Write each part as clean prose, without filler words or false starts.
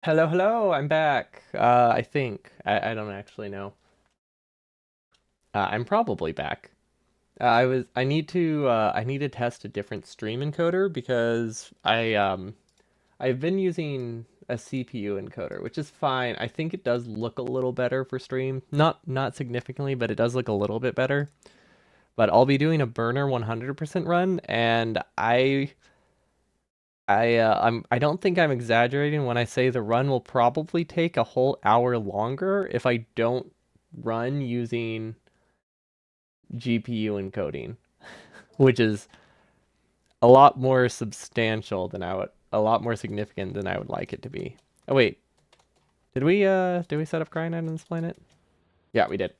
Hello, hello, I'm back. I think. I don't actually know. I'm probably back. I need to test a different stream encoder because I've been using a CPU encoder, which is fine. I think it does look a little better for stream. Not significantly, but it does look a little bit better. But I'll be doing a burner 100% run, and I don't think I'm exaggerating when I say the run will probably take a whole hour longer if I don't run using GPU encoding, which is a lot more substantial than a lot more significant than I would like it to be. Oh wait, did we set up Cryonite on this planet? Yeah, we did.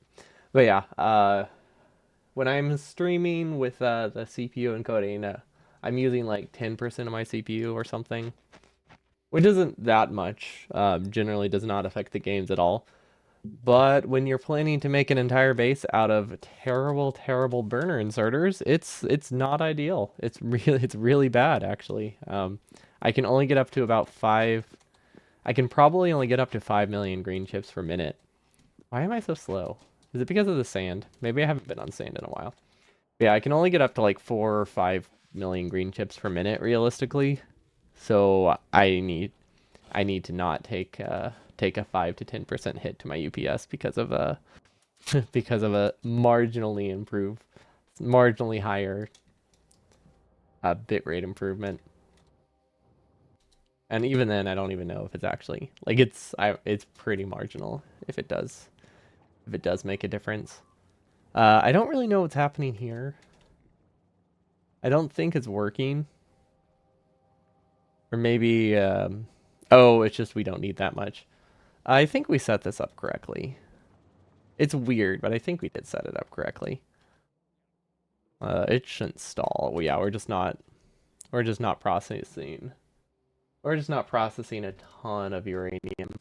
But yeah, when I'm streaming with the CPU encoding, I'm using like 10% of my CPU or something, which isn't that much. Generally does not affect the games at all. But when you're planning to make an entire base out of terrible, terrible burner inserters, it's not ideal. It's really bad actually. I can only get up to about five. I can probably only get up to 5 million green chips per minute. Why am I so slow? Is it because of the sand? Maybe I haven't been on sand in a while. Yeah, I can only get up to like 4 or 5 million green chips per minute realistically. So I need to not take a 5 to 10% hit to my UPS because of a because of a marginally higher bitrate improvement. And even then, I don't even know if it's actually like it's pretty marginal if it does make a difference. I don't really know what's happening here. I don't think it's working, or maybe oh, it's just we don't need that much. I think we set this up correctly. It's weird, but I think we did set it up correctly. It shouldn't stall. Well, yeah, we're just not processing. We're just not processing a ton of uranium.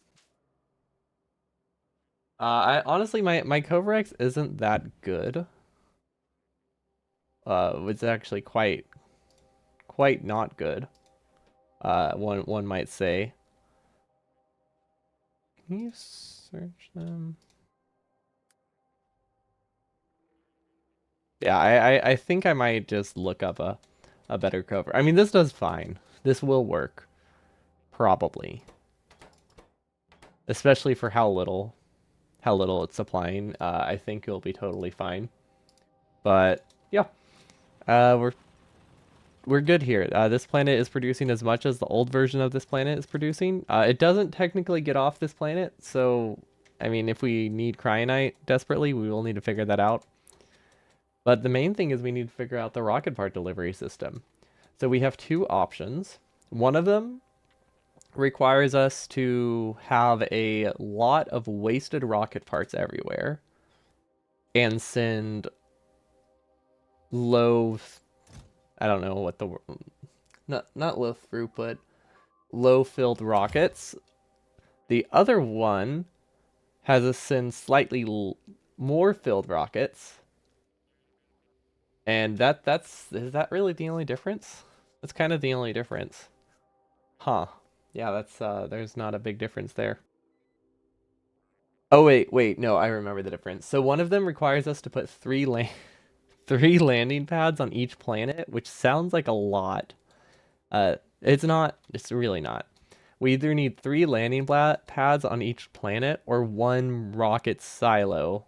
I honestly my Covarex isn't that good. It's actually quite not good. One might say. Can you search them? Yeah, I think I might just look up a better cover. I mean, this does fine. This will work probably, especially for how little it's supplying. I think it'll be totally fine. But yeah, we're good here. This planet is producing as much as the old version of this planet is producing. It doesn't technically get off this planet, so I mean, if we need cryonite desperately, we will need to figure that out. But the main thing is we need to figure out the rocket part delivery system. So we have two options. One of them requires us to have a lot of wasted rocket parts everywhere and send low, I don't know what the not low throughput, low filled rockets. The other one has us send slightly more filled rockets, and that's is that really the only difference? That's kind of the only difference, huh? Yeah, that's there's not a big difference there. Oh wait, no, I remember the difference. So one of them requires us to put three landing pads on each planet, which sounds like a lot. It's not. It's really not. We either need three landing pads on each planet or one rocket silo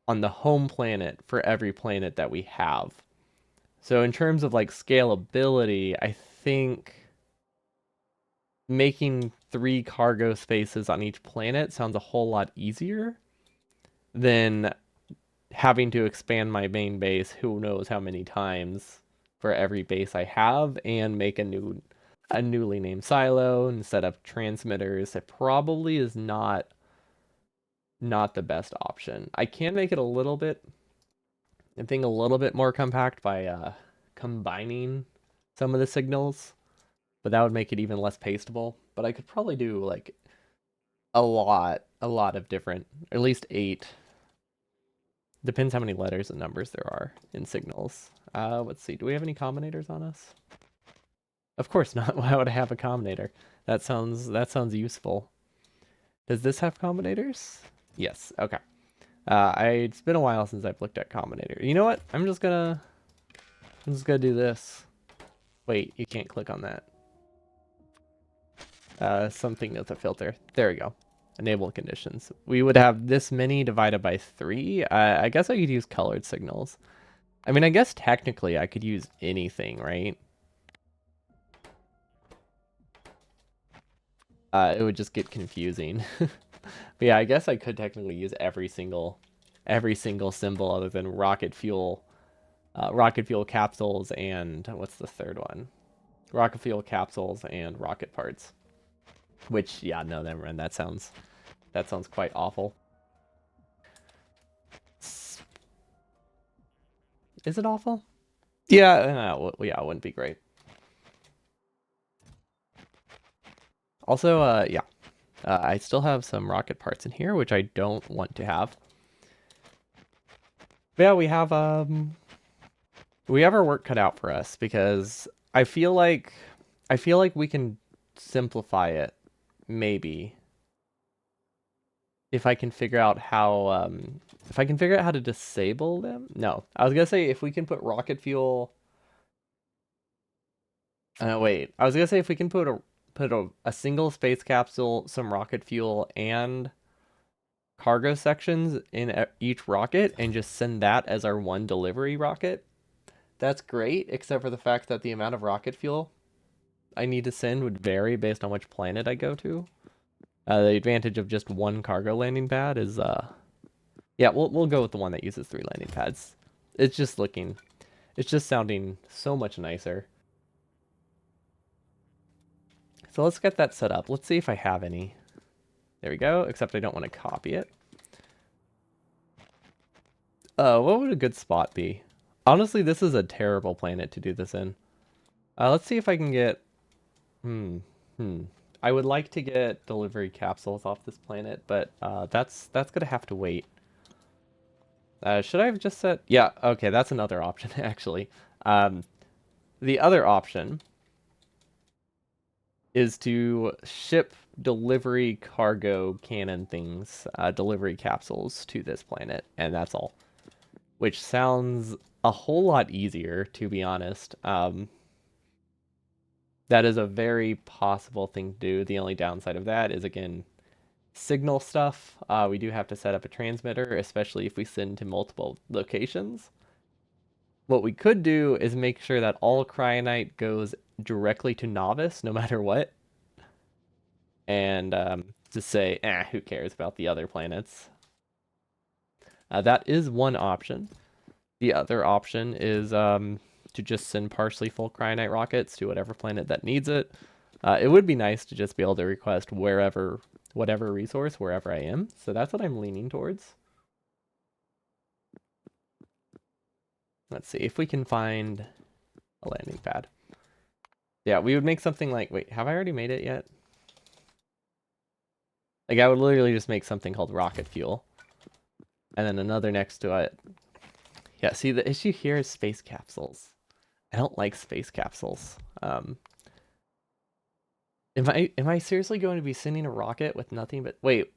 on the home planet for every planet that we have. So in terms of like scalability, I think making three cargo spaces on each planet sounds a whole lot easier than having to expand my main base who knows how many times for every base I have and make a newly named silo and set up transmitters. It probably is not the best option. I can make it I think a little bit more compact by combining some of the signals, but that would make it even less pastable. But I could probably do like a lot of different, or at least eight. Depends how many letters and numbers there are in signals. Let's see. Do we have any combinators on us? Of course not. Why would I have a combinator? That sounds useful. Does this have combinators? Yes. Okay. It's been a while since I've looked at combinator. You know what? I'm just gonna do this. Wait, you can't click on that. Something with a filter. There we go. Enable conditions. We would have this many divided by 3. I guess I could use colored signals. I mean, I guess technically I could use anything, right? It would just get confusing. But yeah, I guess I could technically use every single symbol other than rocket fuel capsules, and what's the third one? Rocket fuel capsules and rocket parts. Which, yeah, no, never mind. That sounds quite awful. Is it awful? Yeah, yeah, it wouldn't be great. Also, yeah, I still have some rocket parts in here, which I don't want to have. But yeah, we have our work cut out for us because I feel like we can simplify it, maybe, if I can figure out how to disable them. No, I was gonna say if we can put rocket fuel. Wait, I was gonna say if we can put a single space capsule, some rocket fuel, and cargo sections in each rocket, and just send that as our one delivery rocket. That's great, except for the fact that the amount of rocket fuel I need to send would vary based on which planet I go to. The advantage of just one cargo landing pad is, yeah, we'll go with the one that uses 3 landing pads. It's just looking, it's just sounding so much nicer. So let's get that set up. Let's see if I have any. There we go, except I don't want to copy it. What would a good spot be? Honestly, this is a terrible planet to do this in. Let's see if I can get... Hmm. Hmm. I would like to get delivery capsules off this planet, but that's gonna have to wait. Should I have just said... Yeah, okay, that's another option, actually. Um, the other option is to ship delivery cargo cannon things, delivery capsules to this planet, and that's all. Which sounds a whole lot easier, to be honest. That is a very possible thing to do. The only downside of that is, again, signal stuff. We do have to set up a transmitter, especially if we send to multiple locations. What we could do is make sure that all cryonite goes directly to novice, no matter what. And just say, who cares about the other planets? That is one option. The other option is to just send partially full cryonite rockets to whatever planet that needs it. It would be nice to just be able to request whatever resource, wherever I am. So that's what I'm leaning towards. Let's see if we can find a landing pad. Yeah, we would make something like, wait, have I already made it yet? Like, I would literally just make something called rocket fuel. And then another next to it. Yeah, see, the issue here is space capsules. I don't like space capsules. Am I seriously going to be sending a rocket with nothing but... Wait.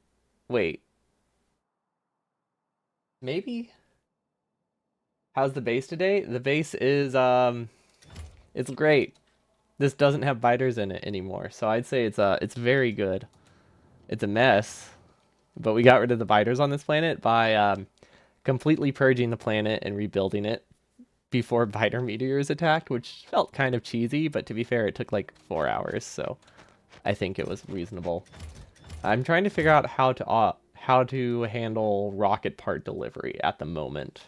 Maybe? How's the base today? The base is, it's great. This doesn't have biters in it anymore, so I'd say it's very good. It's a mess, but we got rid of the biters on this planet by completely purging the planet and rebuilding it before biter meteors attacked, which felt kind of cheesy, but to be fair, it took like 4 hours, so I think it was reasonable. I'm trying to figure out how to handle rocket part delivery at the moment.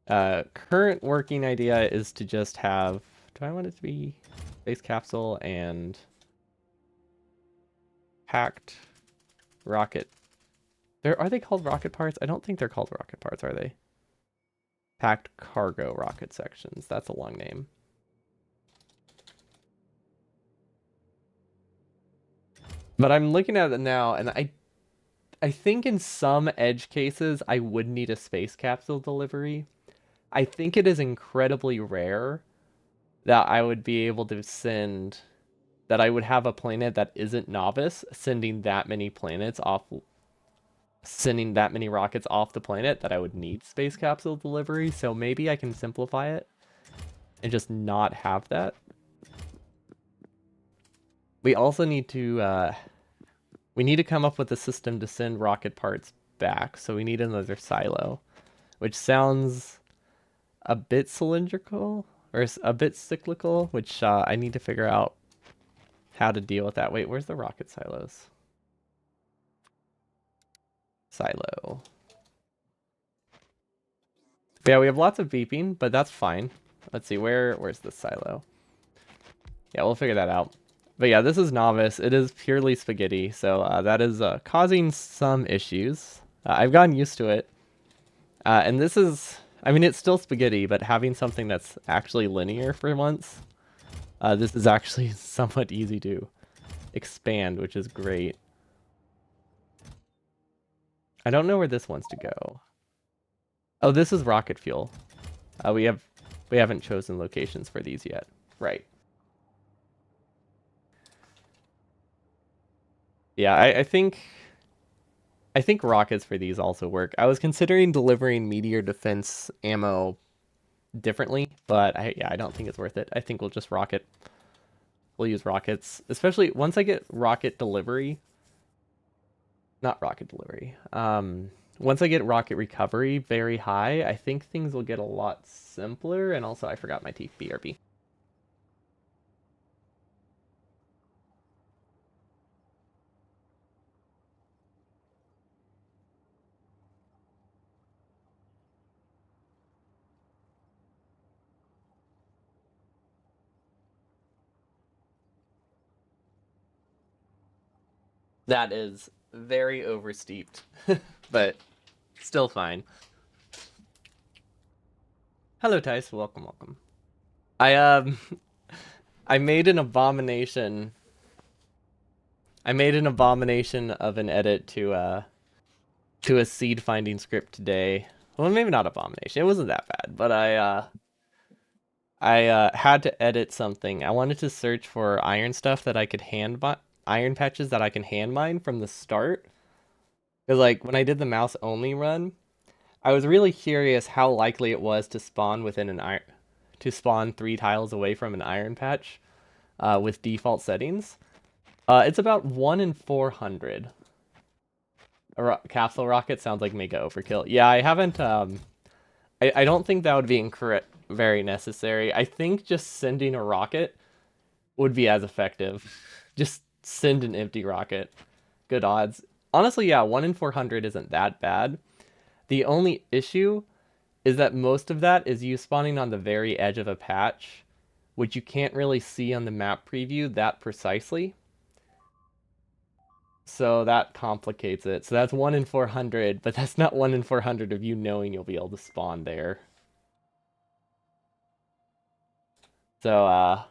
Current working idea is to just have... Do I want it to be space capsule and packed rocket? Are they called rocket parts? I don't think they're called rocket parts, are they? Packed cargo rocket sections. That's a long name. But I'm looking at it now, and I think in some edge cases I would need a space capsule delivery. I think it is incredibly rare that I would be able to send, that I would have a planet that isn't novice sending that many planets off, sending that many rockets off the planet that I would need space capsule delivery. So maybe I can simplify it and just not have that. We also need to we need to come up with a system to send rocket parts back. So we need another silo, which sounds a bit cylindrical or a bit cyclical, which I need to figure out how to deal with that. Wait, where's the rocket silos? Silo. Yeah, we have lots of beeping, but that's fine. Let's see, where's the silo? Yeah, we'll figure that out. But yeah, this is novice. It is purely spaghetti, so that is causing some issues. I've gotten used to it. And this is, I mean, it's still spaghetti, but having something that's actually linear for once, this is actually somewhat easy to expand, which is great. I don't know where this wants to go. Oh, this is rocket fuel. We haven't chosen locations for these yet. Right. Yeah, I think rockets for these also work. I was considering delivering meteor defense ammo differently, but yeah, I don't think it's worth it. I think we'll just rocket. We'll use rockets, especially once I get rocket delivery. Not rocket delivery. Once I get rocket recovery very high, I think things will get a lot simpler. And also, I forgot my teeth. BRB. That is very oversteeped, but still fine. Hello, Tice. Welcome, welcome. I I made an abomination. I made an abomination of an edit to a seed finding script today. Well, maybe not abomination. It wasn't that bad, but I had to edit something. I wanted to search for iron stuff that I could iron patches that I can hand mine from the start. Because like when I did the mouse only run, I was really curious how likely it was to spawn within an iron, to spawn 3 tiles away from an iron patch, with default settings. It's about 1 in 400. Capsule rocket sounds like mega overkill. Yeah, I haven't. I don't think that would be incorrect. Very necessary. I think just sending a rocket would be as effective. Just send an empty rocket. Good odds. Honestly, yeah, 1 in 400 isn't that bad. The only issue is that most of that is you spawning on the very edge of a patch, which you can't really see on the map preview that precisely. So that complicates it. So that's 1 in 400, but that's not 1 in 400 of you knowing you'll be able to spawn there. So,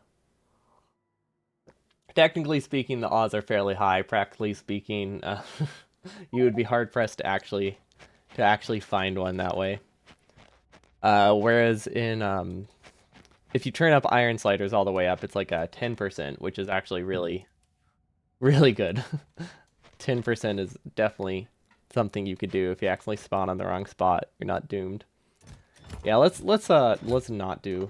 technically speaking, the odds are fairly high. Practically speaking, you would be hard pressed to actually find one that way. Whereas in if you turn up iron sliders all the way up, it's like a 10%, which is actually really, really good. 10% is definitely something you could do if you accidentally spawn on the wrong spot. You're not doomed. Yeah, let's not do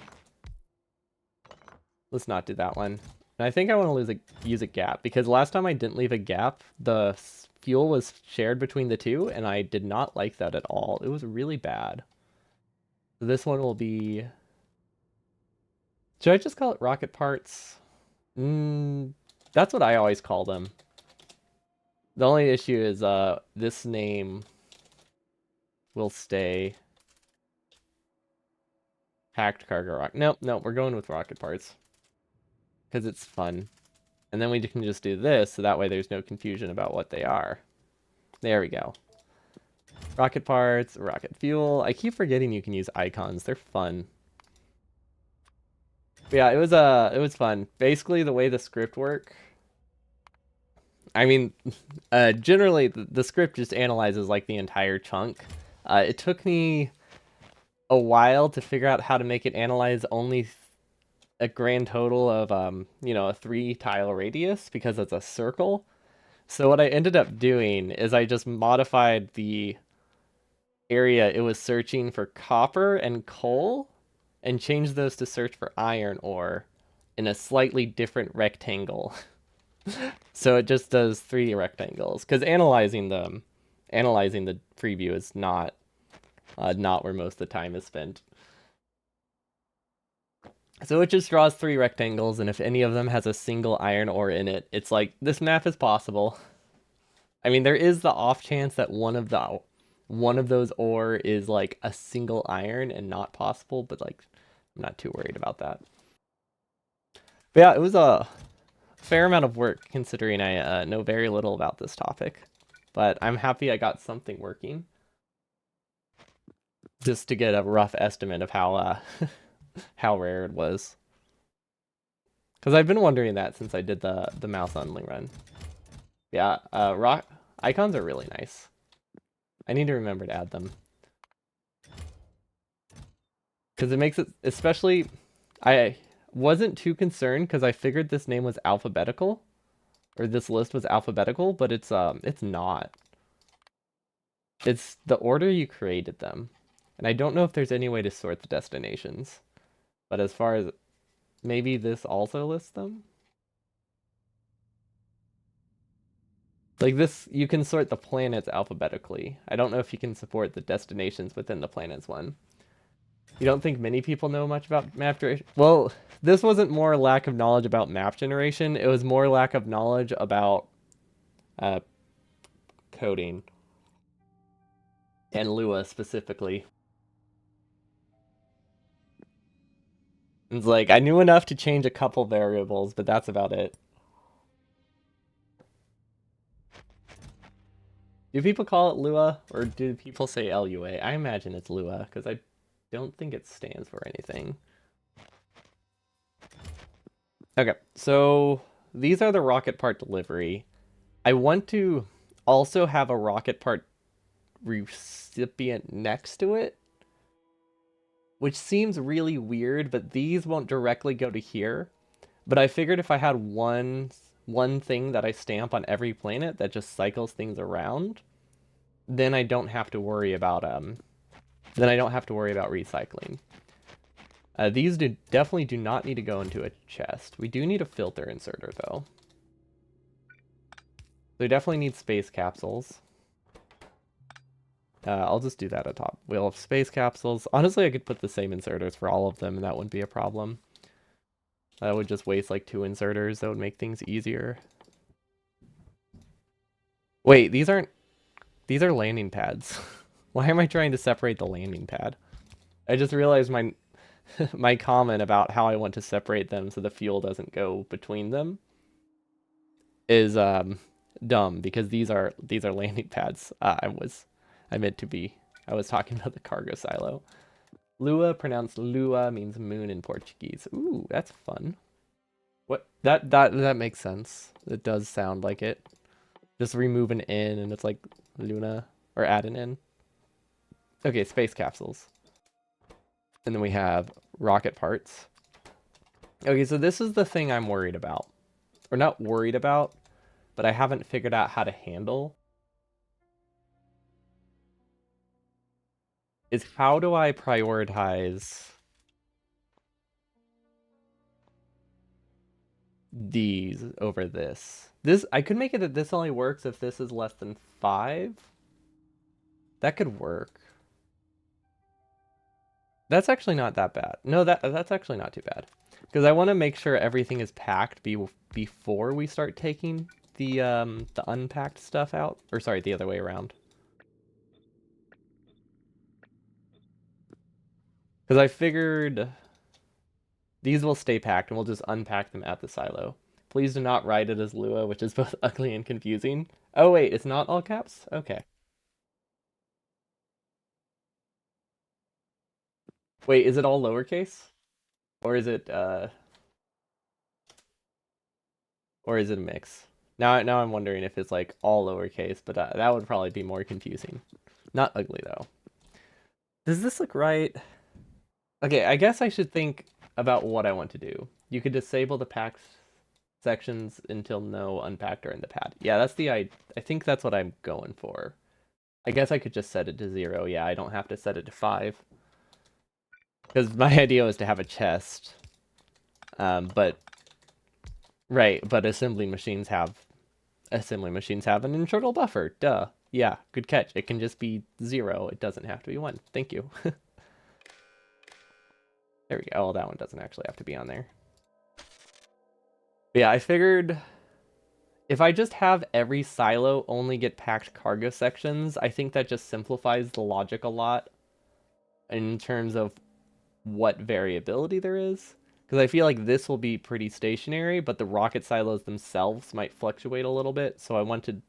that one. And I think I want to use a gap because last time I didn't leave a gap, the fuel was shared between the two, and I did not like that at all. It was really bad. So this one will be. Should I just call it rocket parts? That's what I always call them. The only issue is this name will stay. Packed cargo rock. Nope, we're going with rocket parts. Because it's fun. And then we can just do this, so that way there's no confusion about what they are. There we go. Rocket parts, rocket fuel. I keep forgetting you can use icons. They're fun. But yeah, it was fun. Basically, the way the script work. I mean, generally the script just analyzes like the entire chunk. It took me a while to figure out how to make it analyze only a grand total of a 3 tile radius because it's a circle. So what I ended up doing is I just modified the area it was searching for copper and coal and changed those to search for iron ore in a slightly different rectangle. So it just does 3 rectangles because analyzing the preview is not where most of the time is spent. So it just draws 3 rectangles, and if any of them has a single iron ore in it, it's like this map is possible. I mean, there is the off chance that one of those ore is like a single iron and not possible, but like I'm not too worried about that. But yeah, it was a fair amount of work considering I know very little about this topic. But I'm happy I got something working just to get a rough estimate of how how rare it was. Because I've been wondering that since I did the mouse only run. Yeah, rock icons are really nice. I need to remember to add them. Because it makes it, especially, I wasn't too concerned because I figured this name was alphabetical, or this list was alphabetical, but it's not. It's the order you created them. And I don't know if there's any way to sort the destinations. But as far as maybe this also lists them? Like this, you can sort the planets alphabetically. I don't know if you can support the destinations within the planets one. You don't think many people know much about map generation? Well, this wasn't more lack of knowledge about map generation. It was more lack of knowledge about uh, coding and Lua specifically. It's like I knew enough to change a couple variables, but that's about it. Do people call it Lua or do people say LUA? I imagine it's Lua because I don't think it stands for anything. Okay, so these are the rocket part delivery. I want to also have a rocket part recipient next to it, which seems really weird, but these won't directly go to here. But I figured if I had one thing that I stamp on every planet that just cycles things around, then I don't have to worry about recycling. These definitely do not need to go into a chest. We do need a filter inserter though. They definitely need space capsules. I'll just do that at top. We'll have space capsules. Honestly, I could put the same inserters for all of them, and that wouldn't be a problem. I would just waste like 2 inserters. That would make things easier. Wait, these are landing pads. Why am I trying to separate the landing pad? I just realized my my comment about how I want to separate them so the fuel doesn't go between them is dumb because these are landing pads. I was talking about the cargo silo. Lua, pronounced Lua, means moon in Portuguese. Ooh, that's fun. What? That makes sense. It does sound like it. Just remove an N and it's like Luna, or add an N. Okay, space capsules. And then we have rocket parts. Okay, so this is the thing I'm worried about. Or not worried about, but I haven't figured out how to handle. Is how do I prioritize these over this? I could make it that this only works if this is less than 5. That could work. That's actually not that bad. No, that's actually not too bad. Because I want to make sure everything is packed before we start taking the unpacked stuff out. Or sorry, the other way around. Because I figured these will stay packed and we'll just unpack them at the silo. Please do not write it as Lua, which is both ugly and confusing. Oh wait, it's not all caps? Okay. Wait, is it all lowercase? Or is it a mix? Now I'm wondering if it's like all lowercase, but that would probably be more confusing. Not ugly though. Does this look right? Okay, I guess I should think about what I want to do. You could disable the packed sections until no unpacked are in the pad. Yeah, that's the I think that's what I'm going for. I guess I could just set it to 0. Yeah, I don't have to set it to 5. Because my idea was to have a chest. But assembly machines have an internal buffer. Duh. Yeah, good catch. It can just be 0. It doesn't have to be 1. Thank you. There we go. Oh, that one doesn't actually have to be on there. But yeah, I figured if I just have every silo only get packed cargo sections, I think that just simplifies the logic a lot in terms of what variability there is. Because I feel like this will be pretty stationary, but the rocket silos themselves might fluctuate a little bit. So I wanted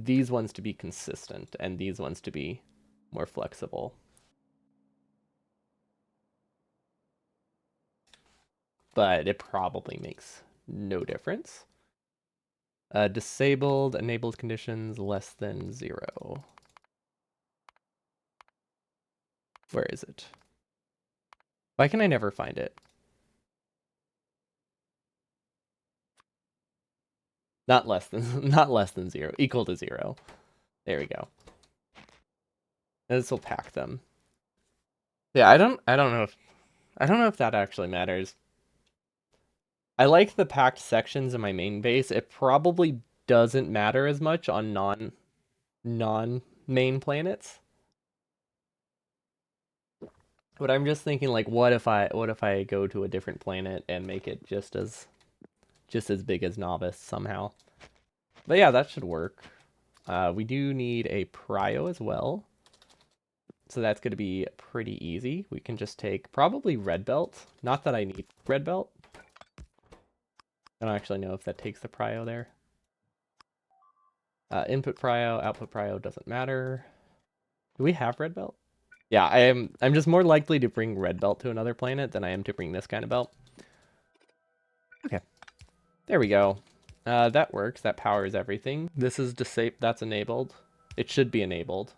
these ones to be consistent and these ones to be more flexible. But it probably makes no difference. Disabled, enabled conditions less than 0. Where is it? Why can I never find it? Not less than 0. Equal to 0. There we go. And this will pack them. Yeah, I don't know if that actually matters. I like the packed sections in my main base. It probably doesn't matter as much on non-main planets. But I'm just thinking, like, what if I go to a different planet and make it just as big as Novice somehow? But yeah, that should work. We do need a prio as well. So that's going to be pretty easy. We can just take probably red belt. Not that I need red belt. I don't actually know if that takes the prio there. Input prio, output prio doesn't matter. Do we have red belt? Yeah, I'm just more likely to bring red belt to another planet than I am to bring this kind of belt. Okay. There we go. That works. That powers everything. This is that's enabled. It should be enabled.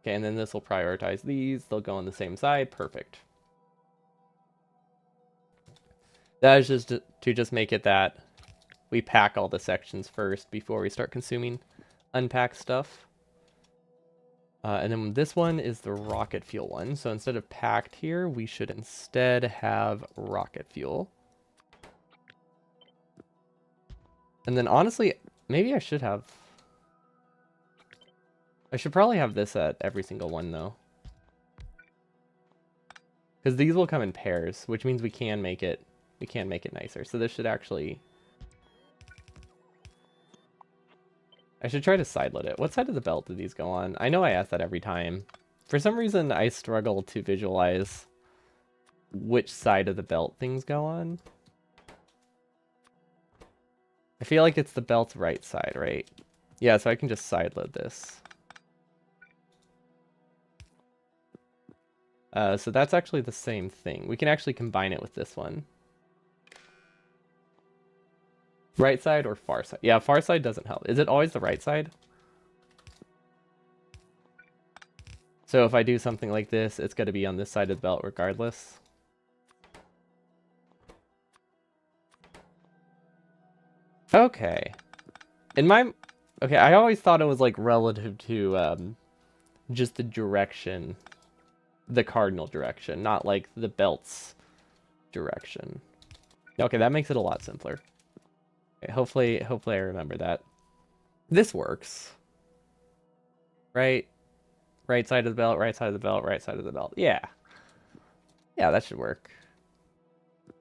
Okay, and then this will prioritize these. They'll go on the same side. Perfect. That is just to just make it that we pack all the sections first before we start consuming unpacked stuff. And then this one is the rocket fuel one. So instead of packed here, we should instead have rocket fuel. And then honestly, maybe I should probably have this at every single one though. Because these will come in pairs, which means we can make it nicer. So this should actually, I should try to sideload it. What side of the belt do these go on? I know I ask that every time. For some reason, I struggle to visualize which side of the belt things go on. I feel like it's the belt's right side, right? Yeah, so I can just sideload this. So that's actually the same thing. We can actually combine it with this one. Right side or far side? Yeah, far side doesn't help. Is it always the right side? So if I do something like this, it's going to be on this side of the belt regardless. Okay. Okay, I always thought it was like relative to just the direction, the cardinal direction, not like the belt's direction. Okay, that makes it a lot simpler. Okay, hopefully I remember that. This works. Right? Right side of the belt, right side of the belt, right side of the belt. Yeah. Yeah, that should work.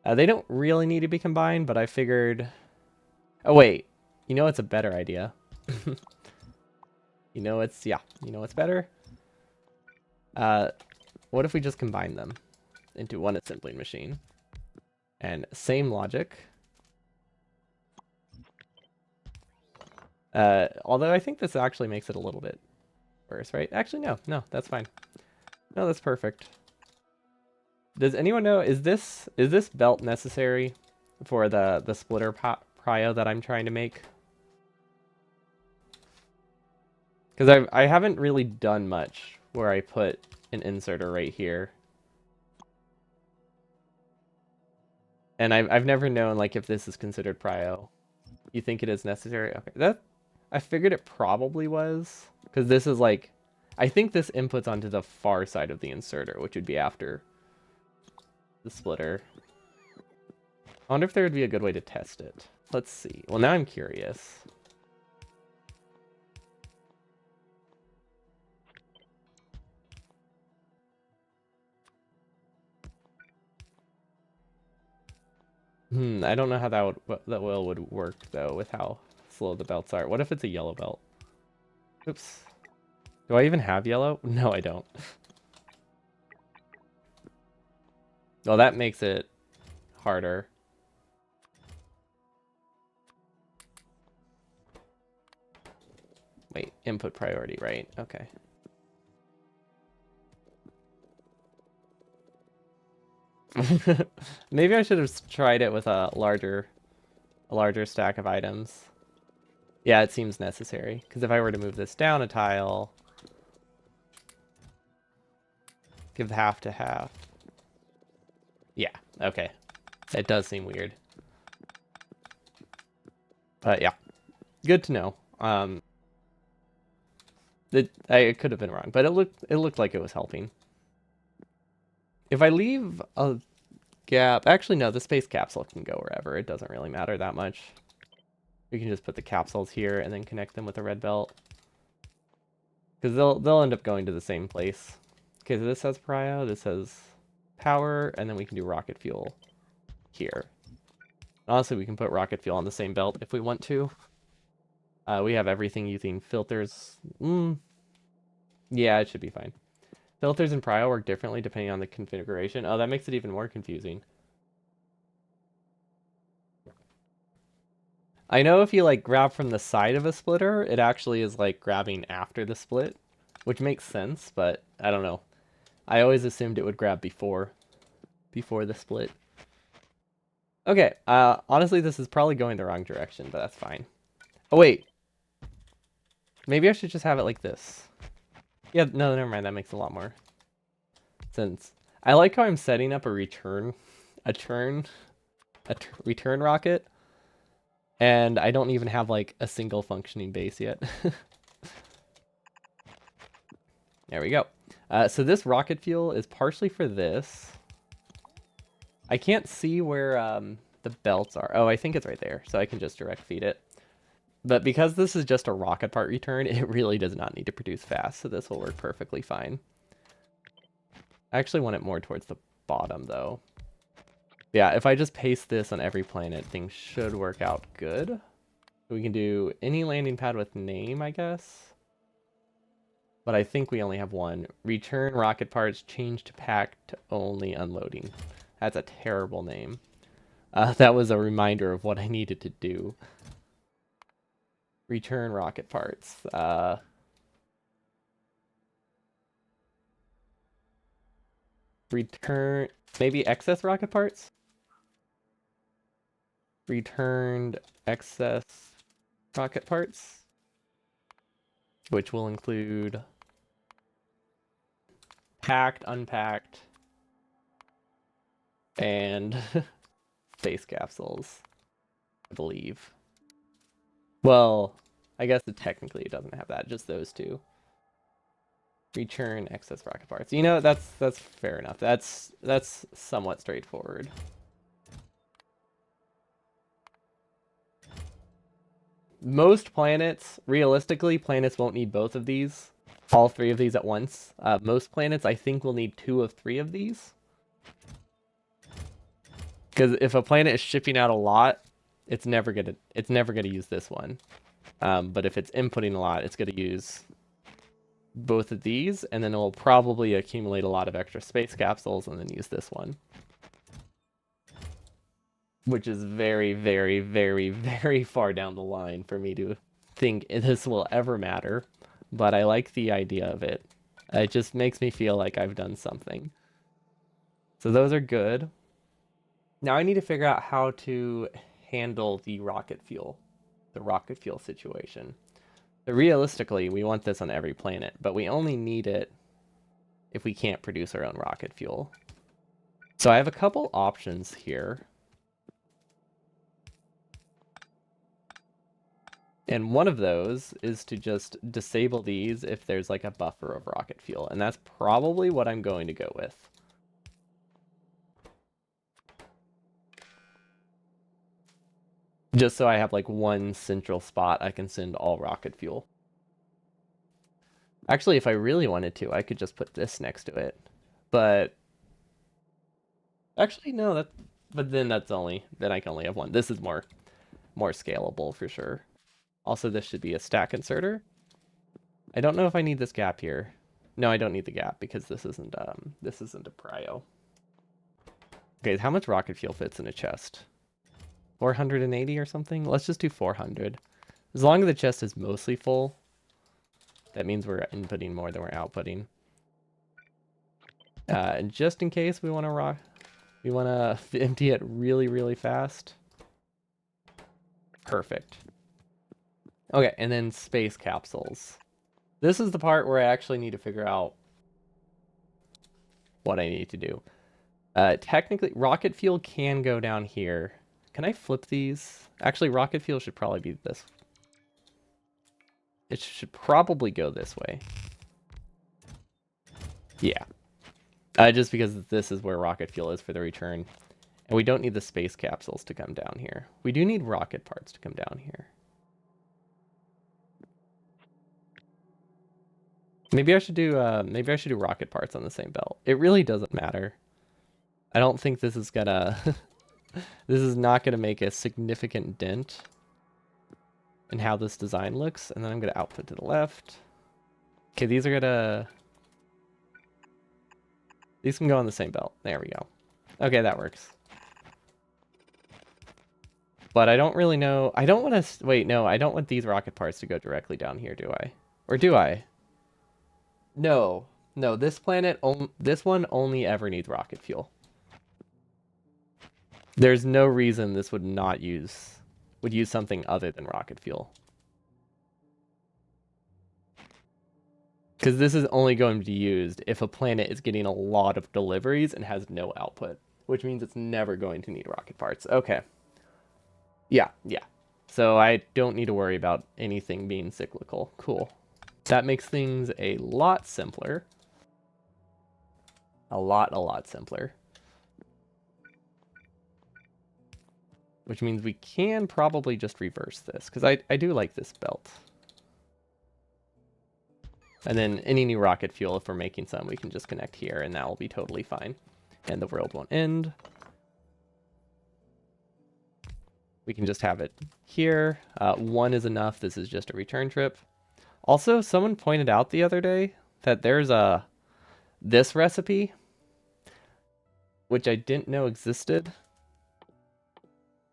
They don't really need to be combined, but I figured... Oh, wait. You know what's a better idea? You know what's better? What if we just combine them into one assembling machine? And same logic. Although I think this actually makes it a little bit worse, right? Actually, no, that's fine. No, that's perfect. Does anyone know, is this belt necessary for the splitter prio that I'm trying to make? Because I haven't really done much where I put an inserter right here. And I've never known like if this is considered prio. You think it is necessary? Okay, that I figured it probably was because this is like, I think this inputs onto the far side of the inserter, which would be after the splitter. I wonder if there would be a good way to test it. Let's see. Well, now I'm curious. I don't know how that oil would work though with how slow the belts are. What if it's a yellow belt? Oops. Do I even have yellow? No, I don't. Well, that makes it harder. Wait, input priority, right? Okay. Maybe I should have tried it with a larger stack of items. Yeah, it seems necessary. Because if I were to move this down a tile, give half to half. Yeah, okay. It does seem weird. But yeah, good to know. I could have been wrong, but it looked like it was helping. If I leave a gap, actually no, the space capsule can go wherever. It doesn't really matter that much. We can just put the capsules here and then connect them with a red belt. Because they'll end up going to the same place. Okay, so this has prio, this has power, and then we can do rocket fuel here. Honestly, we can put rocket fuel on the same belt if we want to. We have everything using filters. Yeah, it should be fine. Filters and prio work differently depending on the configuration. Oh, that makes it even more confusing. I know if you like grab from the side of a splitter, it actually is like grabbing after the split, which makes sense, but I don't know. I always assumed it would grab before the split. Okay, honestly, this is probably going the wrong direction, but that's fine. Oh, wait. Maybe I should just have it like this. Yeah, no, never mind. That makes a lot more sense. I like how I'm setting up a return rocket, and I don't even have like a single functioning base yet. There we go. So this rocket fuel is partially for this. I can't see where the belts are. Oh, I think it's right there, so I can just direct feed it. But because this is just a rocket part return, it really does not need to produce fast, so this will work perfectly fine. I actually want it more towards the bottom, though. Yeah, if I just paste this on every planet, things should work out good. We can do any landing pad with name, I guess. But I think we only have one. Return rocket parts, change to pack to only unloading. That's a terrible name. That was a reminder of what I needed to do. Return rocket parts. Return, maybe excess rocket parts? Returned excess rocket parts, which will include packed, unpacked, and space capsules, I believe. Well, I guess technically it doesn't have that, just those two. Return excess rocket parts. You know, that's fair enough. That's somewhat straightforward. Most planets, realistically, planets won't need both of these. All three of these at once. Most planets, I think, will need 2 of 3 of these. Because if a planet is shipping out a lot, it's never gonna use this one. But if it's inputting a lot, it's gonna use both of these, and then it will probably accumulate a lot of extra space capsules and then use this one. Which is very, very, very, very far down the line for me to think this will ever matter. But I like the idea of it. It just makes me feel like I've done something. So those are good. Now I need to figure out how to handle the rocket fuel situation. So realistically, we want this on every planet, but we only need it if we can't produce our own rocket fuel. So I have a couple options here. And one of those is to just disable these if there's like a buffer of rocket fuel. And that's probably what I'm going to go with. Just so I have like one central spot I can send all rocket fuel. Actually, if I really wanted to, I could just put this next to it. But actually, no, but then then I can only have one. This is more scalable for sure. Also, this should be a stack inserter. I don't know if I need this gap here. No, I don't need the gap because this isn't a prio. Okay, how much rocket fuel fits in a chest? 480 or something? Let's just do 400. As long as the chest is mostly full, that means we're inputting more than we're outputting. And just in case we want to empty it really, really fast. Perfect. Okay, and then space capsules. This is the part where I actually need to figure out what I need to do. Technically, rocket fuel can go down here. Can I flip these? Actually, rocket fuel should probably be this. It should probably go this way. Yeah. Just because this is where rocket fuel is for the return. And we don't need the space capsules to come down here. We do need rocket parts to come down here. Maybe I should do rocket parts on the same belt. It really doesn't matter. I don't think this is gonna this is not gonna make a significant dent in how this design looks. And then I'm gonna output to the left. Okay, these can go on the same belt. There we go. Okay, that works. But I don't really know. I don't want to wait. No, I don't want these rocket parts to go directly down here, do I? Or do I? No, no. This one only ever needs rocket fuel. There's no reason this would use something other than rocket fuel. Because this is only going to be used if a planet is getting a lot of deliveries and has no output, which means it's never going to need rocket parts. Okay. Yeah. So I don't need to worry about anything being cyclical. Cool. That makes things a lot simpler. A lot simpler. Which means we can probably just reverse this, because I do like this belt. And then any new rocket fuel, if we're making some, we can just connect here, and that will be totally fine. And the world won't end. We can just have it here. One is enough. This is just a return trip. Also, someone pointed out the other day that there's this recipe, which I didn't know existed,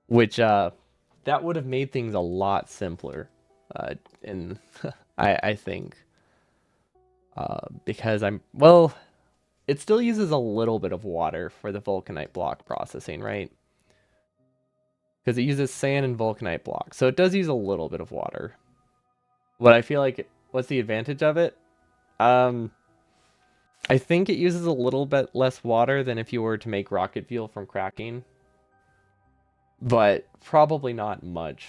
which that would have made things a lot simpler. And I think because it still uses a little bit of water for the vulcanite block processing, right? Because it uses sand and vulcanite blocks, so it does use a little bit of water. But I feel like, what's the advantage of it? I think it uses a little bit less water than if you were to make rocket fuel from cracking. But probably not much.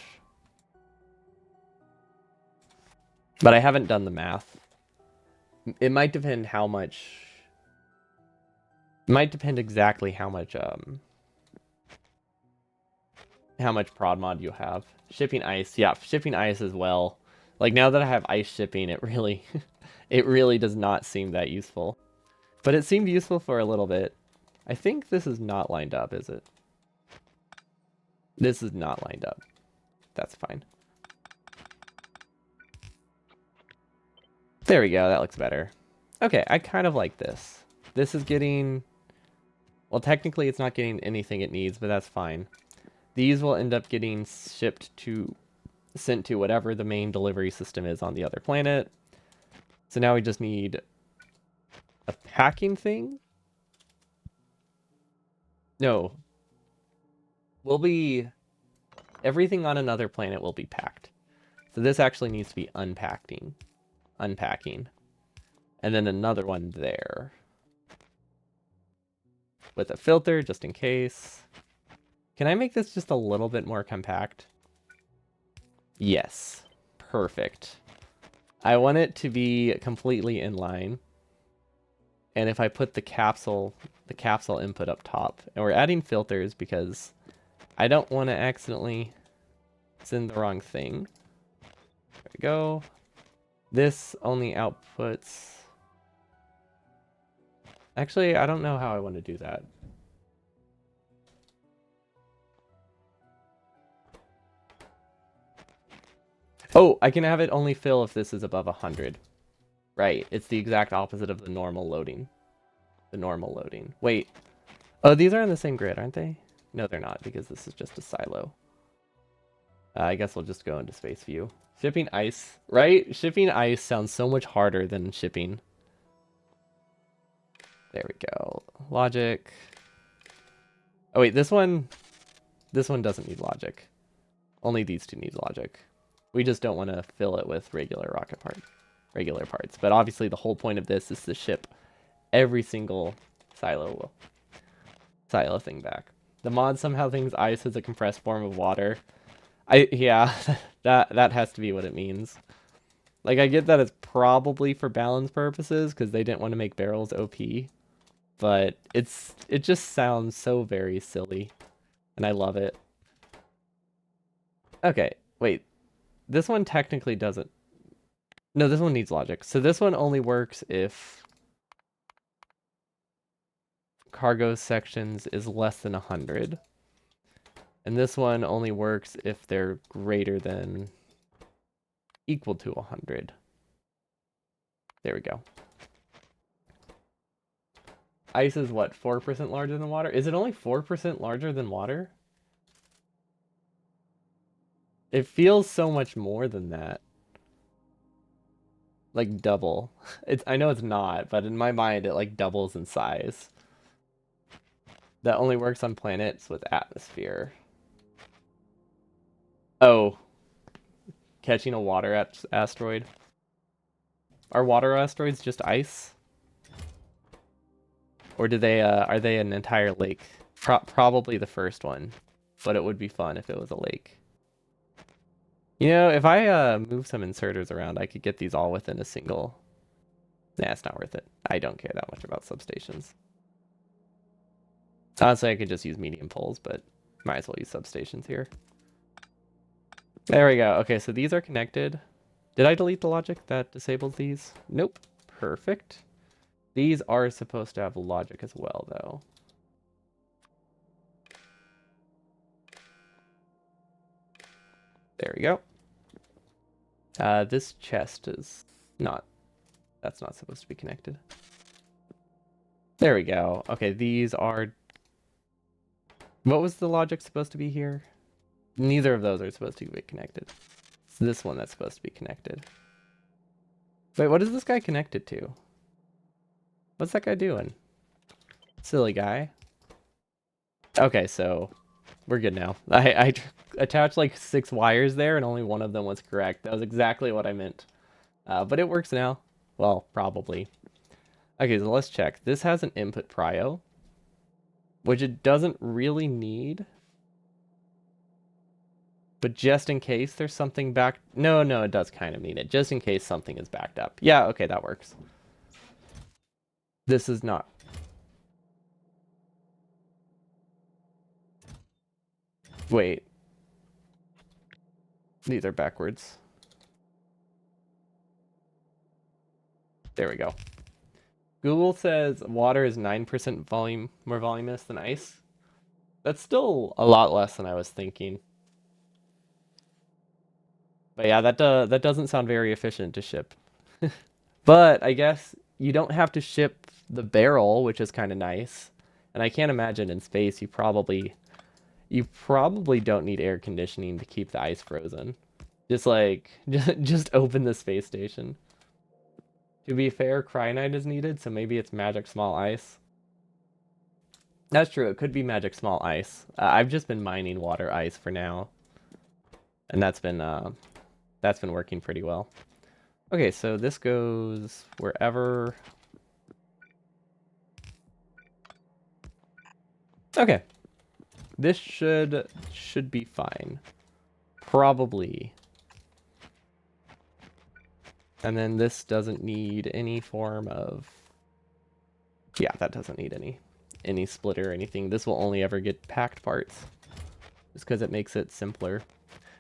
But I haven't done the math. It might depend how much... It might depend exactly how much prod mod you have. Shipping ice, yeah, shipping ice as well. Like, now that I have ice shipping, it really it really does not seem that useful. But it seemed useful for a little bit. I think this is not lined up, is it? This is not lined up. That's fine. There we go, that looks better. Okay, I kind of like this. This is getting... Well, technically it's not getting anything it needs, but that's fine. These will end up getting sent to whatever the main delivery system is on the other planet. So now we just need a packing thing. No. Everything on another planet will be packed. So this actually needs to be unpacking. And then another one there. With a filter, just in case. Can I make this just a little bit more compact? Yes. perfect. I want it to be completely in line. And if I put the capsule input up top, and we're adding filters because I don't want to accidentally send the wrong thing. There we go. This only outputs... Actually, I don't know how I want to do that. Oh, I can have it only fill if this is above 100. Right, it's the exact opposite of the normal loading. The normal loading. Wait. Oh, these are on the same grid, aren't they? No, they're not, because this is just a silo. I guess we'll just go into space view. Shipping ice, right? Shipping ice sounds so much harder than shipping. There we go. Logic. Oh wait, this one doesn't need logic. Only these two need logic. We just don't want to fill it with regular parts. But obviously the whole point of this is to ship every single silo thing back. The mod somehow thinks ice is a compressed form of water. Yeah, that has to be what it means. Like, I get that it's probably for balance purposes because they didn't want to make barrels OP, but it just sounds so very silly, and I love it. Okay, wait. This one technically doesn't. No, this one needs logic. So this one only works if cargo sections is less than 100. And this one only works if they're greater than equal to 100. There we go. Ice is what, 4% larger than water? Is it only 4% larger than water? It feels so much more than that. Like double. I know it's not, but in my mind it like doubles in size. That only works on planets with atmosphere. Oh. Catching a water asteroid. Are water asteroids just ice? Or do they are they an entire lake? Probably the first one, but it would be fun if it was a lake. You know, if I move some inserters around, I could get these all within a single. Nah, it's not worth it. I don't care that much about substations. Honestly, I could just use medium poles, but might as well use substations here. There we go. Okay, so these are connected. Did I delete the logic that disables these? Nope. Perfect. These are supposed to have logic as well, though. There we go. This chest is not... That's not supposed to be connected. There we go. Okay, these are... What was the logic supposed to be here? Neither of those are supposed to be connected. It's this one that's supposed to be connected. Wait, what is this guy connected to? What's that guy doing? Silly guy. Okay, so we're good now. I attached like 6 wires there and only one of them was correct. That was exactly what I meant. But it works now. Well, probably. Okay, so let's check. This has an input prio, which it doesn't really need. But just in case there's something back... No, it does kind of need it. Just in case something is backed up. Yeah, okay, that works. This is not... Wait. These are backwards. There we go. Google says water is 9% more voluminous than ice. That's still a lot less than I was thinking. But yeah, that doesn't sound very efficient to ship. But I guess you don't have to ship the barrel, which is kind of nice. And I can't imagine in space you probably don't need air conditioning to keep the ice frozen. Just like just open the space station. To be fair, cyanide is needed, so maybe it's magic small ice. That's true, it could be magic small ice. I've just been mining water ice for now. And that's been working pretty well. Okay, so this goes wherever. Okay. This should be fine. Probably. And then this doesn't need any form of... Yeah, that doesn't need any splitter or anything. This will only ever get packed parts. Just because it makes it simpler.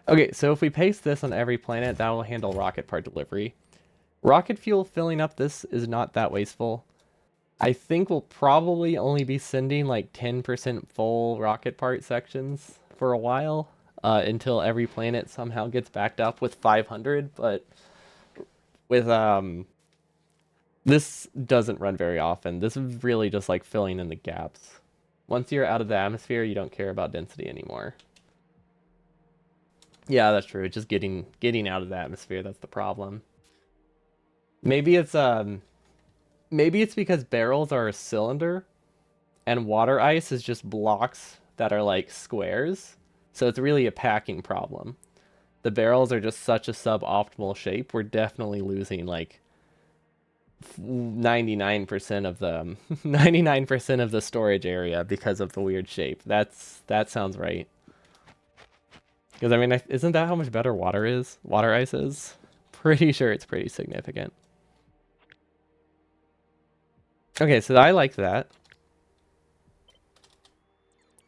Okay, so if we paste this on every planet, that will handle rocket part delivery. Rocket fuel filling up this is not that wasteful. I think we'll probably only be sending like 10% full rocket part sections for a while, until every planet somehow gets backed up with 500, but with this doesn't run very often. This is really just like filling in the gaps. Once you're out of the atmosphere, you don't care about density anymore. Yeah, that's true. Just getting out of the atmosphere, that's the problem. Maybe it's because barrels are a cylinder and water ice is just blocks that are like squares. So it's really a packing problem. The barrels are just such a suboptimal shape. We're definitely losing like 99% of the 99% of the storage area because of the weird shape. That sounds right. Because I mean, isn't that how much better water ice is? Pretty sure it's pretty significant. Okay, so I like that.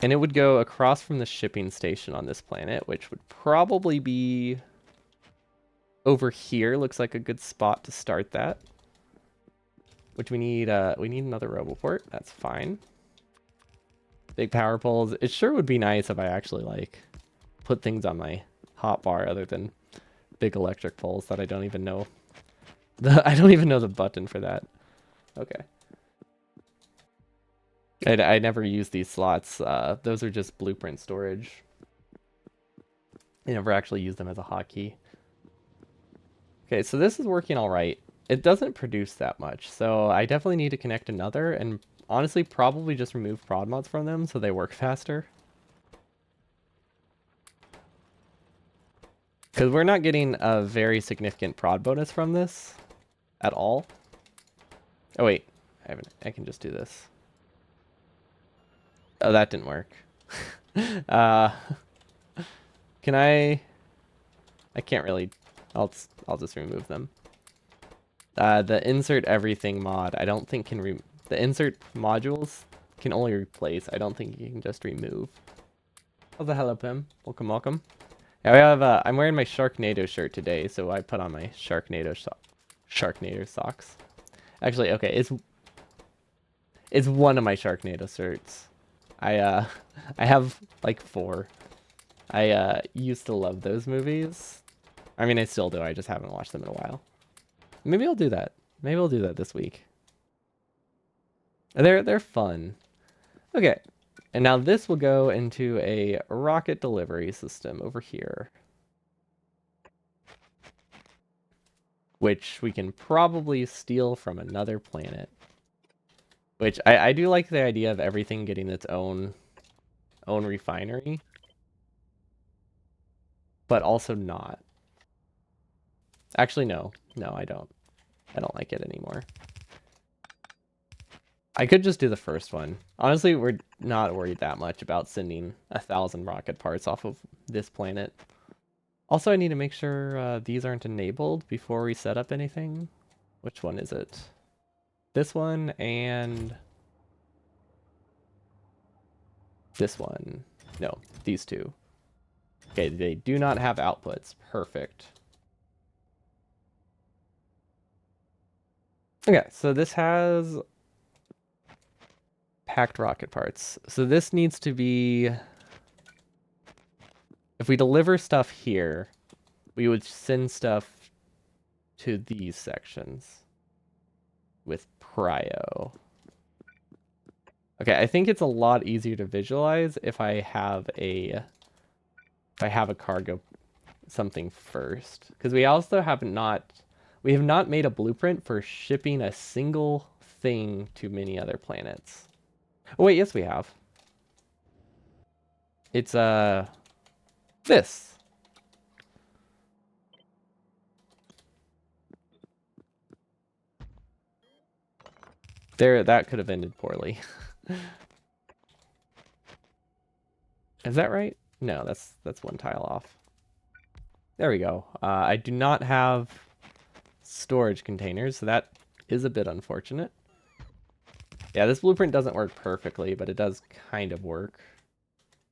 And it would go across from the shipping station on this planet, which would probably be over here. Looks like a good spot to start that. Which we need another roboport. That's fine. Big power poles. It sure would be nice if I actually like put things on my hotbar other than big electric poles that I don't even know. I don't even know the button for that. Okay. I never use these slots. Those are just blueprint storage. I never actually use them as a hotkey. Okay, so this is working all right. It doesn't produce that much, so I definitely need to connect another, and honestly, probably just remove prod mods from them so they work faster. Because we're not getting a very significant prod bonus from this at all. Oh wait, I can just do this. Oh, that didn't work. uh, can I can't really. I'll just remove them. The insert everything mod, I don't think can the insert modules can only replace. I don't think you can just remove. Oh, the hello, Pim. Welcome, welcome. Yeah, we have. I'm wearing my Sharknado shirt today, so I put on my Sharknado socks. Actually, okay, it's one of my Sharknado shirts. I I have like 4. I used to love those movies. I mean, I still do. I just haven't watched them in a while. Maybe I'll do that. Maybe I'll do that this week. They're fun. Okay. And now this will go into a rocket delivery system over here. Which we can probably steal from another planet. Which I do like the idea of everything getting its own refinery. But also not. Actually, no. No, I don't. I don't like it anymore. I could just do the first one. Honestly, we're not worried that much about sending 1,000 rocket parts off of this planet. Also, I need to make sure these aren't enabled before we set up anything. Which one is it? This one and this one. No, these two. Okay, they do not have outputs. Perfect. Okay, so this has packed rocket parts. So this needs to be... If we deliver stuff here, we would send stuff to these sections with prio. Okay, I think it's a lot easier to visualize if I have a cargo something first, because we have not made a blueprint for shipping a single thing to many other planets. Oh wait, yes we have. It's this. There, that could have ended poorly. Is that right? No, that's one tile off. There we go. I do not have storage containers, so that is a bit unfortunate. Yeah, this blueprint doesn't work perfectly, but it does kind of work.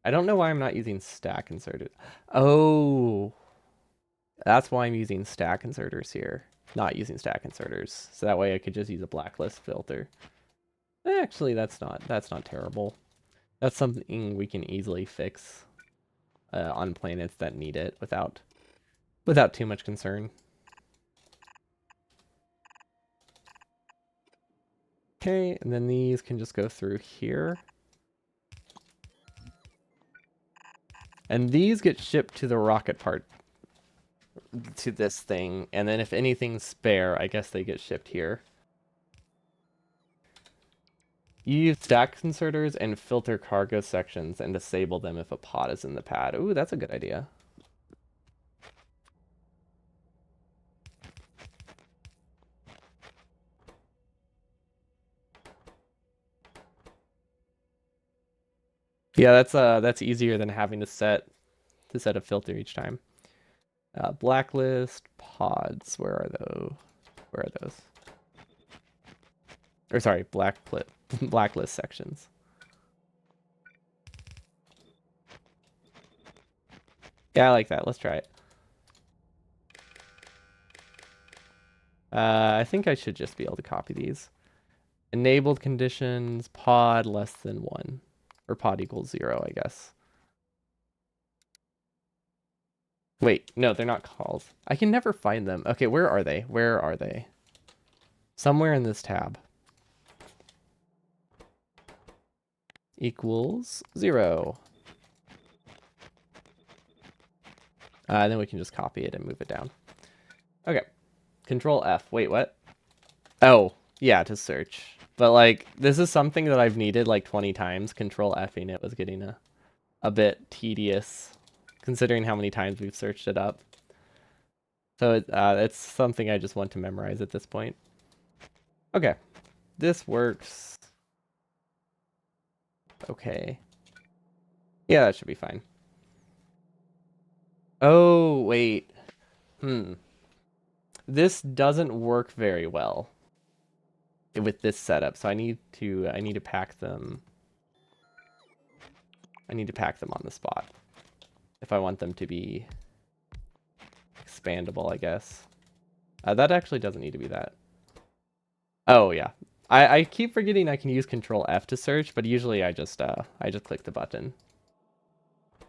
I don't know why I'm not using stack inserters. Oh, that's why I'm using stack inserters here. Not using stack inserters. So that way I could just use a blacklist filter. Actually, that's not terrible. That's something we can easily fix on planets that need it without too much concern. Okay, and then these can just go through here. And these get shipped to the rocket part, to this thing. And then if anything's spare, I guess they get shipped here. You use stack inserters and filter cargo sections and disable them if a pod is in the pad. Ooh, that's a good idea. Yeah, that's easier than having to set a filter each time. Blacklist pods. Where are those? Where are those? Or sorry, blacklist sections. Yeah, I like that. Let's try it. I think I should just be able to copy these. Enabled conditions, pod less than 1. Or pod equals 0, I guess. Wait, no, they're not calls. I can never find them. Okay, where are they? Where are they? Somewhere in this tab. Equals 0. Then we can just copy it and move it down. Okay. Control F. Wait, what? Oh, yeah, to search. But like, this is something that I've needed like 20 times. Control F-ing it was getting a bit tedious, considering how many times we've searched it up. So it's something I just want to memorize at this point. Okay, this works. Okay. Yeah, that should be fine. Oh, wait. This doesn't work very well with this setup, so I need to pack them. I need to pack them on the spot if I want them to be expandable, I guess. That actually doesn't need to be that. Oh yeah, I keep forgetting I can use Control F to search, but usually I just click the button.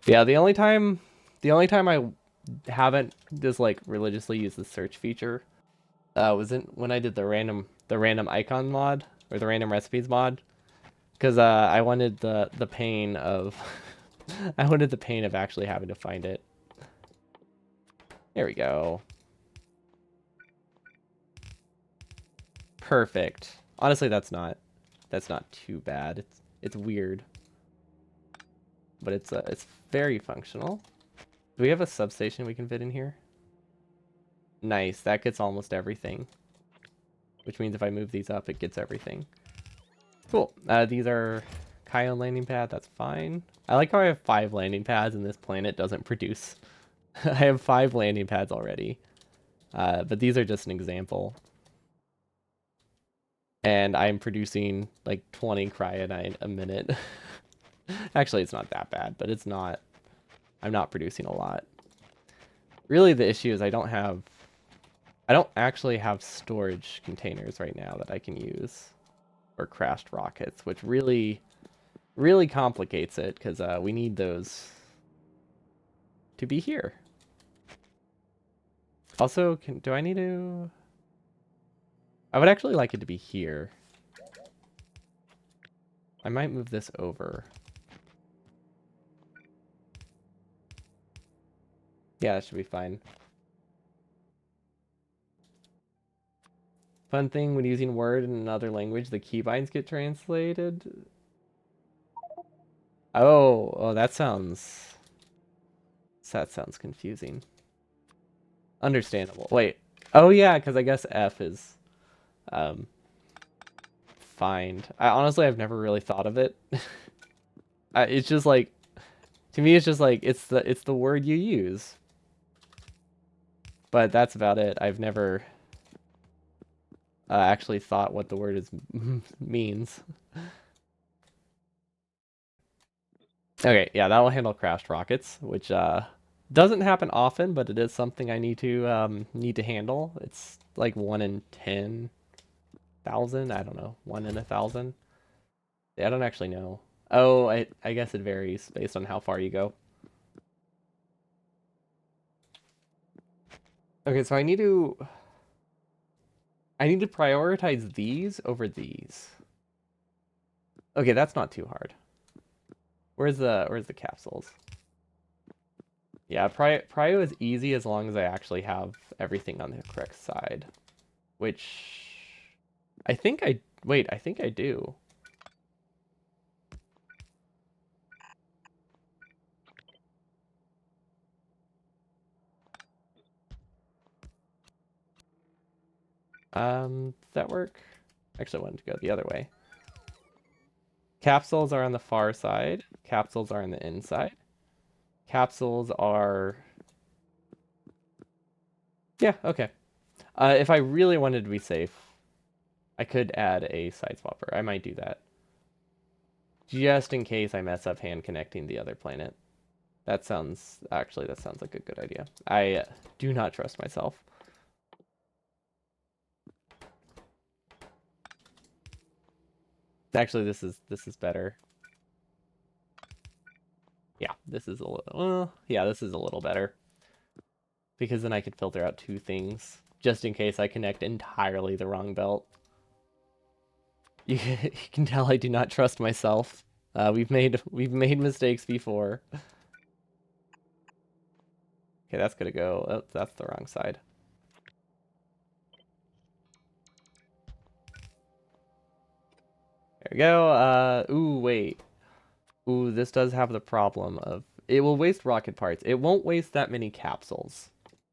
Yeah, the only time I haven't just like religiously used the search feature was when I did the random icon mod or the random recipes mod, because I wanted the pain of I wanted the pain of actually having to find it. There we go. Perfect. Honestly, that's not too bad. It's weird, but it's very functional. Do we have a substation we can fit in here? Nice. That gets almost everything, which means if I move these up, it gets everything. Cool. These are Kion landing pad. That's fine. I like how I have 5 landing pads and this planet doesn't produce. I have 5 landing pads already, but these are just an example. And I'm producing like 20 cryonite a minute. Actually, it's not that bad, but it's not. I'm not producing a lot. Really, the issue is I don't actually have storage containers right now that I can use for crashed rockets, which really complicates it because we need those to be here. Also, do I need to? I would actually like it to be here. I might move this over. Yeah, that should be fine. Fun thing, when using Word in another language, the keybinds get translated. Oh, that sounds confusing. Understandable. Wait. Oh yeah, because I guess F is find. Honestly, I've never really thought of it. It's just like, to me, it's just like it's the word you use. But that's about it. I've never actually thought what the word is means. Okay, yeah, that will handle crashed rockets, which doesn't happen often, but it is something I need to handle. It's like 1 in 10,000. I don't know, 1 in 1,000. Yeah, I don't actually know. Oh, I guess it varies based on how far you go. Okay, so I need to prioritize these over these. Okay, that's not too hard. Where's the capsules? Yeah, prio is easy as long as I actually have everything on the correct side, which I think I wait, I think I do. Does that work? Actually, I wanted to go the other way. Capsules are on the far side. Capsules are on the inside. Capsules are yeah, okay. If I really wanted to be safe, I could add a side swapper. I might do that. Just in case I mess up hand connecting the other planet. That sounds like a good idea. I do not trust myself. Actually, this is better. Yeah, this is a little. Yeah, this is a little better because then I could filter out two things just in case I connect entirely the wrong belt. You can tell I do not trust myself. We've made mistakes before. Okay, that's gonna go. Oh, that's the wrong side. There we go. Ooh, wait. Ooh, this does have the problem of it will waste rocket parts. It won't waste that many capsules.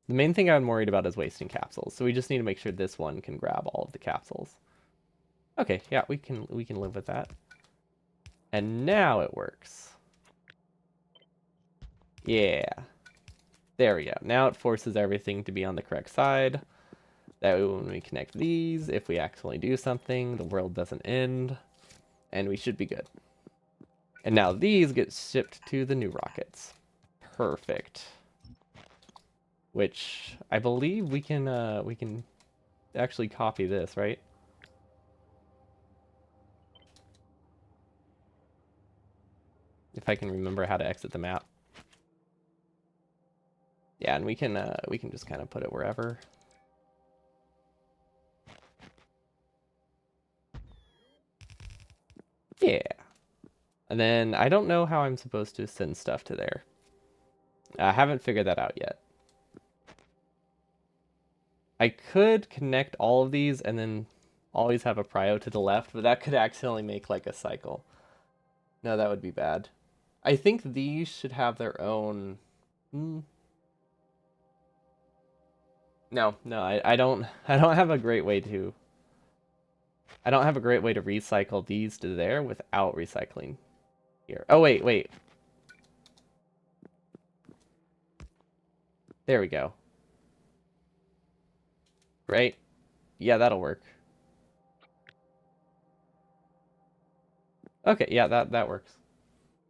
The main thing I'm worried about is wasting capsules. So we just need to make sure this one can grab all of the capsules. Okay, yeah, we can live with that. And now it works. Yeah. There we go. Now it forces everything to be on the correct side. That way when we connect these, if we accidentally do something, the world doesn't end. And we should be good. And now these get shipped to the new rockets. Perfect. Which I believe we can actually copy this, right? If I can remember how to exit the map. Yeah, and we can just kind of put it wherever. Yeah. And then I don't know how I'm supposed to send stuff to there. I haven't figured that out yet. I could connect all of these and then always have a prio to the left, but that could accidentally make like a cycle. No, that would be bad. I think these should have their own. Hmm. No, no, I don't. I don't have a great way to. I don't have a great way to recycle these to there without recycling here. Oh wait, wait. There we go. Right? Yeah, that'll work. Okay, yeah, that works.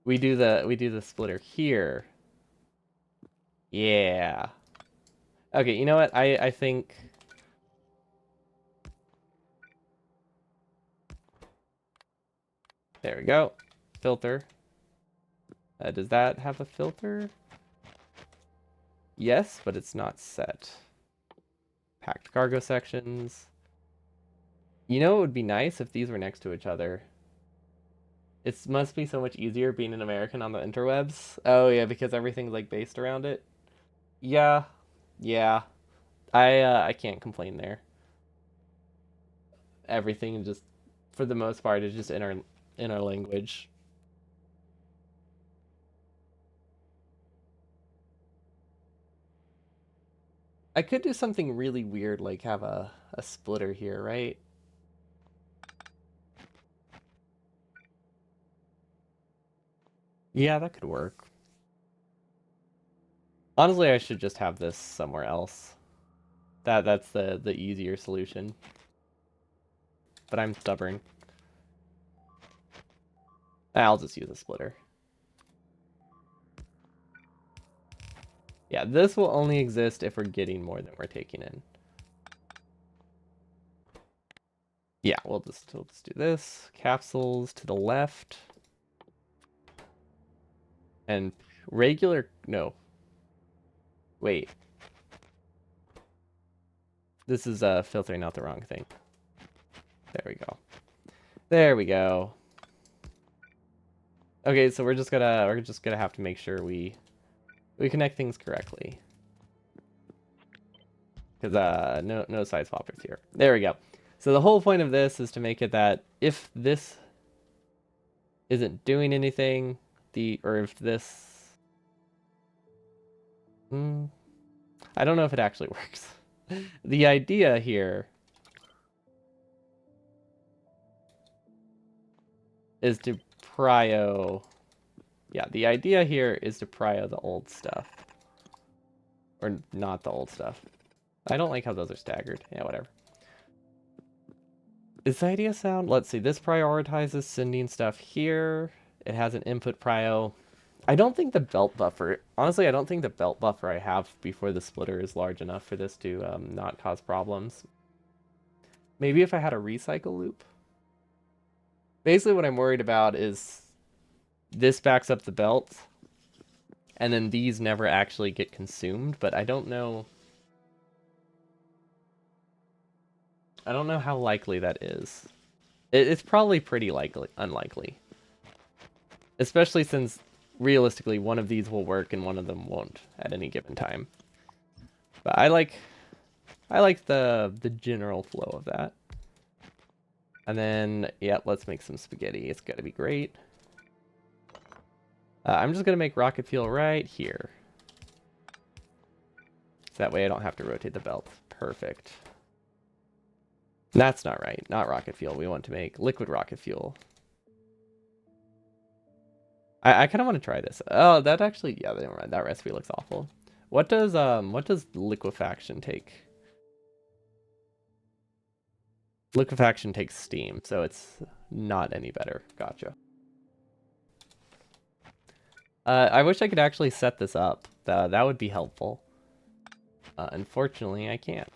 We do the splitter here. Yeah. Okay, you know what? I think there we go. Filter. Does that have a filter? Yes, but it's not set. Packed cargo sections. You know, it would be nice if these were next to each other. It must be so much easier being an American on the interwebs. Oh yeah, because everything's like based around it. Yeah, yeah. I can't complain there. Everything just, for the most part, is just in our language. I could do something really weird, like have a splitter here, right? Yeah, that could work. Honestly, I should just have this somewhere else. That's the easier solution. but I'm stubborn. I'll just use a splitter. Yeah, this will only exist if we're getting more than we're taking in. Yeah, we'll just do this. Capsules to the left. And regular, no. Wait. This is filtering out the wrong thing. There we go. There we go. Okay, so we're just gonna have to make sure we connect things correctly. Because no side swappers here. There we go. So the whole point of this is to make it that if this isn't doing anything, or if this I don't know if it actually works. The idea here is to prio. Yeah, the idea here is to prio the old stuff. Or not the old stuff. I don't like how those are staggered. Yeah, whatever. Is the idea sound? Let's see. This prioritizes sending stuff here. It has an input prio. I don't think the belt buffer... Honestly, I don't think the belt buffer I have before the splitter is large enough for this to not cause problems. Maybe if I had a recycle loop? Basically, what I'm worried about is this backs up the belt, and then these never actually get consumed, but I don't know... I don't know how likely that is. It's probably pretty unlikely. Especially since, realistically, one of these will work and one of them won't at any given time. But I like the general flow of that. And then, yeah, let's make some spaghetti. It's gotta be great. I'm just gonna make rocket fuel right here. So that way I don't have to rotate the belt. Perfect. That's not right. Not rocket fuel. We want to make liquid rocket fuel. I kind of want to try this. Oh, that actually, yeah, never mind. That recipe looks awful. What does liquefaction take? Liquefaction takes steam, so it's not any better. Gotcha. I wish I could actually set this up. That would be helpful. Unfortunately, I can't.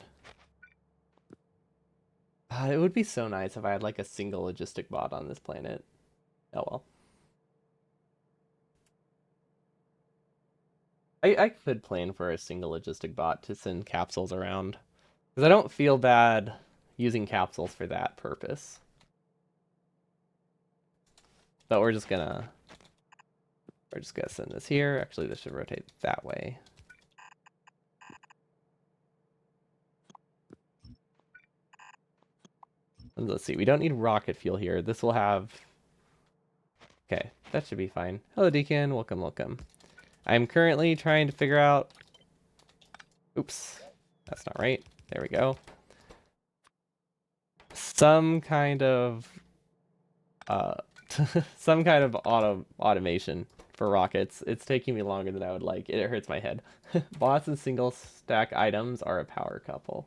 It would be so nice if I had like a single logistic bot on this planet. Oh well. I could plan for a single logistic bot to send capsules around. Because I don't feel bad using capsules for that purpose. But we're just gonna send this here. Actually, this should rotate that way. And let's see, we don't need rocket fuel here. This will have... Okay, that should be fine. Hello, Deacon. Welcome, welcome. I'm currently trying to figure out... Oops, that's not right. There we go. Some kind of... some kind of automation for rockets. It's taking me longer than I would like. It hurts my head. Bots and single stack items are a power couple.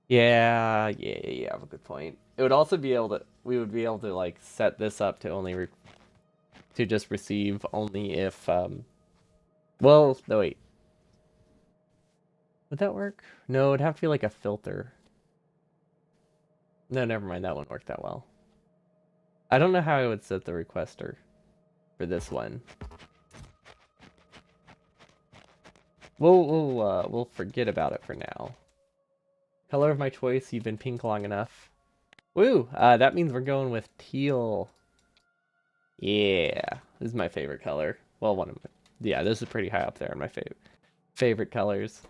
Yeah, you have a good point. It would also be able to, we would be able to like set this up to only to just receive only if well, no wait. Would that work? No, it'd have to be like a filter. No, never mind, that wouldn't work that well. I don't know how I would set the requester for this one. We'll forget about it for now. Color of my choice, you've been pink long enough. Woo! That means we're going with teal. Yeah, this is my favorite color. Well, one of my... Yeah, this is pretty high up there in my favorite colors.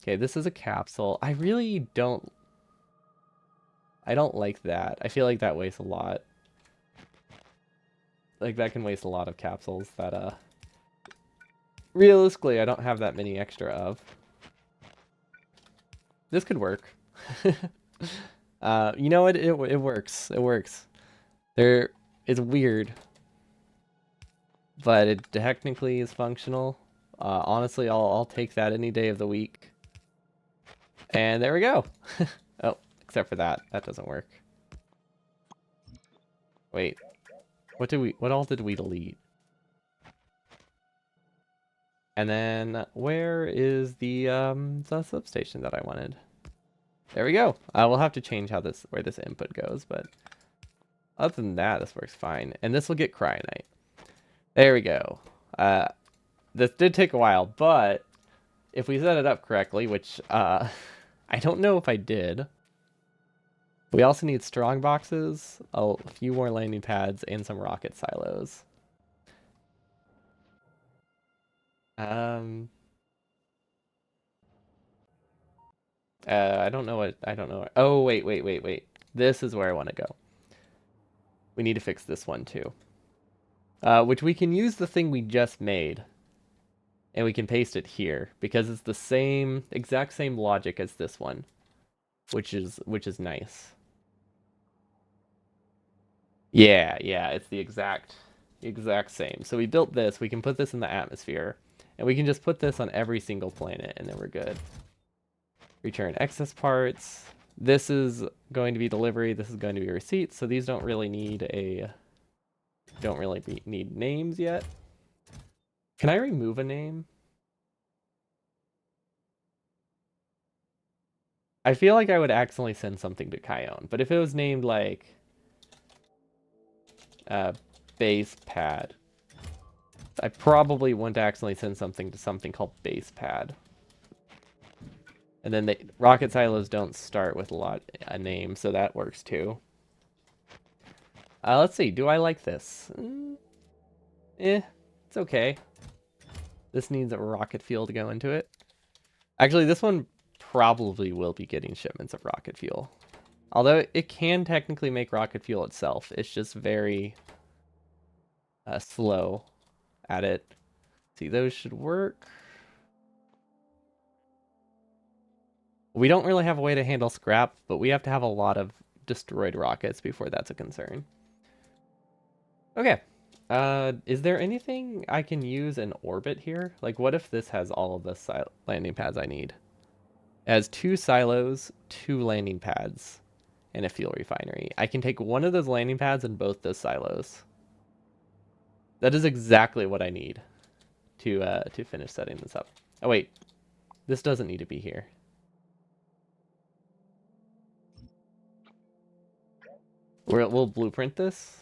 Okay, this is a capsule. I really don't... I don't like that. I feel like that wastes a lot. Like, that can waste a lot of capsules that, realistically, I don't have that many extra of. This could work. You know what? It works. It works. It's weird, but it technically is functional. Honestly, I'll take that any day of the week. And there we go. Oh, Except for that. That doesn't work. Wait. What all did we delete? And then where is the substation that I wanted? There we go. We'll have to change where this input goes, but other than that, this works fine. And this will get cryonite. There we go. This did take a while, but if we set it up correctly, which I don't know if I did. We also need strong boxes, a few more landing pads, and some rocket silos. I don't know what. Oh, wait. This is where I want to go. We need to fix this one too. Which we can use the thing we just made. And we can paste it here because it's the exact same logic as this one, which is nice. Yeah, it's the exact same. So we built this, we can put this in the atmosphere, and we can just put this on every single planet, and then we're good. Return excess parts. This is going to be delivery, this is going to be receipt, so these don't really need need names yet. Can I remove a name? I feel like I would accidentally send something to Kion, but if it was named like base pad, I probably wouldn't accidentally send something to something called base pad. And then the rocket silos don't start with a name, so that works too. Let's see. Do I like this? It's okay. This needs a rocket fuel to go into it. Actually, this one probably will be getting shipments of rocket fuel. Although it can technically make rocket fuel itself. It's just very slow at it. See, those should work. We don't really have a way to handle scrap, but we have to have a lot of destroyed rockets before that's a concern. Okay. Is there anything I can use in orbit here? Like, what if this has all of the landing pads I need? It has 2 silos, 2 landing pads, and a fuel refinery. I can take one of those landing pads and both those silos. That is exactly what I need to finish setting this up. Oh wait, this doesn't need to be here. We'll blueprint this.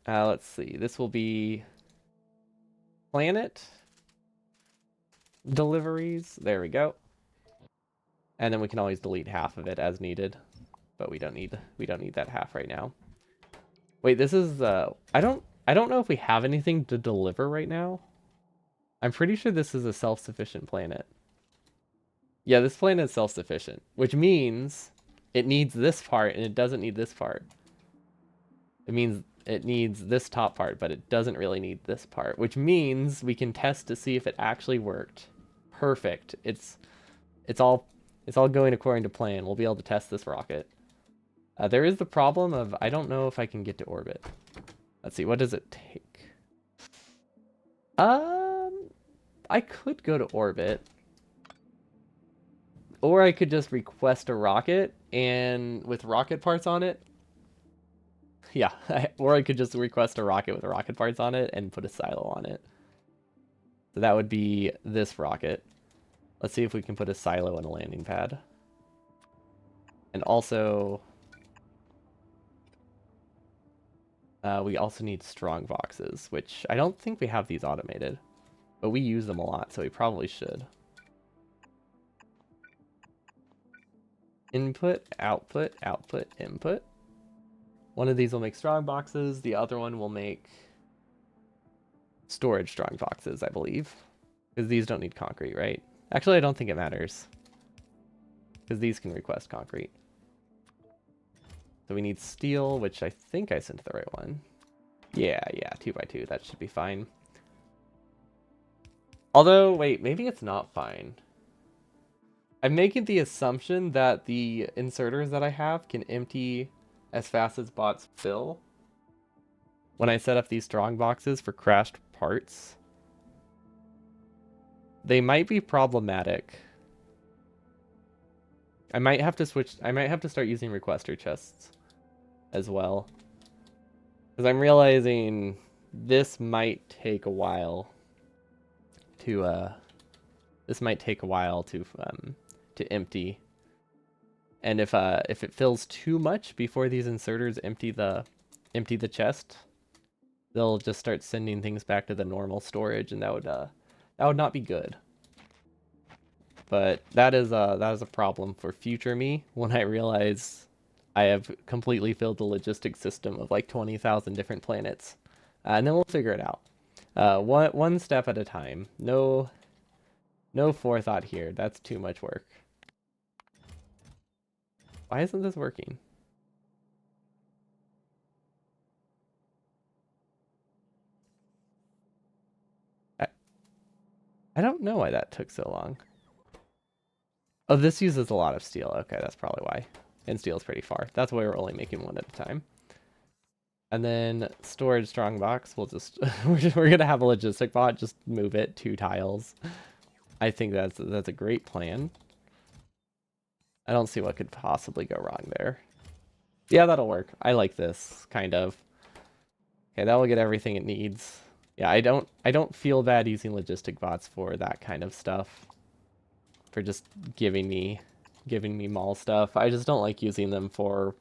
Let's see. This will be planet deliveries. There we go. And then we can always delete half of it as needed, but we don't need that half right now. Wait, this is I don't know if we have anything to deliver right now. I'm pretty sure this is a self-sufficient planet. Yeah, this planet is self-sufficient, which means it needs this part and it doesn't need this part. It means it needs this top part, but it doesn't really need this part, which means we can test to see if it actually worked. Perfect. It's all going according to plan. We'll be able to test this rocket. There is the problem of I don't know if I can get to orbit. Let's see, what does it take? I could go to orbit. Or I could just request a rocket and with rocket parts on it. Yeah, or I could just request a rocket with rocket parts on it and put a silo on it. So that would be this rocket. Let's see if we can put a silo and a landing pad. And also, we also need strong boxes, which I don't think we have these automated. But we use them a lot, so we probably should. Input, output, output, input. One of these will make strong boxes. The other one will make storage strong boxes, I believe. Because these don't need concrete, right? Actually, I don't think it matters. Because these can request concrete. So we need steel, which I think I sent to the right one. Yeah, 2x2. That should be fine. Although, wait, maybe it's not fine. I'm making the assumption that the inserters that I have can empty as fast as bots fill when I set up these strong boxes for crashed parts. They might be problematic. I might have to switch. I might have to start using requester chests as well. Because I'm realizing this might take a while to to empty. And if it fills too much before these inserters empty the chest, they'll just start sending things back to the normal storage, and that would not be good. But that is a problem for future me when I realize I have completely filled the logistics system of like 20,000 different planets, and then we'll figure it out. One step at a time. No forethought here. That's too much work. Why isn't this working? I, I don't know why that took so long. Oh, this uses a lot of steel. Okay, that's probably why. And steel's pretty far. That's why we're only making one at a time. And then storage strongbox. We'll just we're gonna have a logistic bot. Just move it 2 tiles. I think that's a great plan. I don't see what could possibly go wrong there. Yeah, that'll work. I like this kind of. Okay, that will get everything it needs. Yeah, I don't feel bad using logistic bots for that kind of stuff. For just giving me mall stuff. I just don't like using them for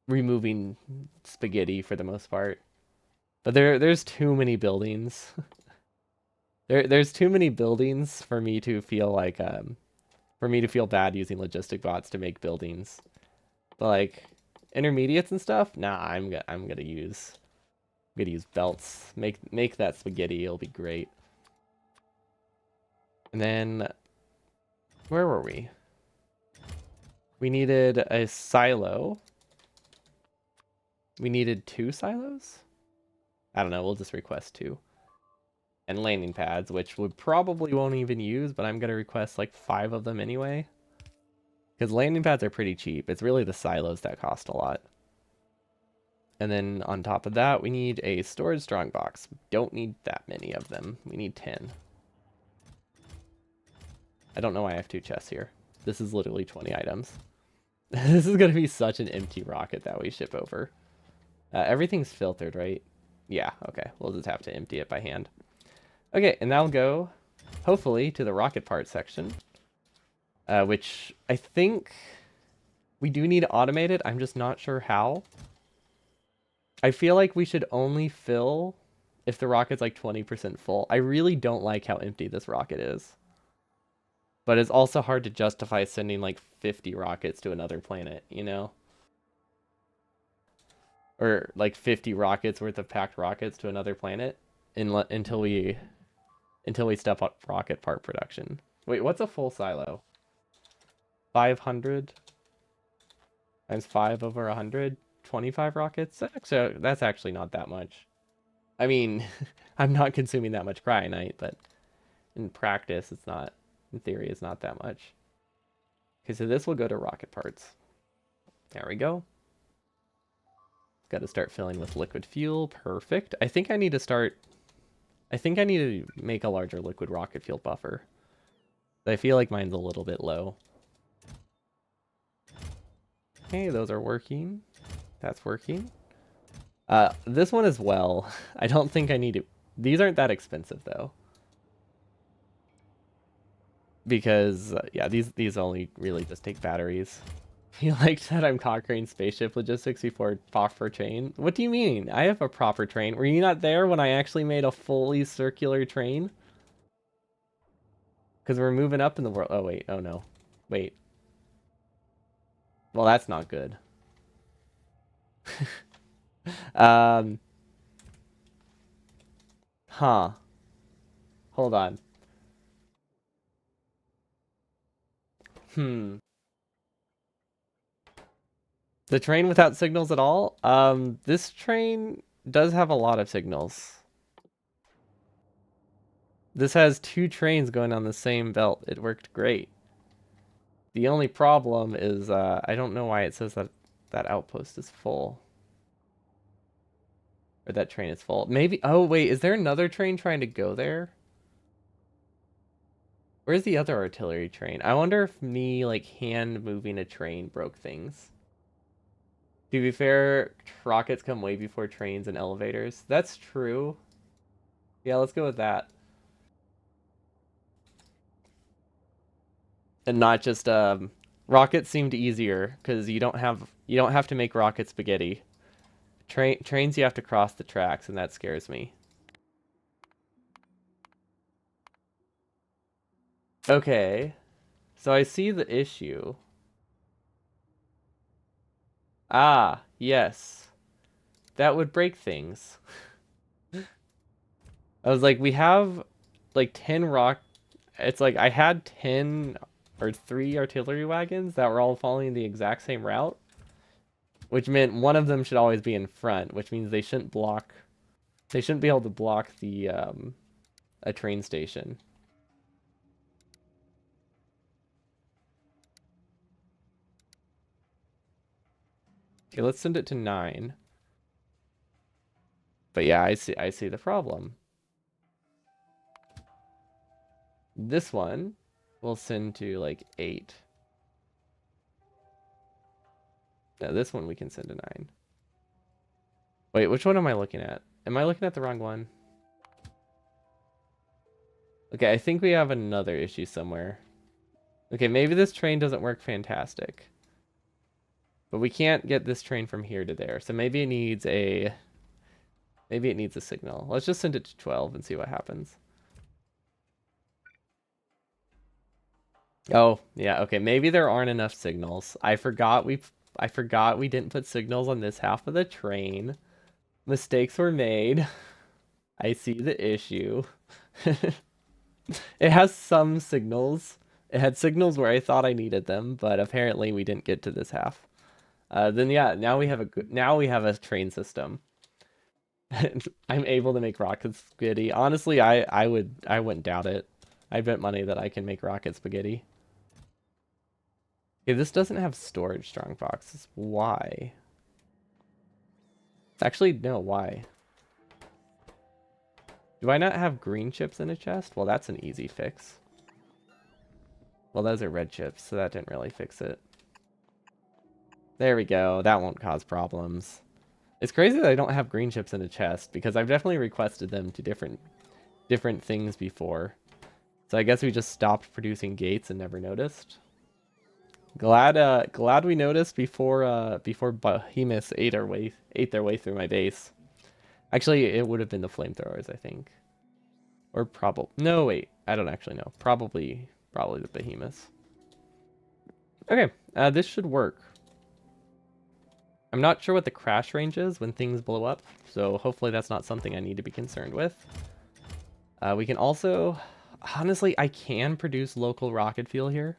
removing spaghetti for the most part. But there's too many buildings. There's too many buildings for me to feel like for me to feel bad using logistic bots to make buildings. But like intermediates and stuff, nah, I'm gonna use belts. Make that spaghetti, it'll be great. And then where were we? We needed a silo. We needed 2 silos? I don't know, we'll just request 2. And landing pads, which we probably won't even use, but I'm gonna request like 5 of them anyway. Because landing pads are pretty cheap. It's really the silos that cost a lot. And then on top of that, we need a storage strongbox. We don't need that many of them. We need 10. I don't know why I have 2 chests here. This is literally 20 items. This is going to be such an empty rocket that we ship over. Everything's filtered, right? Yeah, okay. We'll just have to empty it by hand. Okay, and that'll go, hopefully, to the rocket part section. Which I think we do need to automate it. I'm just not sure how. I feel like we should only fill if the rocket's like 20% full. I really don't like how empty this rocket is. But it's also hard to justify sending like 50 rockets to another planet, you know? Or like 50 rockets worth of packed rockets to another planet until we step up rocket part production. Wait, what's a full silo? 500 times 5 over 100? 25 rockets? That's actually not that much. I mean, I'm not consuming that much cryonite, but in practice, it's not. In theory, it's not that much. Okay, so this will go to rocket parts. There we go. Got to start filling with liquid fuel. Perfect. I think I need to make a larger liquid rocket fuel buffer. I feel like mine's a little bit low. Okay, those are working. That's working. This one as well. I don't think I need to. These aren't that expensive though. Because yeah, these only really just take batteries. You like that I'm conquering spaceship logistics before proper train? What do you mean? I have a proper train. Were you not there when I actually made a fully circular train? Because we're moving up in the world. Oh wait, oh no. Wait. Well, that's not good. um Huh. Hold on. Hmm. The train without signals at all? This train does have a lot of signals. This has 2 trains going on the same belt. It worked great. The only problem is I don't know why it says that that outpost is full. Or that train is full. Maybe, oh wait, is there another train trying to go there? Where's the other artillery train? I wonder if me, like, hand moving a train broke things. To be fair, rockets come way before trains and elevators. That's true. Yeah, let's go with that. And not just rockets seemed easier because you don't have to make rocket spaghetti. Trains you have to cross the tracks, and that scares me. Okay, so I see the issue. Ah, yes. That would break things. I was like, we have like 10 rock. It's like I had 10 or 3 artillery wagons that were all following the exact same route, which meant one of them should always be in front, which means they shouldn't be able to block the a train station. Okay, let's send it to 9. But yeah, I see the problem. This one we'll send to like 8. No, this one we can send to 9. Wait, which one am I looking at? Am I looking at the wrong one? Okay, I think we have another issue somewhere. Okay, maybe this train doesn't work fantastic. But we can't get this train from here to there. So maybe it needs a signal. Let's just send it to 12 and see what happens. Oh, yeah, okay. Maybe there aren't enough signals. I forgot we didn't put signals on this half of the train. Mistakes were made. I see the issue. It has some signals. It had signals where I thought I needed them, but apparently we didn't get to this half. Then yeah, now we have a train system. I'm able to make rocket spaghetti. Honestly, I wouldn't doubt it. I bet money that I can make rocket spaghetti. Okay, this doesn't have storage strong boxes. Why? Actually, no, why? Do I not have green chips in a chest? Well, that's an easy fix. Well, those are red chips, so that didn't really fix it. There we go. That won't cause problems. It's crazy that I don't have green chips in a chest because I've definitely requested them to different things before. So I guess we just stopped producing gates and never noticed. Glad we noticed before behemoths ate their way through my base. Actually, it would have been the flamethrowers, I think. Or probably no, wait, I don't actually know. Probably the behemoths. Okay, this should work. I'm not sure what the crash range is when things blow up, so hopefully that's not something I need to be concerned with. We can also, honestly, I can produce local rocket fuel here.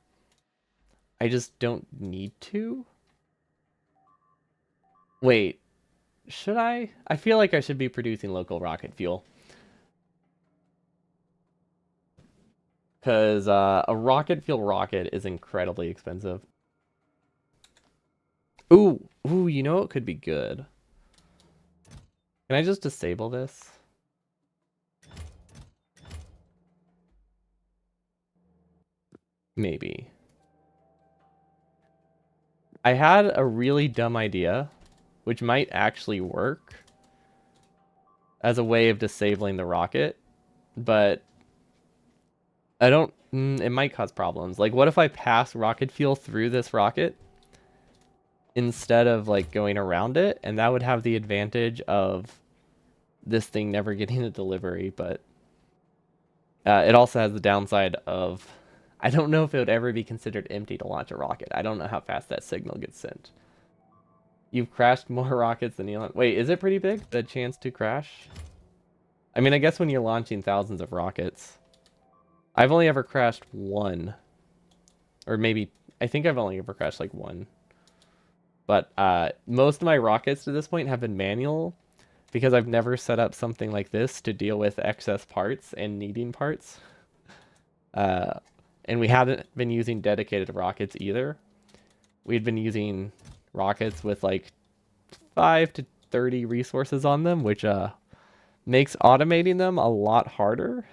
I just don't need to. Wait, should I? I feel like I should be producing local rocket fuel. Because a rocket fuel rocket is incredibly expensive. Ooh, you know it could be good. Can I just disable this? Maybe. I had a really dumb idea, which might actually work as a way of disabling the rocket, but I don't, it might cause problems. Like, what if I pass rocket fuel through this rocket instead of, like, going around it? And that would have the advantage of this thing never getting a delivery, but it also has the downside of, I don't know if it would ever be considered empty to launch a rocket. I don't know how fast that signal gets sent. You've crashed more rockets than Elon. Wait, is it pretty big, the chance to crash? I mean, I guess when you're launching thousands of rockets. I've only ever crashed one. Or maybe, I think I've only ever crashed like one. But most of my rockets to this point have been manual because I've never set up something like this to deal with excess parts and needing parts. And we haven't been using dedicated rockets either. We'd been using rockets with like 5 to 30 resources on them, which makes automating them a lot harder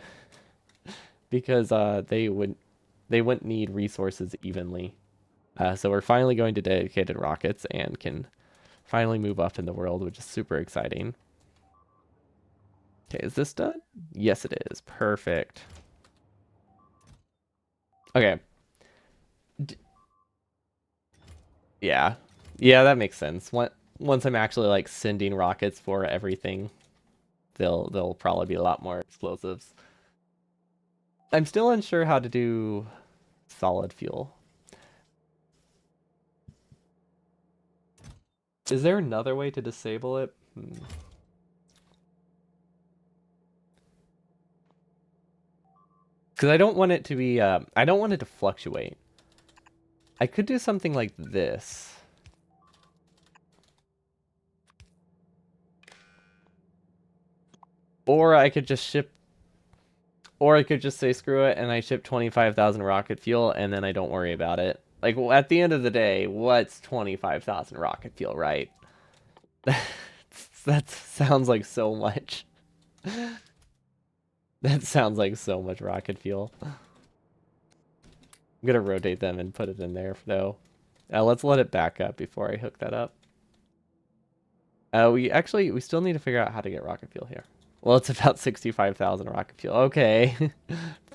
because they would they wouldn't need resources evenly. So we're finally going to dedicated rockets and can finally move up in the world, which is super exciting. Okay, is this done? Yes, it is. Perfect. Okay. D yeah. Yeah, that makes sense. Once I'm actually like sending rockets for everything, there'll probably be a lot more explosives. I'm still unsure how to do solid fuel. Is there another way to disable it? Because I don't want it to be, I don't want it to fluctuate. I could do something like this. Or I could just ship, or I could just say screw it and I ship 25,000 rocket fuel and then I don't worry about it. Like, at the end of the day, what's 25,000 rocket fuel, right? That sounds like so much. That sounds like so much rocket fuel. I'm gonna rotate them and put it in there, though. Let's let it back up before I hook that up. We still need to figure out how to get rocket fuel here. Well, it's about 65,000 rocket fuel. Okay,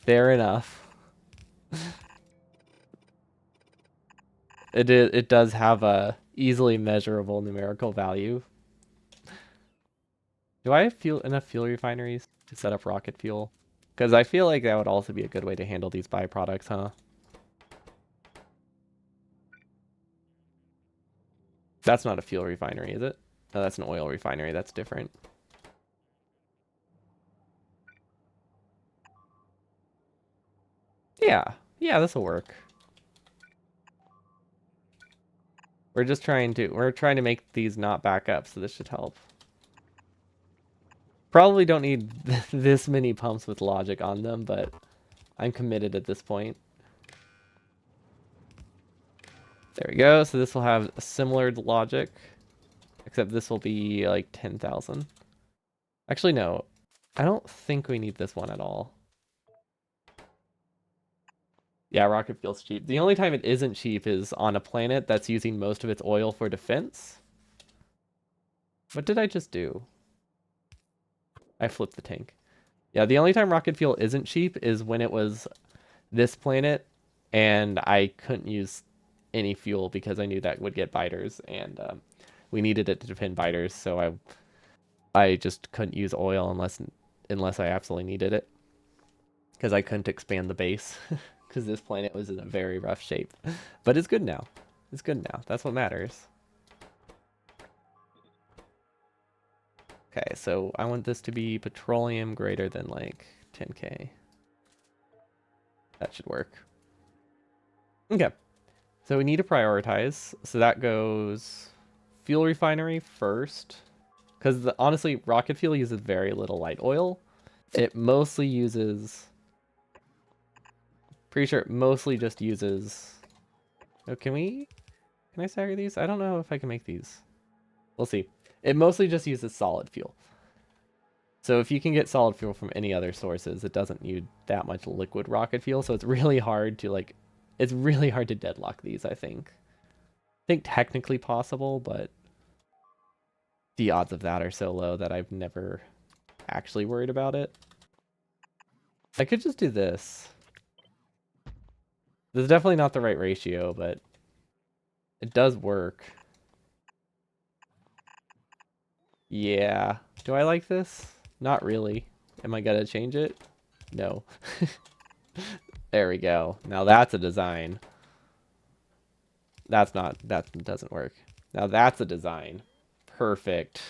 fair enough. It does have a easily measurable numerical value. Do I have enough fuel refineries to set up rocket fuel? Because I feel like that would also be a good way to handle these byproducts, huh? That's not a fuel refinery, is it? No, that's an oil refinery. That's different. Yeah. Yeah, this will work. We're trying to make these not back up, so this should help. Probably don't need this many pumps with logic on them, but I'm committed at this point. There we go. So this will have a similar logic, except this will be like 10,000. Actually, no. I don't think we need this one at all. Yeah, rocket fuel's cheap. The only time it isn't cheap is on a planet that's using most of its oil for defense. What did I just do? I flipped the tank. Yeah, the only time rocket fuel isn't cheap is when it was this planet and I couldn't use any fuel because I knew that would get biters and we needed it to defend biters, so I just couldn't use oil unless I absolutely needed it because I couldn't expand the base because this planet was in a very rough shape. But it's good now. It's good now. That's what matters. Okay, so I want this to be petroleum greater than like 10K. That should work. Okay. So we need to prioritize. So that goes fuel refinery first. Because honestly, rocket fuel uses very little light oil. It mostly uses... Pretty sure it mostly just uses... Oh, can I stagger these? I don't know if I can make these. We'll see. It mostly just uses solid fuel. So if you can get solid fuel from any other sources, it doesn't need that much liquid rocket fuel. So it's really hard to like... It's really hard to deadlock these, I think. I think technically possible, but the odds of that are so low that I've never actually worried about it. I could just do this. This is definitely not the right ratio, but it does work. Yeah. Do I like this? Not really. Am I gonna change it? No. There we go. Now that's a design. That doesn't work. Now that's a design. Perfect.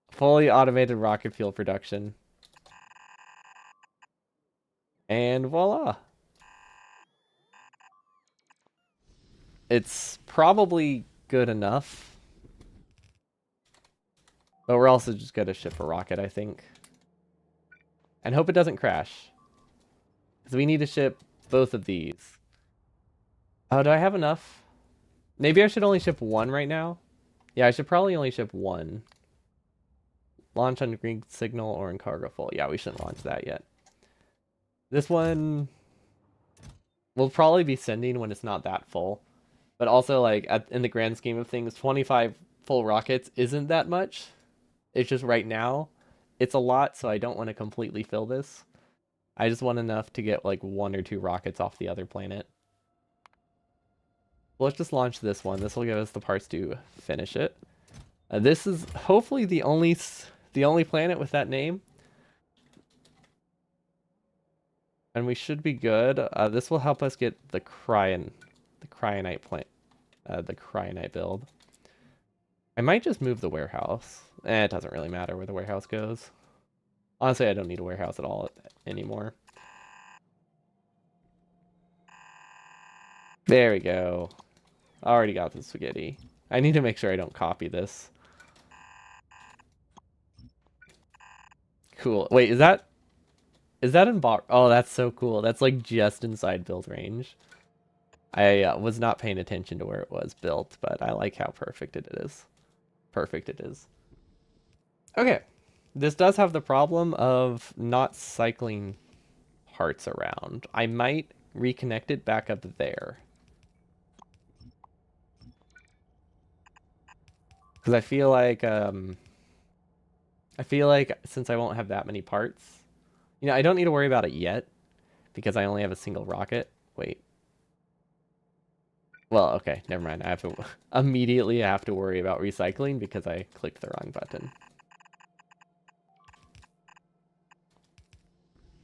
Fully automated rocket fuel production. And voila. It's probably good enough. But we're also just gonna ship a rocket, I think. And hope it doesn't crash. Because we need to ship both of these. Oh, do I have enough? Maybe I should only ship one right now? Yeah, I should probably only ship one. Launch on green signal or in cargo full. Yeah, we shouldn't launch that yet. This one will probably be sending when it's not that full. But also, like, in the grand scheme of things, 25 full rockets isn't that much. It's just right now, it's a lot, so I don't want to completely fill this. I just want enough to get, like, 1 or 2 rockets off the other planet. Let's just launch this one. This will give us the parts to finish it. This is hopefully the only planet with that name. And we should be good. This will help us get the cryonite plant, the cryonite build. I might just move the warehouse. It doesn't really matter where the warehouse goes. Honestly, I don't need a warehouse at all anymore. There we go. Already got the spaghetti. I need to make sure I don't copy this. Cool. Wait, is that in bar? Oh, that's so cool. That's like just inside build range. I was not paying attention to where it was built, but I like how perfect it is. Perfect it is. Okay. This does have the problem of not cycling parts around. I might reconnect it back up there. Because I feel like since I won't have that many parts, I don't need to worry about it yet because I only have a single rocket. Wait. Well, okay, never mind. I have to immediately I have to worry about recycling because I clicked the wrong button.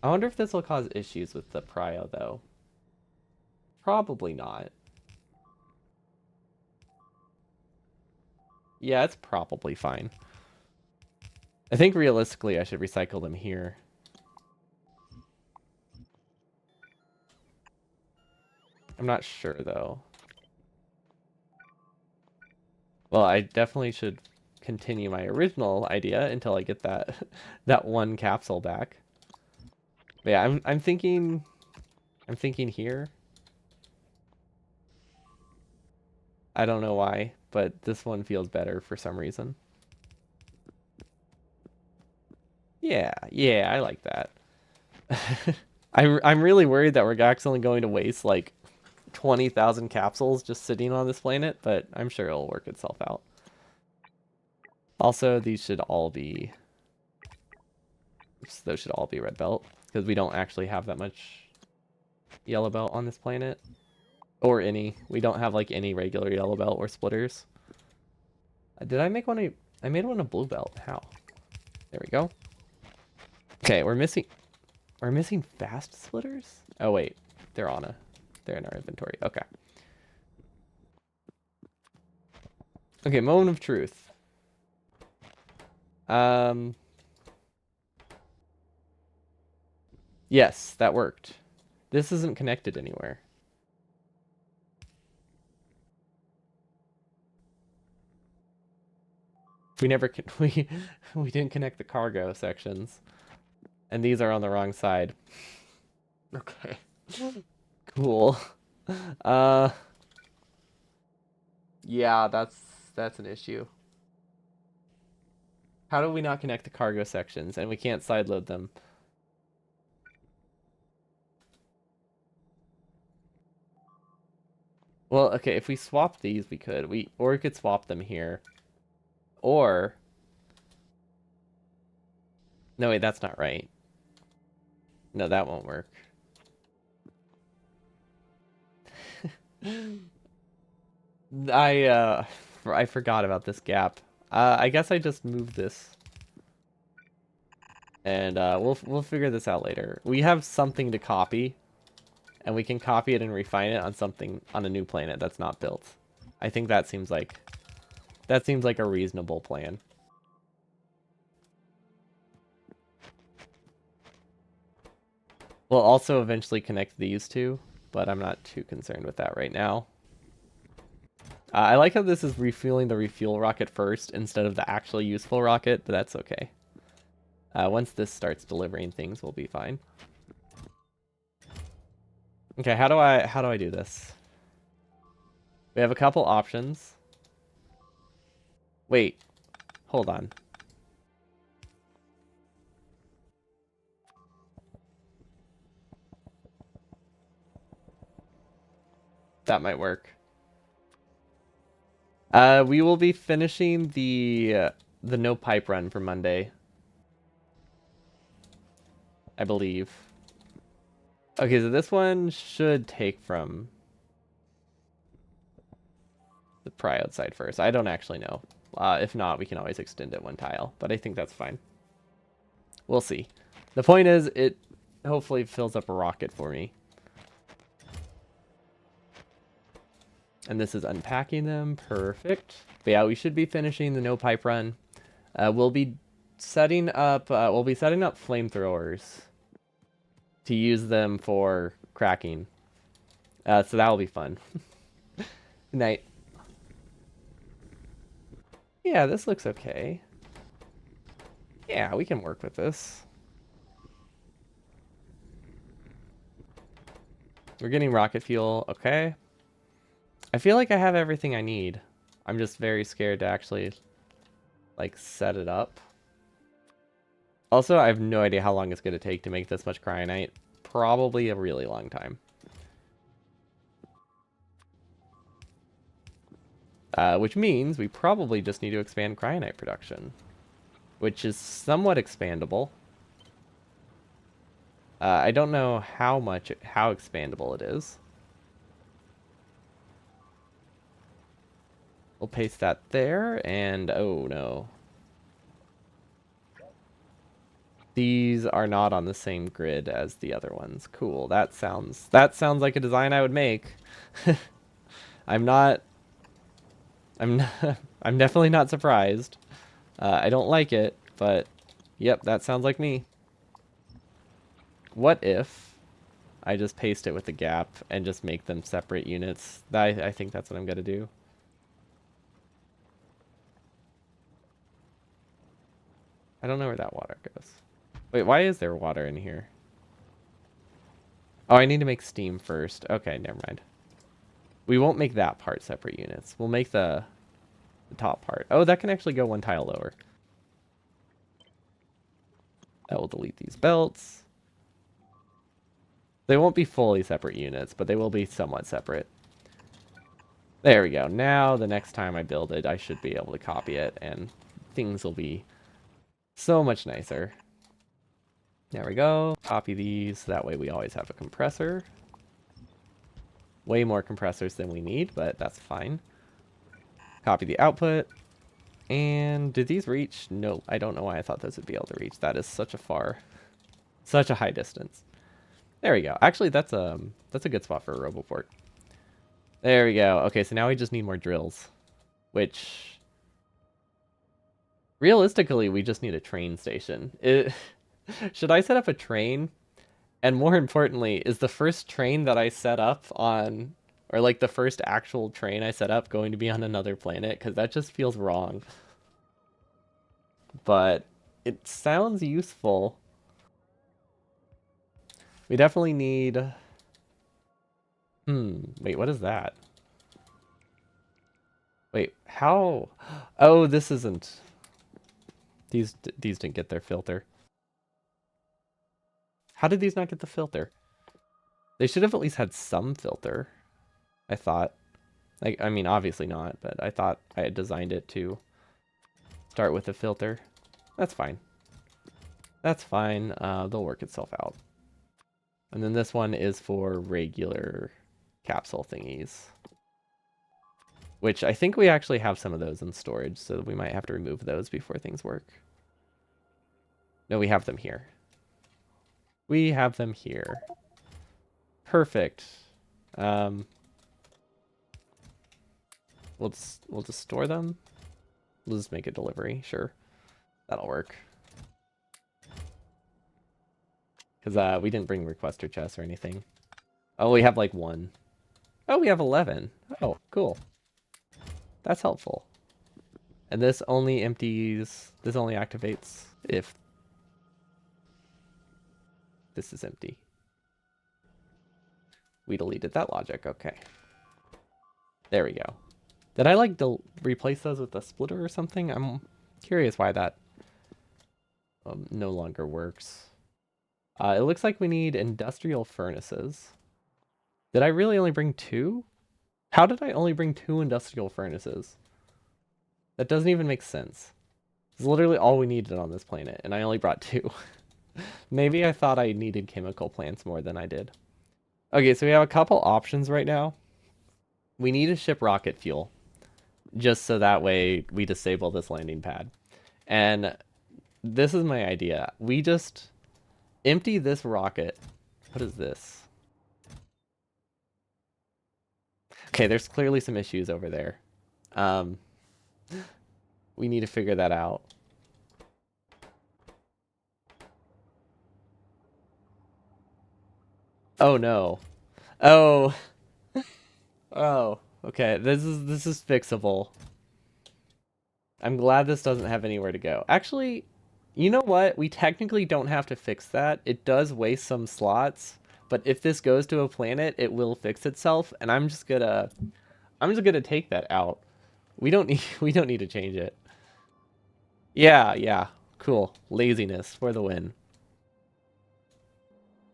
I wonder if this will cause issues with the prio though. Probably not. Yeah, it's probably fine. I think realistically I should recycle them here. I'm not sure though. Well, I definitely should continue my original idea until I get that that one capsule back. But yeah, I'm thinking here. I don't know why, but this one feels better for some reason. Yeah, yeah, I like that. I'm really worried that we're actually going to waste like 20,000 capsules just sitting on this planet, but I'm sure it'll work itself out. Also, these should all be those should all be red belt because we don't actually have that much yellow belt on this planet. Or any. We don't have like any regular yellow belt or splitters. Did I make one I made one a blue belt. How? There we go. Okay, we're missing fast splitters? Oh wait. They're in our inventory. Okay. Okay, moment of truth. Yes, that worked. This isn't connected anywhere. We never we didn't connect the cargo sections. And these are on the wrong side. Okay. Cool. Uh yeah, that's an issue. How do we not connect the cargo sections and we can't sideload them? Well, okay, if we swap these, we could. Or we could swap them here. Or no, wait, that's not right. No, that won't work. I forgot about this gap. I guess I just moved this. And we'll figure this out later. We have something to copy, and we can copy it and refine it on a new planet that's not built. I think that seems like a reasonable plan. We'll also eventually connect these two, but I'm not too concerned with that right now. I like how this is refueling the refuel rocket first instead of the actually useful rocket, but that's okay. Once this starts delivering things, we'll be fine. Okay, how do I do this? We have a couple options. Wait, hold on. That might work. We will be finishing the no pipe run for Monday, I believe. Okay, so this one should take from the pry outside first. I don't actually know. If not, we can always extend it one tile, but I think that's fine. We'll see. The point is, it hopefully fills up a rocket for me. And this is unpacking them. Perfect. But yeah, we should be finishing the no pipe run. We'll be setting up flamethrowers to use them for cracking. So that'll be fun. Good night. Yeah, this looks okay. Yeah, we can work with this. We're getting rocket fuel. Okay. I feel like I have everything I need. I'm just very scared to actually, like, set it up. Also, I have no idea how long it's going to take to make this much cryonite. Probably a really long time. Which means we probably just need to expand cryonite production. Which is somewhat expandable. I don't know how expandable it is. We'll paste that there, and oh no. These are not on the same grid as the other ones. Cool. That sounds like a design I would make. I'm not I'm I'm definitely not surprised. I don't like it, but yep, that sounds like me. What if I just paste it with the gap and just make them separate units? I think that's what I'm gonna do. I don't know where that water goes. Wait, why is there water in here? Oh, I need to make steam first. Okay, never mind. We won't make that part separate units. We'll make the top part. Oh, that can actually go one tile lower. That will delete these belts. They won't be fully separate units, but they will be somewhat separate. There we go. Now, the next time I build it, I should be able to copy it, and things will be so much nicer. There we go. Copy these. That way we always have a compressor. Way more compressors than we need, but that's fine. Copy the output. And did these reach? No, I don't know why I thought those would be able to reach. That is such a high distance. There we go. Actually, that's a good spot for a Roboport. There we go. Okay, so now we just need more drills, which realistically we just need a train station. Should I set up a train? And more importantly, is the first train that I set up on, or like the first actual train I set up, going to be on another planet? Because that just feels wrong. But it sounds useful. We definitely need... wait, what is that? Wait, how? Oh, this isn't... These didn't get their filter. How did these not get the filter? They should have at least had some filter, I thought. Like, I mean, obviously not, but I thought I had designed it to start with a filter. That's fine. That's fine. They'll work itself out. And then this one is for regular capsule thingies. Which I think we actually have some of those in storage, so we might have to remove those before things work. No, we have them here. We have them here. Perfect. We'll just store them. We'll just make a delivery, sure. That'll work. Because we didn't bring requester chests or anything. Oh, we have like one. Oh, we have 11. Oh, cool. That's helpful. And this only activates if this is empty. We deleted that logic, okay. There we go. Did I like replace those with a splitter or something? I'm curious why that no longer works. It looks like we need industrial furnaces. Did I really only bring 2? How did I only bring 2 industrial furnaces? That doesn't even make sense. It's literally all we needed on this planet, and I only brought 2. Maybe I thought I needed chemical plants more than I did. Okay, so we have a couple options right now. We need to ship rocket fuel, just so that way we disable this landing pad. And this is my idea. We just empty this rocket. What is this? Okay, there's clearly some issues over there. Um, we need to figure that out. Oh no. Oh. Oh. Okay, this is fixable. I'm glad this doesn't have anywhere to go. Actually, you know what? We technically don't have to fix that. It does waste some slots, but if this goes to a planet, it will fix itself, and I'm just gonna take that out. We don't need we don't need to change it. Yeah, yeah. Cool. Laziness for the win.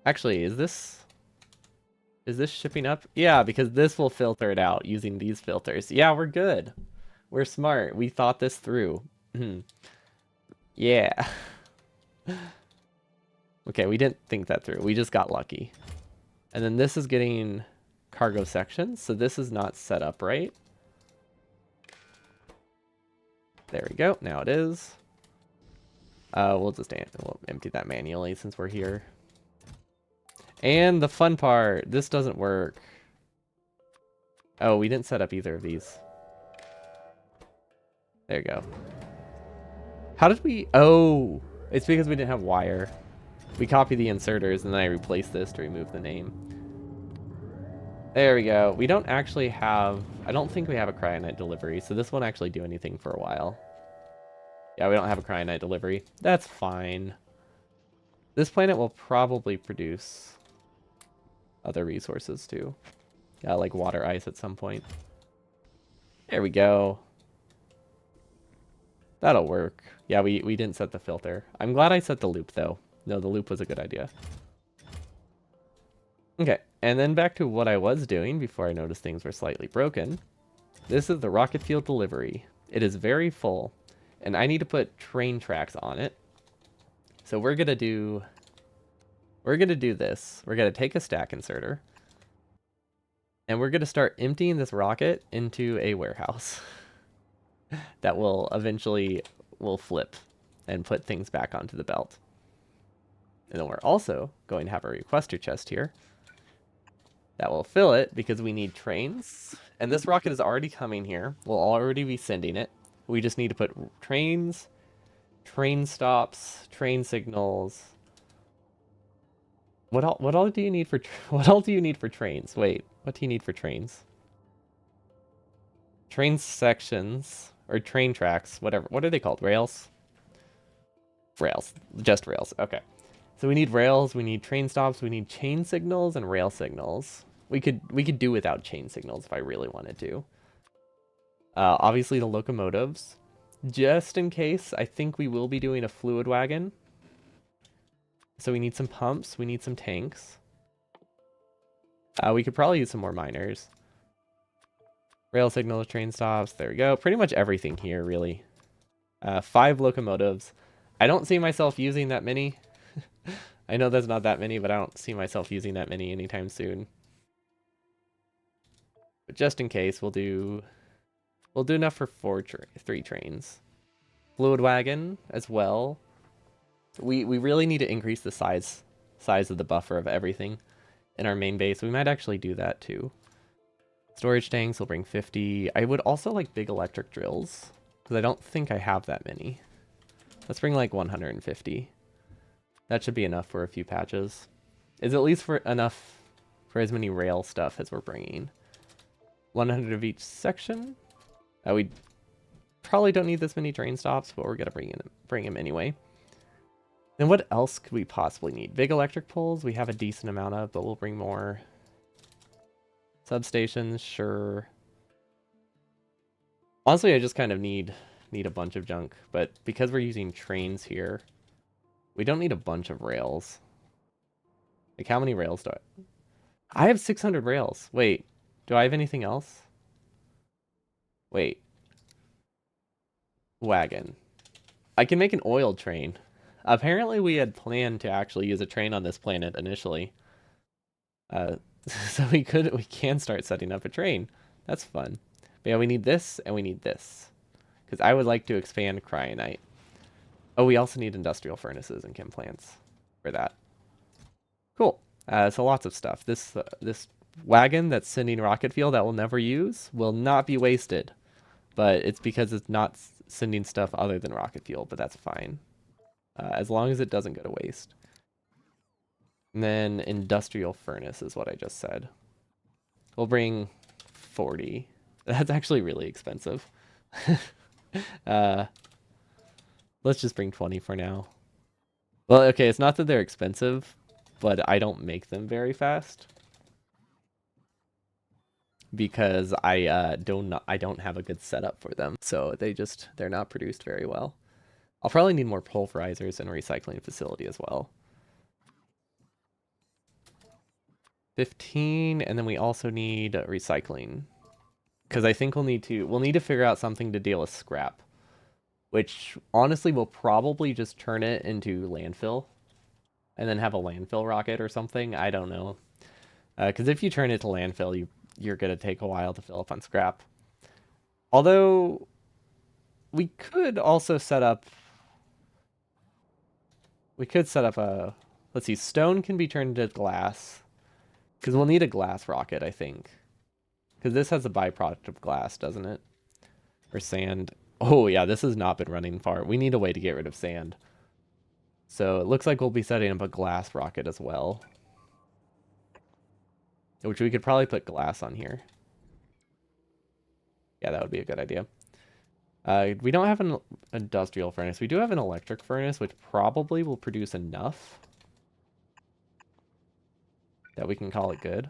Actually, is this shipping up? Yeah, because this will filter it out using these filters. Yeah, we're good. We're smart. We thought this through. Yeah. Okay, we didn't think that through. We just got lucky. And then this is getting cargo sections, so this is not set up right. There we go. Now it is. We'll empty that manually since we're here. And the fun part, this doesn't work. Oh, we didn't set up either of these. There you go. How did we... Oh, it's because we didn't have wire. We copied the inserters and then I replaced this to remove the name. There we go. We don't actually have... I don't think we have a cryonite delivery, so this won't actually do anything for a while. Yeah, we don't have a cryonite delivery. That's fine. This planet will probably produce other resources too. Yeah, like water ice at some point. There we go. That'll work. Yeah, we didn't set the filter. I'm glad I set the loop though. No, the loop was a good idea. Okay, and then back to what I was doing before I noticed things were slightly broken. This is the rocket fuel delivery. It is very full, and I need to put train tracks on it. So we're gonna do this. We're gonna take a stack inserter, and we're gonna start emptying this rocket into a warehouse that will eventually flip and put things back onto the belt. And then we're also going to have a requester chest here that will fill it because we need trains. And this rocket is already coming here. We'll already be sending it. We just need to put trains, train stops, train signals. What all do you need for what all do you need for trains? Wait, what do you need for trains? Train sections or train tracks, whatever. What are they called? Rails? Rails. Just rails. Okay. So we need rails, we need train stops, we need chain signals and rail signals. We could do without chain signals if I really wanted to. Obviously the locomotives. Just in case, I think we will be doing a fluid wagon. So we need some pumps, we need some tanks. We could probably use some more miners. Rail signals, train stops, there we go. Pretty much everything here, really. 5 locomotives. I don't see myself using that many. I know there's not that many, but I don't see myself using that many anytime soon. But just in case, we'll do enough for 3 trains. Fluid wagon as well. We really need to increase the size of the buffer of everything in our main base. We might actually do that too. Storage tanks will bring 50. I would also like big electric drills because I don't think I have that many. Let's bring like 150. That should be enough for a few patches. Is at least for enough for as many rail stuff as we're bringing. 100 of each section. We probably don't need this many train stops, but we're gonna bring him anyway. Then what else could we possibly need? Big electric poles, we have a decent amount of, but we'll bring more. Substations, sure. Honestly, I just kind of need a bunch of junk, but because we're using trains here, we don't need a bunch of rails. Like, how many rails do I have 600 rails. Wait, do I have anything else? Wait. Wagon. I can make an oil train. Apparently we had planned to actually use a train on this planet initially. Uh, so we can start setting up a train. That's fun. But yeah, we need this and we need this. Because I would like to expand cryonite. Oh, we also need industrial furnaces and chem plants for that. Cool. So lots of stuff. This wagon that's sending rocket fuel that we'll never use will not be wasted. But it's because it's not sending stuff other than rocket fuel, but that's fine. As long as it doesn't go to waste. And then industrial furnace is what I just said. We'll bring 40. That's actually really expensive. Let's just bring 20 for now. Well, okay, it's not that they're expensive, but I don't make them very fast. Because I don't have a good setup for them. So they're not produced very well. I'll probably need more pulverizers and a recycling facility as well. 15, and then we also need recycling. Because I think we'll need to figure out something to deal with scrap. Which, honestly, we'll probably just turn it into landfill. And then have a landfill rocket or something. I don't know. Because if you turn it to landfill, you're going to take a while to fill up on scrap. Although, we could also set up... We could set up a... Let's see, stone can be turned into glass. Because we'll need a glass rocket, I think. Because this has a byproduct of glass, doesn't it? Or sand. Oh, yeah, this has not been running far. We need a way to get rid of sand. So it looks like we'll be setting up a glass rocket as well. Which we could probably put glass on here. Yeah, that would be a good idea. We don't have an industrial furnace. We do have an electric furnace, which probably will produce enough that we can call it good.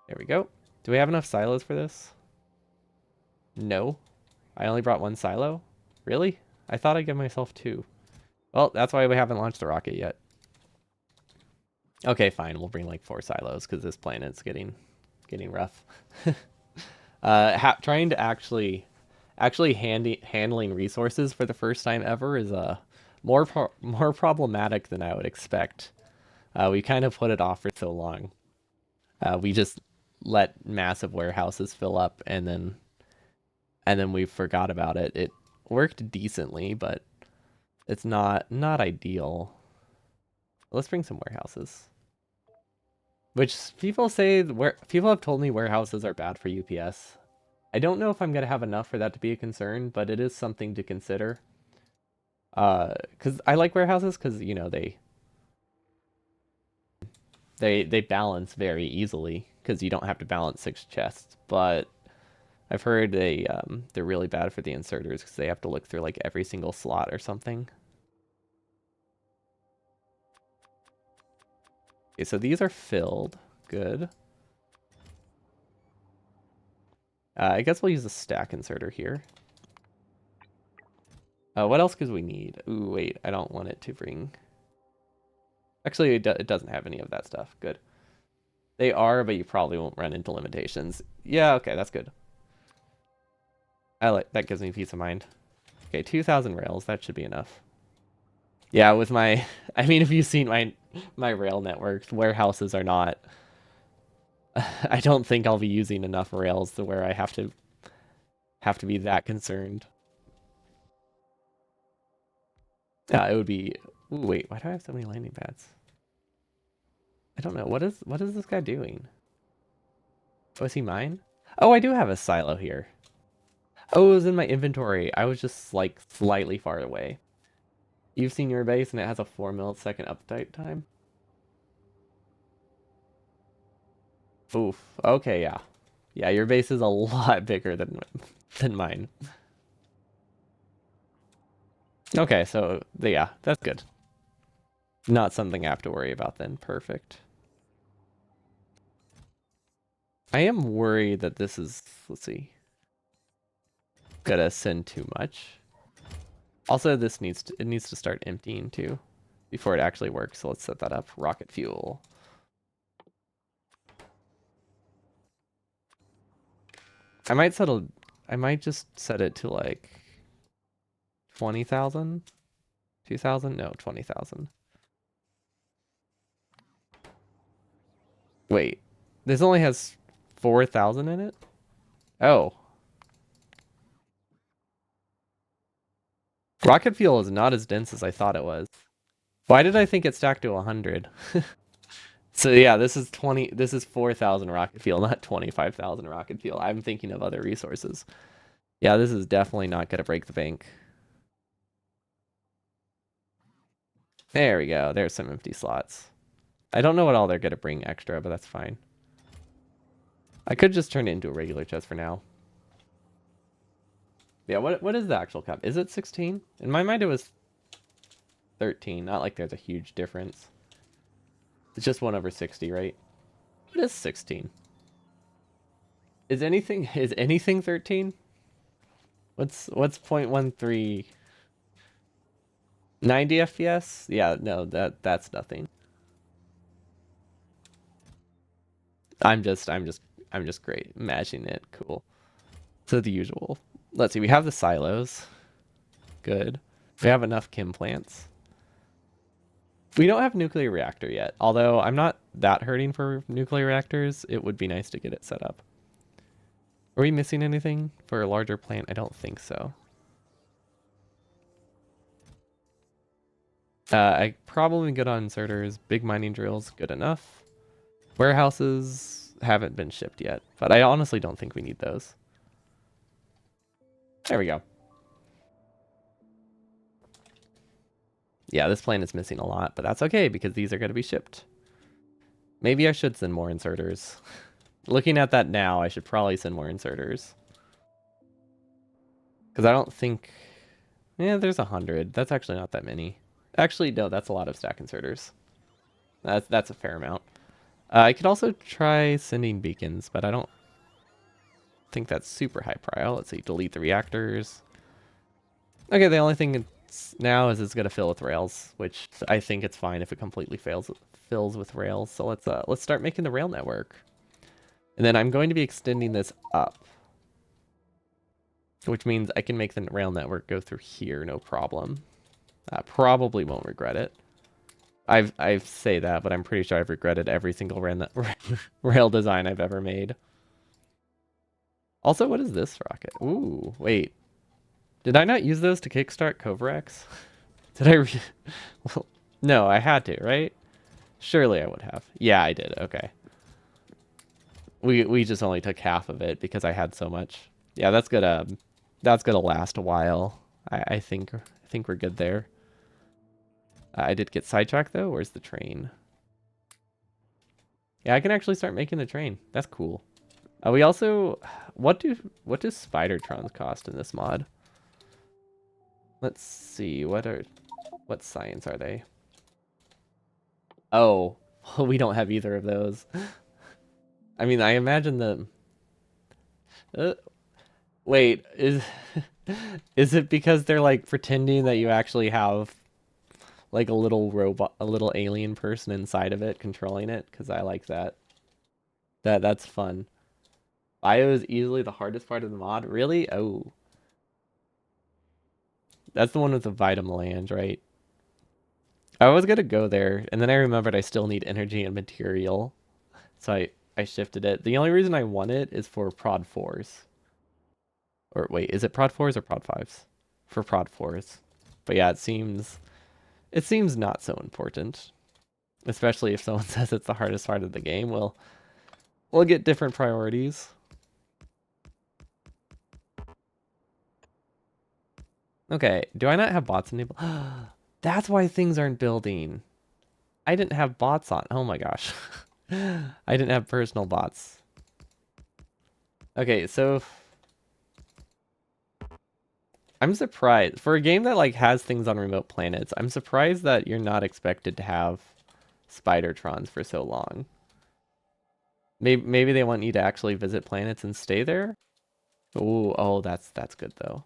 There we go. Do we have enough silos for this? No. I only brought one silo? Really? I thought I'd give myself 2. Well, that's why we haven't launched the rocket yet. Okay, fine. We'll bring like 4 silos because this planet's getting rough. Trying to actually handling resources for the first time ever is more problematic than I would expect. We kind of put it off for so long. We just let massive warehouses fill up and then we forgot about it. It worked decently, but it's not ideal. Let's bring some warehouses. Which people have told me warehouses are bad for UPS. I don't know if I'm gonna have enough for that to be a concern, but it is something to consider. Because I like warehouses because you know they balance very easily because you don't have to balance 6 chests. But I've heard they're really bad for the inserters because they have to look through like every single slot or something. Okay, so these are filled. Good. I guess we'll use a stack inserter here. What else could we need? Ooh, wait, I don't want it to bring... Actually, it doesn't have any of that stuff. Good. They are, but you probably won't run into limitations. Yeah, okay, that's good. That gives me peace of mind. Okay, 2,000 rails, that should be enough. Yeah, with my... I mean, if you've seen my rail networks, warehouses are not... I don't think I'll be using enough rails to where I have to be that concerned. Yeah, it would be... Ooh, wait, why do I have so many landing pads? I don't know. What is this guy doing? Oh, is he mine? Oh, I do have a silo here. Oh, it was in my inventory. I was just like slightly far away. You've seen your base and it has a 4 millisecond update time? Oof. Okay, yeah. Yeah, your base is a lot bigger than mine. Okay, so yeah, that's good. Not something I have to worry about then. Perfect. I am worried that this is, let's see, gonna send too much. Also, it needs to start emptying too before it actually works. So let's set that up. Rocket fuel. I might settle. I might just set it to like 20,000, 2,000. No, 20,000. Wait, this only has 4,000 in it? Oh, rocket fuel is not as dense as I thought it was. Why did I think it stacked to 100? So yeah, this is 4,000 rocket fuel, not 25,000 rocket fuel. I'm thinking of other resources. Yeah, this is definitely not going to break the bank. There we go. There's some empty slots. I don't know what all they're going to bring extra, but that's fine. I could just turn it into a regular chest for now. Yeah, what is the actual cap? Is it 16? In my mind, it was 13. Not like there's a huge difference. It's just 1 over 60, right? What is 16? Is anything 13? What's 0.13? 90 FPS? Yeah, no, that's nothing. I'm just great. Imagining it. Cool. So the usual. Let's see, we have the silos. Good. We have enough chem plants. We don't have nuclear reactor yet. Although I'm not that hurting for nuclear reactors, it would be nice to get it set up. Are we missing anything for a larger plant? I don't think so. I probably good on inserters. Big mining drills, good enough. Warehouses haven't been shipped yet, but I honestly don't think we need those. There we go. Yeah, this plane is missing a lot, but that's okay because these are going to be shipped. Maybe I should send more inserters. Looking at that now, I should probably send more inserters. Because I don't think... Yeah, there's 100. That's actually not that many. Actually, no, that's a lot of stack inserters. That's a fair amount. I could also try sending beacons, but I don't think that's super high prio. Let's see, delete the reactors. Okay, the only thing now is it's gonna fill with rails, which I think it's fine if it completely fills with rails. So let's start making the rail network. And then I'm going to be extending this up, which means I can make the rail network go through here, no problem. Probably won't regret it. I say that, but I'm pretty sure I've regretted every single rail design I've ever made. Also, what is this rocket? Ooh, wait. Did I not use those to kickstart Kovrax? Did I? Well, no, I had to, right? Surely I would have. Yeah, I did. Okay. We just only took half of it because I had so much. Yeah, that's gonna last a while. I think we're good there. I did get sidetracked though. Where's the train? Yeah, I can actually start making the train. That's cool. We also, what do Spidertrons cost in this mod? Let's see. What science are they? Oh, we don't have either of those. I mean, I imagine the. Wait, is is it because they're like pretending that you actually have like a little robot, a little alien person inside of it controlling it? Because I like that. That's fun. Bio is easily the hardest part of the mod. Really? Oh, that's the one with the Vitamelange, right? I was gonna go there, and then I remembered I still need energy and material, so I shifted it. The only reason I want it is for prod 4s. Or wait, is it prod 4s or prod 5s? For prod 4s. But yeah, it seems not so important. Especially if someone says it's the hardest part of the game. We'll get different priorities. Okay, do I not have bots enabled? That's why things aren't building. I didn't have bots on. Oh my gosh. I didn't have personal bots. Okay, so I'm surprised for a game that like has things on remote planets. I'm surprised that you're not expected to have Spidertrons for so long. Maybe they want you to actually visit planets and stay there. Oh, that's good though.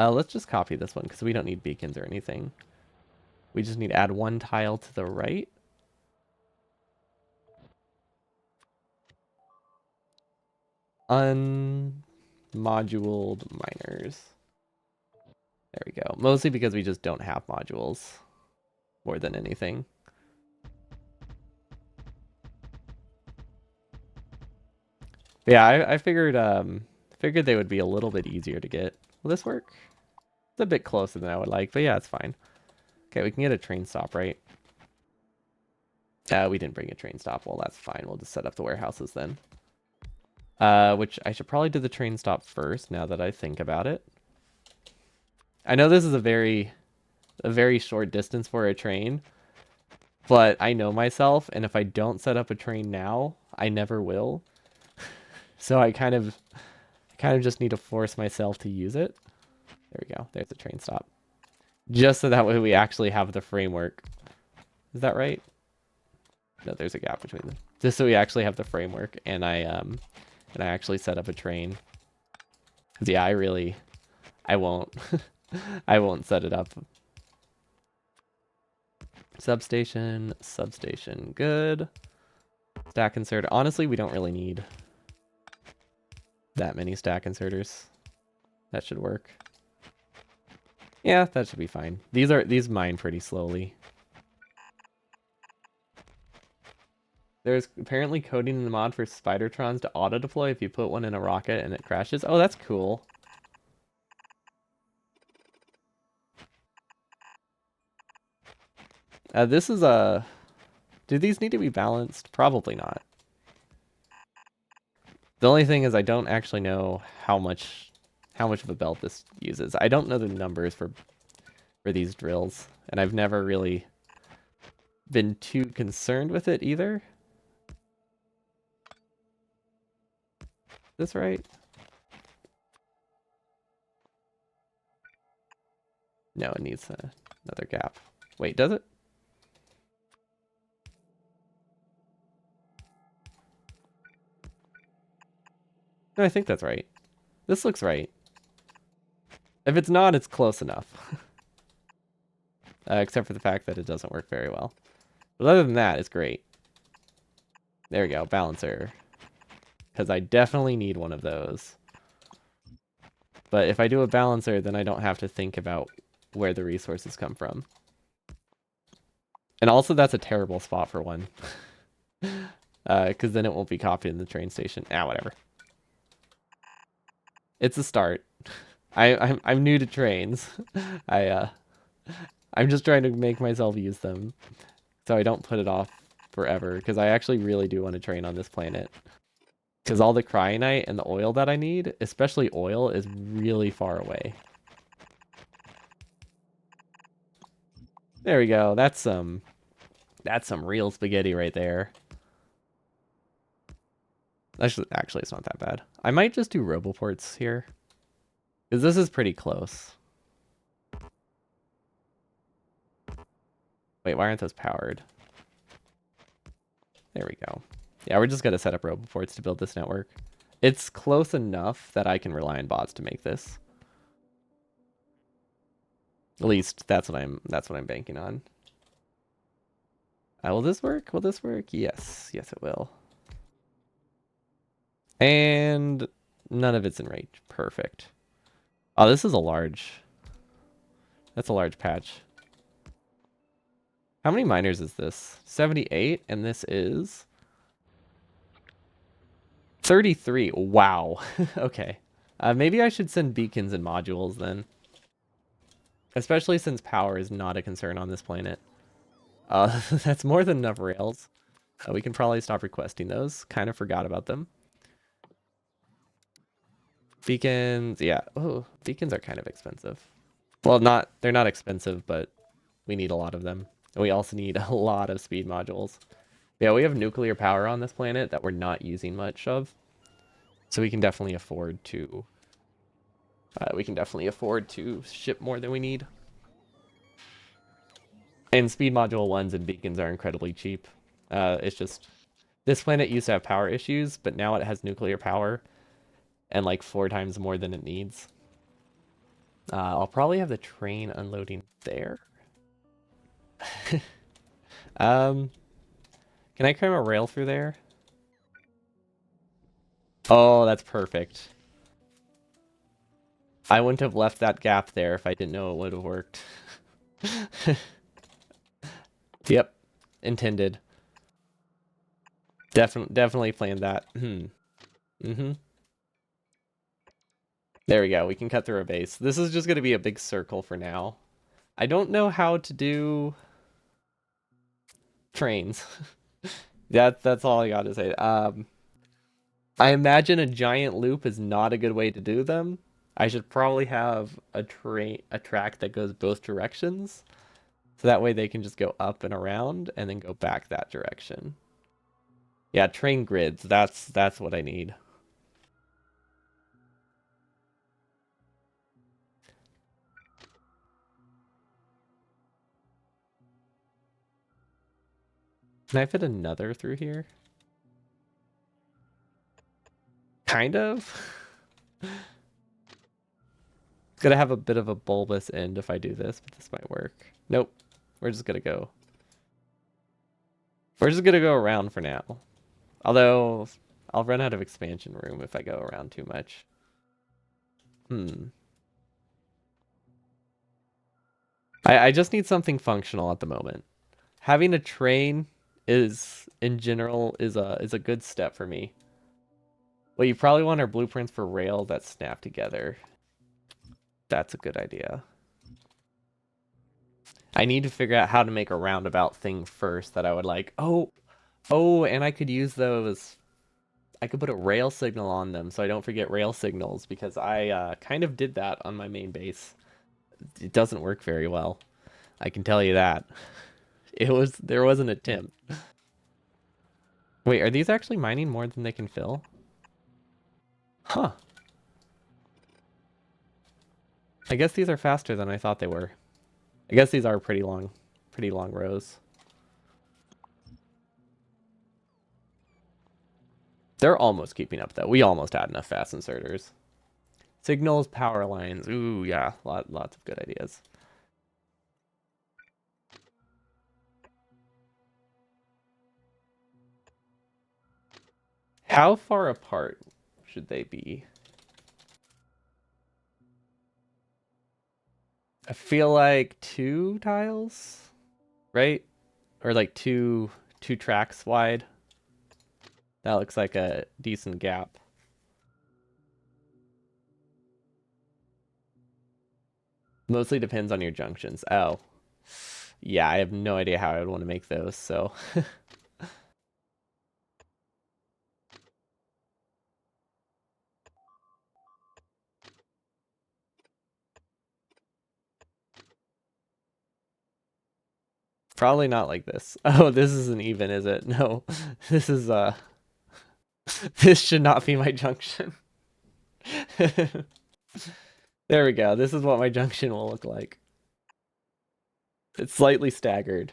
Let's just copy this one because we don't need beacons or anything. We just need to add one tile to the right. Unmoduled miners. There we go. Mostly because we just don't have modules more than anything. Yeah, I figured they would be a little bit easier to get. Will this work? It's a bit closer than I would like, but yeah, it's fine. Okay, we can get a train stop, right? We didn't bring a train stop. Well, that's fine. We'll just set up the warehouses then. Which I should probably do the train stop first now that I think about it. I know this is a very short distance for a train, but I know myself, and if I don't set up a train now, I never will. So I kind of just need to force myself to use it. There we go. There's the train stop. Just so that way we actually have the framework. Is that right? No, there's a gap between them. Just so we actually have the framework, and I actually set up a train. Cause yeah, I won't I won't set it up. Substation, good. Stack insert. Honestly, we don't really need that many stack inserters. That should work. Yeah, that should be fine. These mine pretty slowly. There's apparently coding in the mod for Spidertrons to auto-deploy if you put one in a rocket and it crashes. Oh, that's cool. This is a... Do these need to be balanced? Probably not. The only thing is I don't actually know how much of a belt this uses. I don't know the numbers for these drills, and I've never really been too concerned with it either. Is this right? No, it needs another gap. Wait, does it? No, I think that's right. This looks right. If it's not, it's close enough. Except for the fact that it doesn't work very well. But other than that, it's great. There we go, balancer. Because I definitely need one of those. But if I do a balancer, then I don't have to think about where the resources come from. And also, that's a terrible spot for one. Because then it won't be copied in the train station. Ah, whatever. It's a start. I'm new to trains. I'm just trying to make myself use them, so I don't put it off forever. Because I actually really do want to train on this planet. Because all the cryonite and the oil that I need, especially oil, is really far away. There we go. That's some real spaghetti right there. Actually, it's not that bad. I might just do roboports here. Because this is pretty close. Wait, why aren't those powered? There we go. Yeah, we're just going to set up roboports to build this network. It's close enough that I can rely on bots to make this. At least that's what I'm banking on. Will this work? Will this work? Yes. Yes, it will. And none of it's in range. Perfect. Oh, this is a large... That's a large patch. How many miners is this? 78, and this is... 33. Wow. Okay. Maybe I should send beacons and modules then. Especially since power is not a concern on this planet. That's more than enough rails. We can probably stop requesting those. Kind of forgot about them. Beacons, yeah. Oh, beacons are kind of expensive. Well, they're not expensive, but we need a lot of them. And we also need a lot of speed modules. Yeah, we have nuclear power on this planet that we're not using much of. So we can definitely afford to ship more than we need. And speed module ones and beacons are incredibly cheap. It's just this planet used to have power issues, but now it has nuclear power and like 4 times more than it needs. I'll probably have the train unloading there. Can I cram a rail through there? Oh, that's perfect. I wouldn't have left that gap there if I didn't know it would have worked. Yep. Intended. Definitely planned that. Mm-hmm. There we go. We can cut through a base. This is just going to be a big circle for now. I don't know how to do trains. That's all I got to say. I imagine a giant loop is not a good way to do them. I should probably have a track that goes both directions. So that way they can just go up and around and then go back that direction. Yeah, train grids. That's what I need. Can I fit another through here? Kind of. It's gonna have a bit of a bulbous end if I do this, but this might work. Nope. We're just gonna go. We're just gonna go around for now. Although I'll run out of expansion room if I go around too much. Hmm. I just need something functional at the moment. Having a train is in general is a good step for me. Well, you probably want our blueprints for rail that snap together. That's a good idea. I need to figure out how to make a roundabout thing first that I would like. Oh, and I could use those. I could put a rail signal on them so I don't forget rail signals because I kind of did that on my main base. It doesn't work very well. I can tell you that. There was an attempt. Wait, are these actually mining more than they can fill? Huh. I guess these are faster than I thought they were. I guess these are pretty long rows. They're almost keeping up though. We almost had enough fast inserters. Signals, power lines. Ooh, yeah, lots of good ideas. How far apart should they be? I feel like 2 tiles, right? Or like two tracks wide. That looks like a decent gap. Mostly depends on your junctions. Oh. Yeah, I have no idea how I would want to make those, so probably not like this. Oh, this isn't even, is it? No. This is this should not be my junction. There we go. This is what my junction will look like. It's slightly staggered.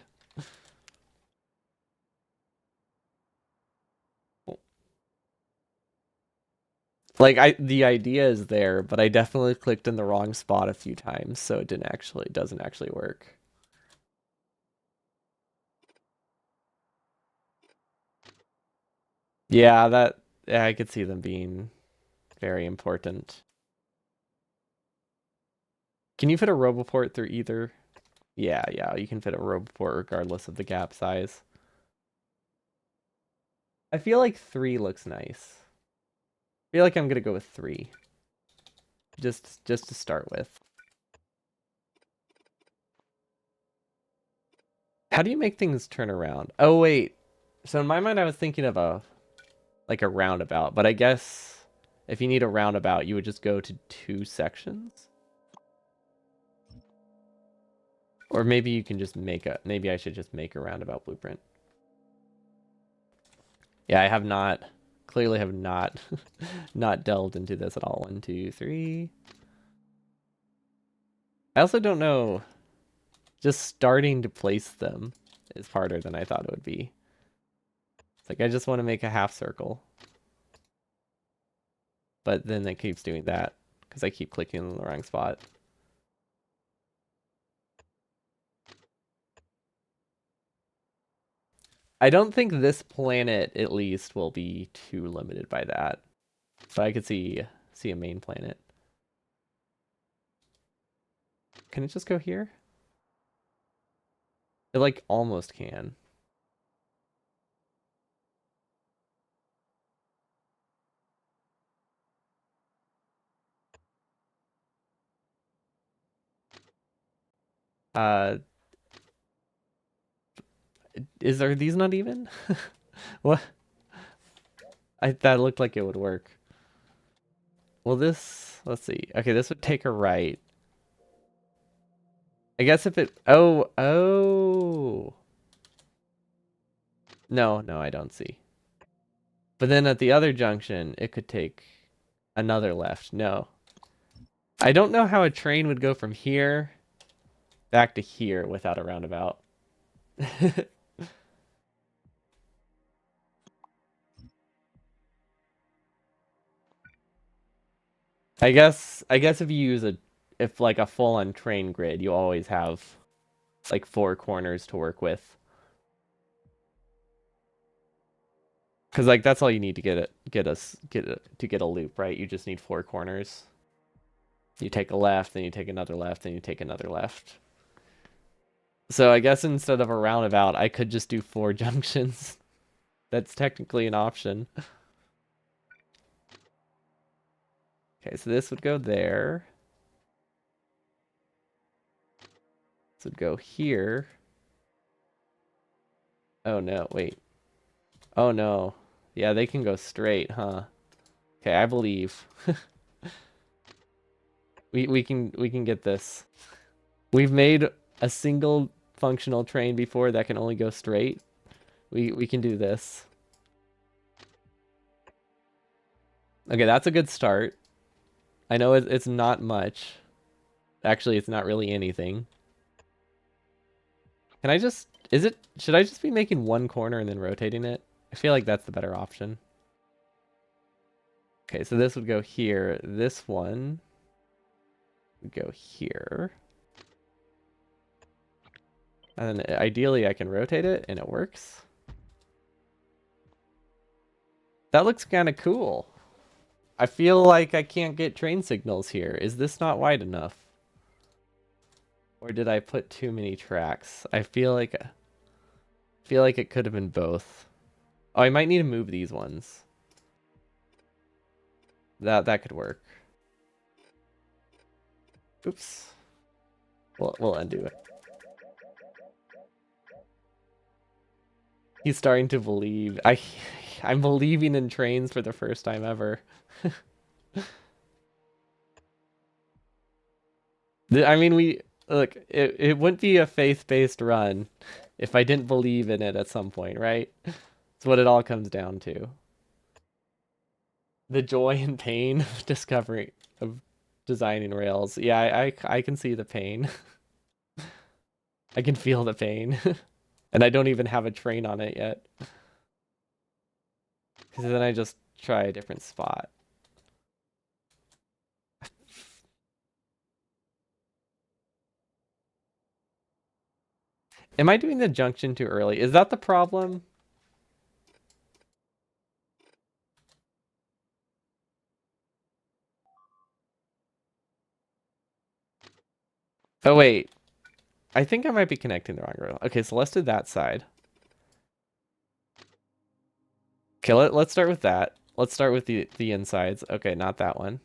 Like the idea is there, but I definitely clicked in the wrong spot a few times, so it doesn't actually work. Yeah, yeah, I could see them being very important. Can you fit a Roboport through either? Yeah, you can fit a Roboport regardless of the gap size. I feel like 3 looks nice. I feel like I'm gonna go with 3. Just to start with. How do you make things turn around? Oh wait. So in my mind I was thinking of a like a roundabout, but I guess if you need a roundabout, you would just go to 2 sections. Or maybe you can just maybe I should just make a roundabout blueprint. Yeah, I have not clearly have not not delved into this at all. 1, 2, 3. I also don't know. Just starting to place them is harder than I thought it would be. It's like I just want to make a half circle. But then it keeps doing that because I keep clicking in the wrong spot. I don't think this planet, at least, will be too limited by that. But I could see a main planet. Can it just go here? It like almost can. Uh, are these not even? What? That looked like it would work. Well, let's see. Okay, this would take a right. I guess if it, oh. No, no, I don't see. But then at the other junction, it could take another left. No. I don't know how a train would go from here back to here without a roundabout. I guess if you use if like a full-on train grid, you always have like 4 corners to work with. Because like that's all you need to get a loop, right? You just need 4 corners. You take a left, then you take another left, then you take another left. So I guess instead of a roundabout, I could just do 4 junctions. That's technically an option. Okay, so this would go there. This would go here. Oh no, wait. Oh no. Yeah, they can go straight, huh? Okay, I believe. We can get this. We've made a single functional train before that can only go straight. We can do this. Okay, that's a good start. I know it's not much. Actually, it's not really anything. Can I just... Should I just be making 1 corner and then rotating it? I feel like that's the better option. Okay, so this would go here. This one would go here. And then ideally I can rotate it and it works. That looks kind of cool. I feel like I can't get train signals here. Is this not wide enough? Or did I put too many tracks? I feel like it could have been both. Oh, I might need to move these ones. That could work. Oops. We'll undo it. He's starting to believe. I'm believing in trains for the first time ever. I mean, look. It wouldn't be a faith-based run if I didn't believe in it at some point, right? It's what it all comes down to. The joy and pain of discovering of designing rails. Yeah, I can see the pain. I can feel the pain. And I don't even have a train on it yet. Because then I just try a different spot. Am I doing the junction too early? Is that the problem? Oh, wait. I think I might be connecting the wrong rail. Okay, so let's do that side. Okay, let's start with that. Let's start with the insides. Okay, not that one.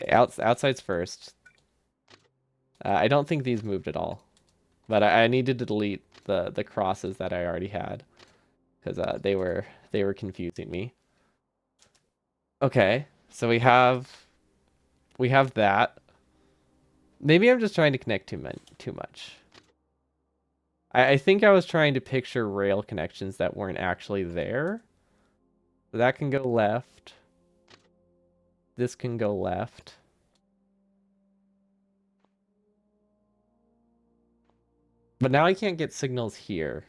Okay, outsides first. I don't think these moved at all. But I needed to delete the crosses that I already had. Because they were confusing me. Okay, so we have that. Maybe I'm just trying to connect too much. I think I was trying to picture rail connections that weren't actually there. So that can go left. This can go left. But now I can't get signals here.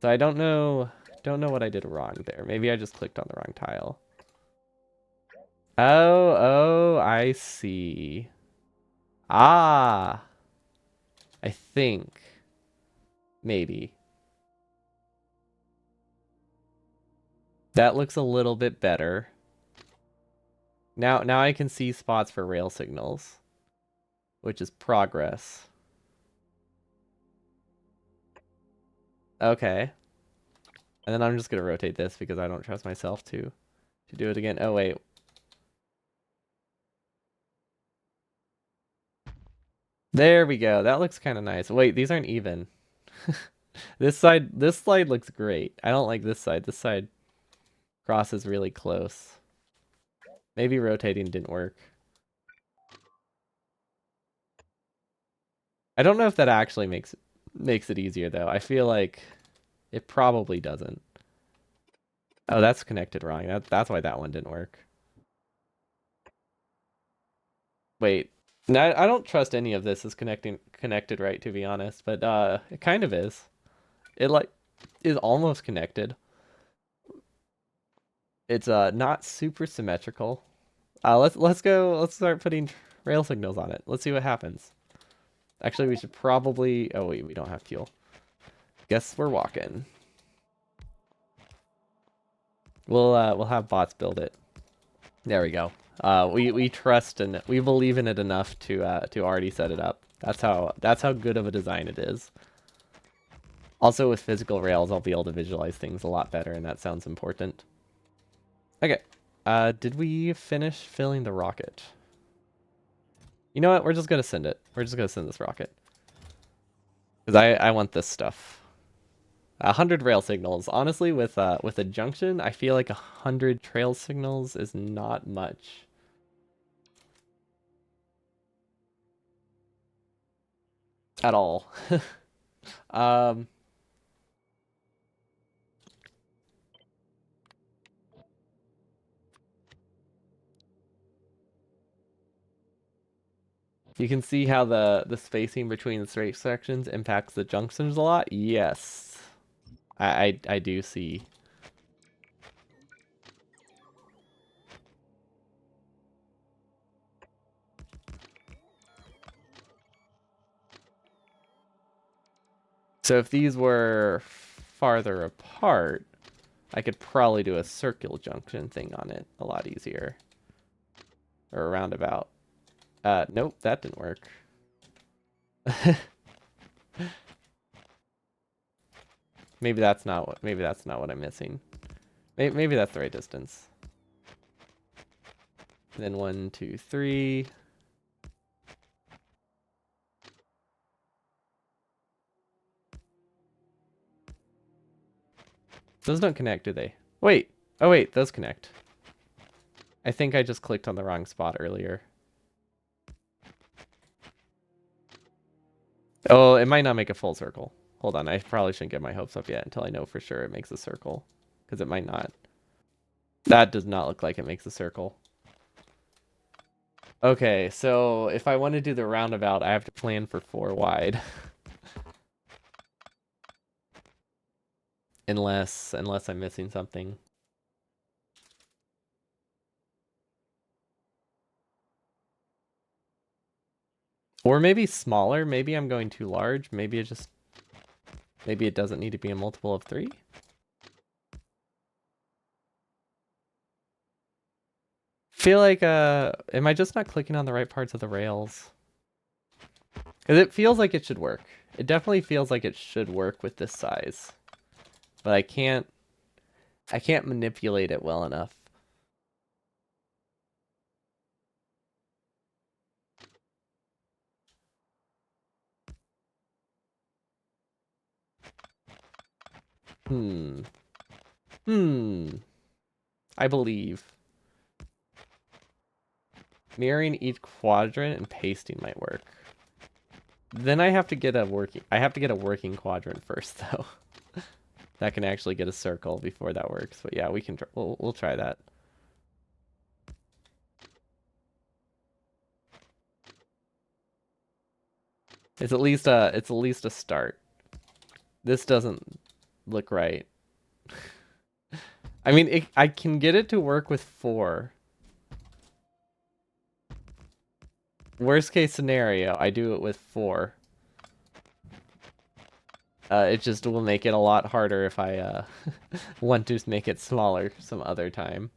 So I don't know what I did wrong there. Maybe I just clicked on the wrong tile. Oh, I see. Ah, I think. Maybe. That looks a little bit better. Now I can see spots for rail signals, which is progress. Okay. And then I'm just gonna rotate this because I don't trust myself to do it again. Oh wait. There we go. That looks kind of nice. Wait, these aren't even. This slide looks great. I don't like this side. This side crosses really close. Maybe rotating didn't work. I don't know if that actually makes it easier though. I feel like it probably doesn't. Oh, that's connected wrong. That's why that one didn't work. Wait. No, I don't trust any of this is connected right, to be honest, but it kind of is. It like is almost connected. It's not super symmetrical. Let's start putting rail signals on it. Let's see what happens. Actually, we should probably oh wait, we don't have fuel. Guess we're walking. We'll have bots build it. There we go. We trust and we believe in it enough to already set it up. That's how good of a design it is. Also with physical rails, I'll be able to visualize things a lot better, and that sounds important. Okay. Did we finish filling the rocket? You know what? We're just gonna send it. We're just gonna send this rocket. Because I want this stuff. 100 rail signals. Honestly, with a junction, I feel like 100 trail signals is not much. At all. um, you can see how the spacing between the straight sections impacts the junctions a lot. Yes, I do see. So if these were farther apart, I could probably do a circle junction thing on it a lot easier. Or a roundabout. Nope, that didn't work. Maybe that's not what I'm missing. Maybe that's the right distance. Then 1, 2, 3. Those don't connect, do they? Wait. Oh wait, those connect. I think I just clicked on the wrong spot earlier. Oh, it might not make a full circle. Hold on, I probably shouldn't get my hopes up yet until I know for sure it makes a circle. Because it might not. That does not look like it makes a circle. Okay, so if I want to do the roundabout, I have to plan for 4 wide. unless I'm missing something. Or maybe smaller. Maybe I'm going too large. Maybe it doesn't need to be a multiple of 3. Feel like am I just not clicking on the right parts of the rails? Because it feels like it should work. It definitely feels like it should work with this size. But I can't manipulate it well enough. Hmm. I believe. Mirroring each quadrant and pasting might work. Then I have to get a working quadrant first though. That can actually get a circle before that works. But yeah, we'll try that. It's at least a start. This doesn't look right. I mean, I can get it to work with 4. Worst case scenario, I do it with 4. It just will make it a lot harder if I want to make it smaller some other time.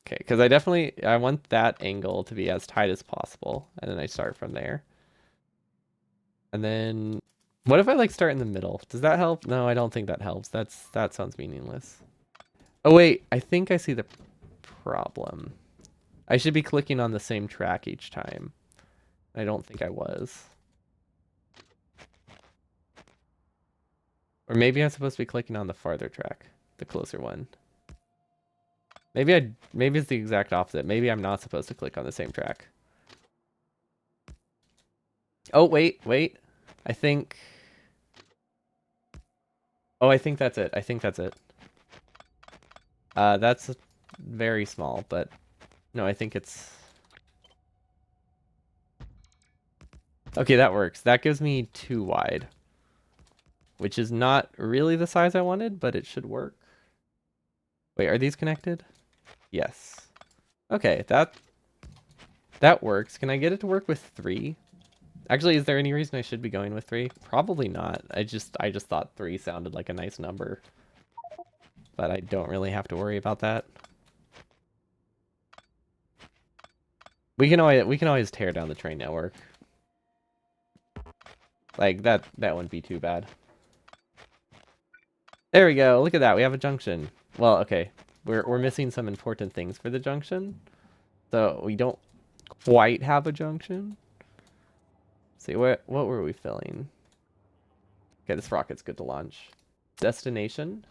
Okay, because I want that angle to be as tight as possible, and then I start from there. And then, what if I like start in the middle? Does that help? No, I don't think that helps. That sounds meaningless. Oh wait, I think I see the problem. I should be clicking on the same track each time. I don't think I was. Or maybe I'm supposed to be clicking on the farther track, the closer one. Maybe it's the exact opposite. Maybe I'm not supposed to click on the same track. Oh, wait. I think Oh, I think that's it. I think that's it. That's very small, but no, I think it's okay, that works. That gives me 2 wide, which is not really the size I wanted, but it should work. Wait, are these connected? Yes. Okay, that works. Can I get it to work with 3? Actually, is there any reason I should be going with 3? Probably not. I just thought 3 sounded like a nice number, but I don't really have to worry about that. We can always tear down the train network. Like that wouldn't be too bad. There we go. Look at that. We have a junction. Well, okay. We're missing some important things for the junction. So we don't quite have a junction. Let's see, what were we filling? Okay, this rocket's good to launch. Destination,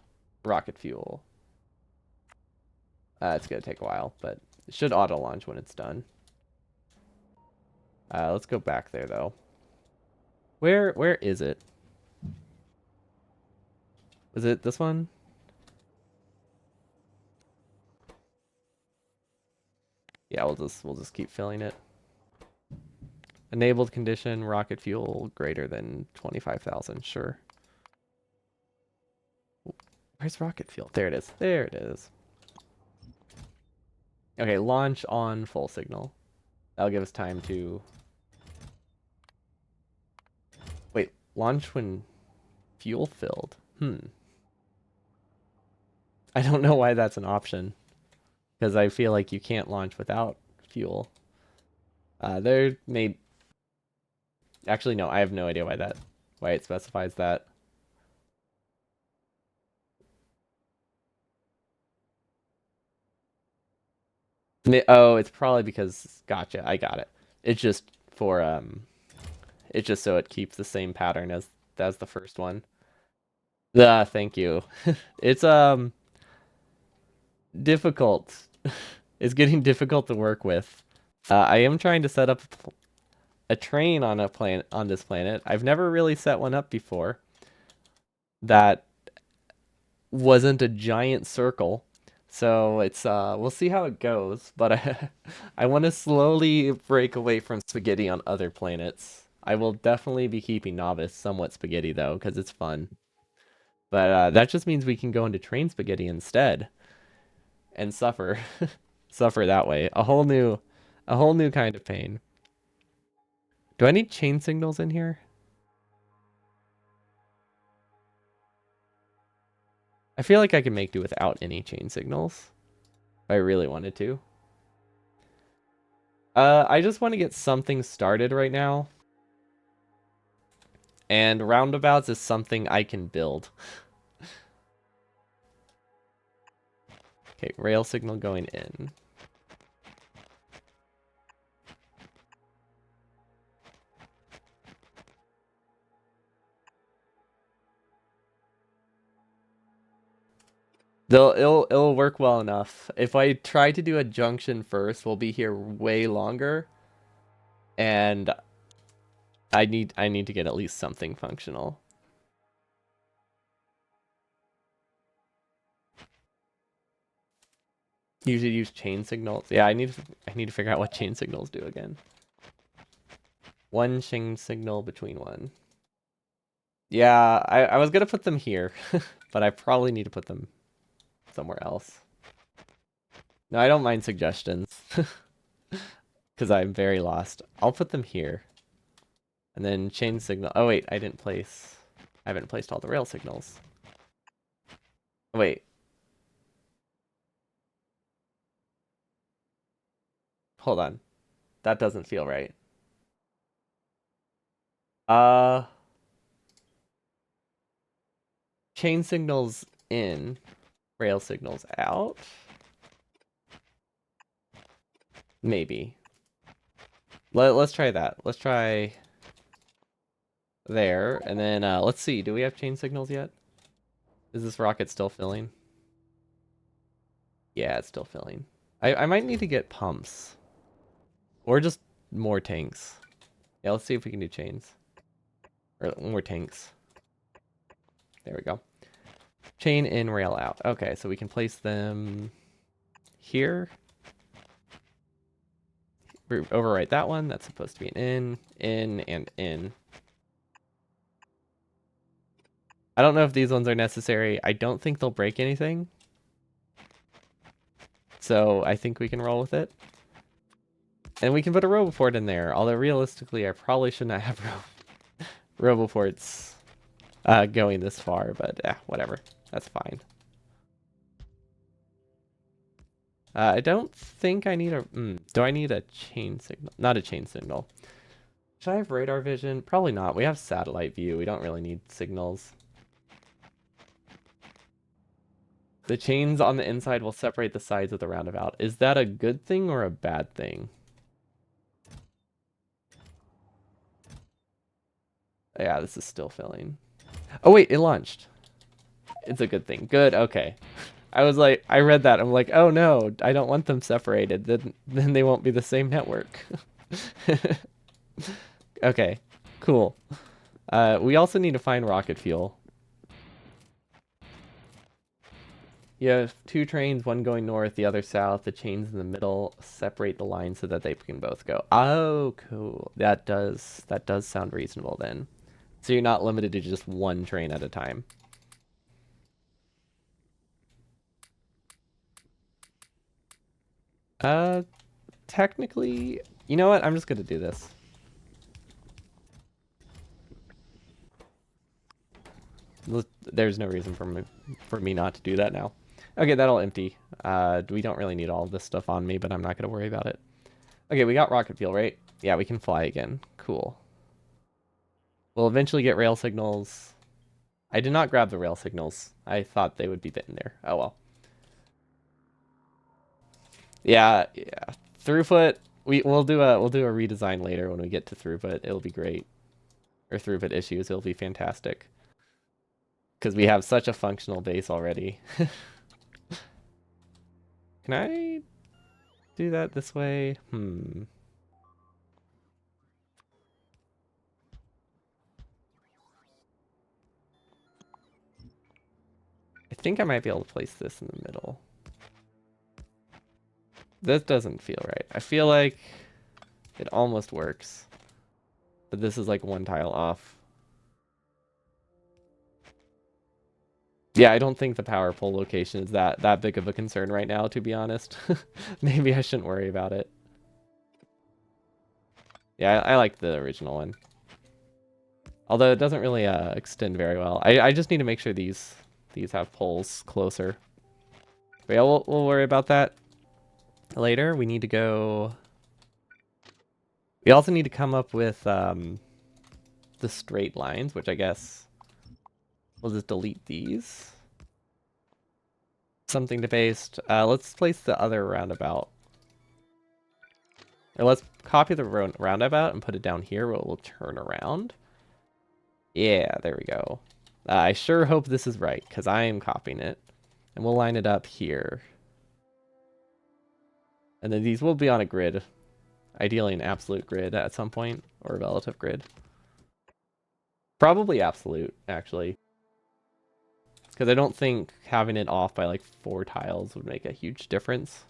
rocket fuel. It's gonna take a while, but it should auto launch when it's done. Let's go back there though. Where is it? Was it this one? Yeah, we'll just keep filling it. Enabled condition, rocket fuel greater than 25,000. Sure. Where's rocket fuel? There it is. There it is. Okay, launch on full signal. That'll give us time to... Wait, launch when fuel filled. I don't know why that's an option. Because I feel like you can't launch without fuel. There may... Actually, no, I have no idea why it specifies that. Oh, it's probably because... Gotcha, I got it. It's just for, it's just so it keeps the same pattern as the first one. Thank you. It's, difficult. It's getting difficult to work with. I am trying to set up a train on this planet. I've never really set one up before that wasn't a giant circle. So it's we'll see how it goes, but I want to slowly break away from spaghetti on other planets. I will definitely be keeping novice somewhat spaghetti though, because it's fun. But that just means we can go into train spaghetti instead and suffer suffer that way. A whole new kind of pain. Do I need chain signals in here? I feel like I can make do without any chain signals if I really wanted to. I just want to get something started right now. And roundabouts is something I can build. Okay, rail signal going in. It'll work well enough. If I try to do a junction first, we'll be here way longer. And I need to get at least something functional. You should use chain signals. Yeah, I need to figure out what chain signals do again. One chain signal between one. Yeah, I was gonna put them here, but I probably need to put them somewhere else. No, I don't mind suggestions. Because I'm very lost. I'll put them here. And then chain signal. Oh, wait, I haven't placed all the rail signals. Oh, wait. Hold on. That doesn't feel right. Uh, chain signals in, rail signals out. Maybe. Let's try that. Let's try there, and then let's see. Do we have chain signals yet? Is this rocket still filling? Yeah, it's still filling. I might need to get pumps. Or just more tanks. Yeah, let's see if we can do chains. Or more tanks. There we go. Chain in, rail out. Okay, so we can place them here. Overwrite that one. That's supposed to be an in, and in. I don't know if these ones are necessary. I don't think they'll break anything. So I think we can roll with it. And we can put a Roboport in there. Although realistically, I probably should not have Roboports going this far. But whatever. That's fine. I don't think I need a... do I need a chain signal? Not a chain signal. Should I have radar vision? Probably not. We have satellite view. We don't really need signals. The chains on the inside will separate the sides of the roundabout. Is that a good thing or a bad thing? Yeah, this is still filling. Oh, wait, it launched. It's a good thing. Good, okay. I was like, I read that. I'm like, oh no, I don't want them separated. Then they won't be the same network. Okay, cool. We also need to find rocket fuel. You have two trains, one going north, the other south. The chains in the middle separate the lines so that they can both go. Oh, cool. That does sound reasonable then. So you're not limited to just one train at a time. Uh, technically, you know what? I'm just gonna do this. There's no reason for me not to do that now. Okay, that'll empty. We don't really need all of this stuff on me, but I'm not gonna worry about it. Okay, we got rocket fuel, right? Yeah, we can fly again. Cool. We'll eventually get rail signals. I did not grab the rail signals. I thought they would be in there. Oh well. Yeah, yeah. Throughput. We'll do a redesign later when we get to throughput. It'll be great. Or throughput issues. It'll be fantastic. Because we have such a functional base already. Can I do that this way? I think I might be able to place this in the middle. This doesn't feel right. I feel like it almost works. But this is like one tile off. Yeah, I don't think the power pole location is that big of a concern right now, to be honest. Maybe I shouldn't worry about it. Yeah, I like the original one. Although it doesn't really extend very well. I just need to make sure these have poles closer. But yeah, we'll worry about that later. We need to go... We also need to come up with the straight lines, which I guess we'll just delete these. Something to paste. Let's place the other roundabout. Or let's copy the roundabout and put it down here where it will turn around. Yeah, there we go. I sure hope this is right, because I am copying it. And we'll line it up here. And then these will be on a grid. Ideally an absolute grid at some point, or a relative grid. Probably absolute, actually. Because I don't think having it off by like 4 tiles would make a huge difference.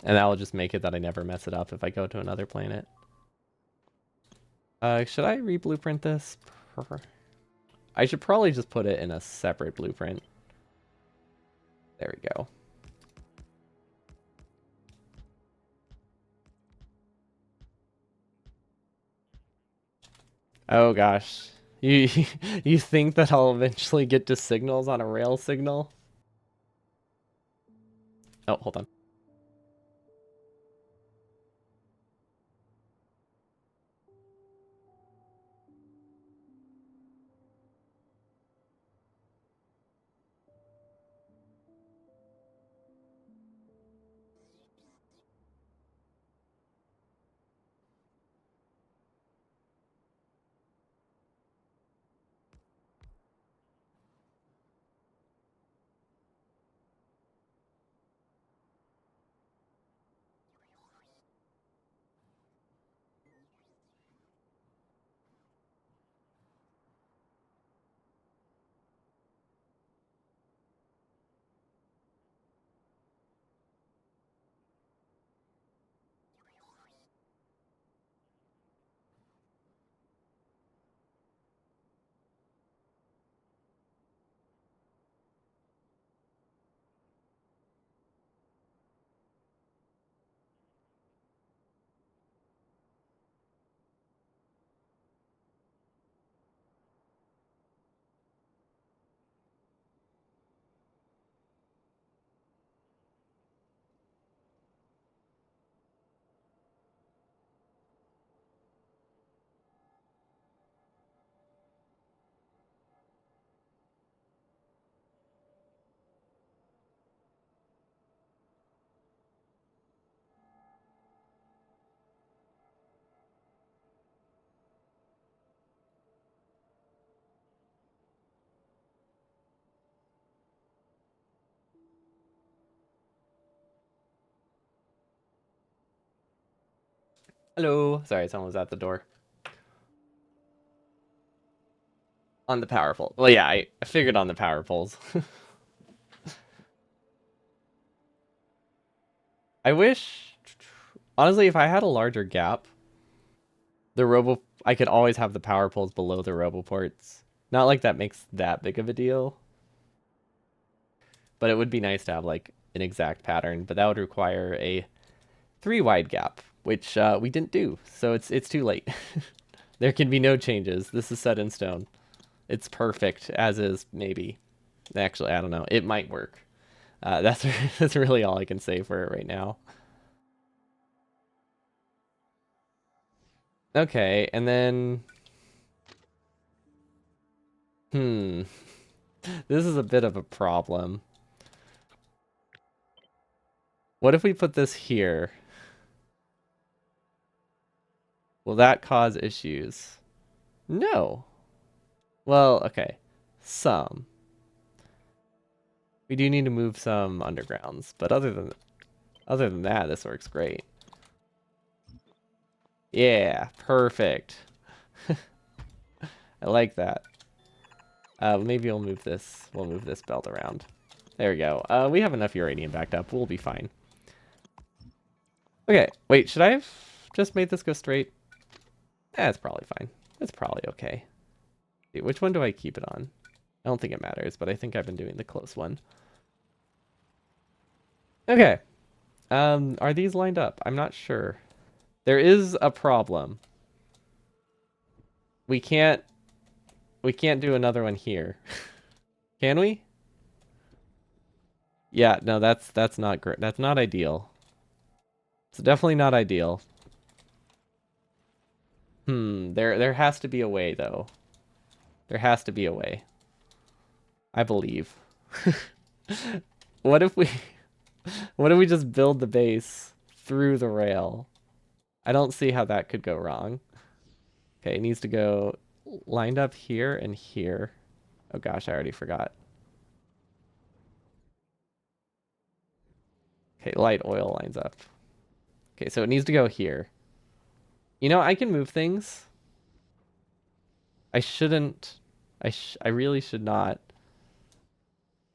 And that will just make it that I never mess it up if I go to another planet. Should I re-blueprint this? I should probably just put it in a separate blueprint. There we go. Oh gosh. You you think that I'll eventually get to signals on a rail signal? Oh, hold on. Hello. Sorry, someone was at the door. On the power pole. Well, yeah, I figured on the power poles. I wish, honestly, if I had a larger gap, I could always have the power poles below the roboports. Not like that makes that big of a deal, but it would be nice to have like an exact pattern. But that would require a 3 wide gap, which we didn't do, so it's too late. There can be no changes. This is set in stone. It's perfect as is, maybe. Actually, I don't know. It might work. That's that's really all I can say for it right now. Okay, and then hmm, this is a bit of a problem. What if we put this here? Will that cause issues? No. Well, okay. Some. We do need to move some undergrounds, but other than that, this works great. Yeah, perfect. I like that. Maybe we'll move this. We'll move this belt around. There we go. We have enough uranium backed up. We'll be fine. Okay, wait. Should I have just made this go straight? That's probably fine. That's probably okay. Dude, which one do I keep it on? I don't think it matters, but I think I've been doing the close one. Okay. Are these lined up? I'm not sure. There is a problem. We can't do another one here. Can we? Yeah, no, that's not great. That's not ideal. It's definitely not ideal. There has to be a way though. There has to be a way. I believe. What if we what if we just build the base through the rail? I don't see how that could go wrong. Okay, it needs to go lined up here and here. Oh gosh, I already forgot. Okay, light oil lines up. Okay, so it needs to go here. You know, I can move things. I shouldn't. I really should not.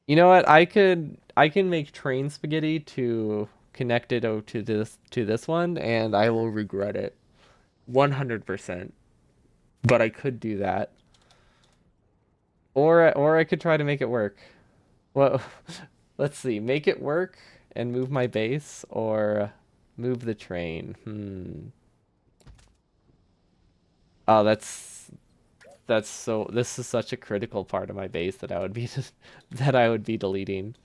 You know what? I can make train spaghetti to connect it to this one, and I will regret it 100%. But I could do that. Or I could try to make it work. What Let's see. Make it work and move my base, or move the train. Oh, that's so. This is such a critical part of my base that I would be that I would be deleting.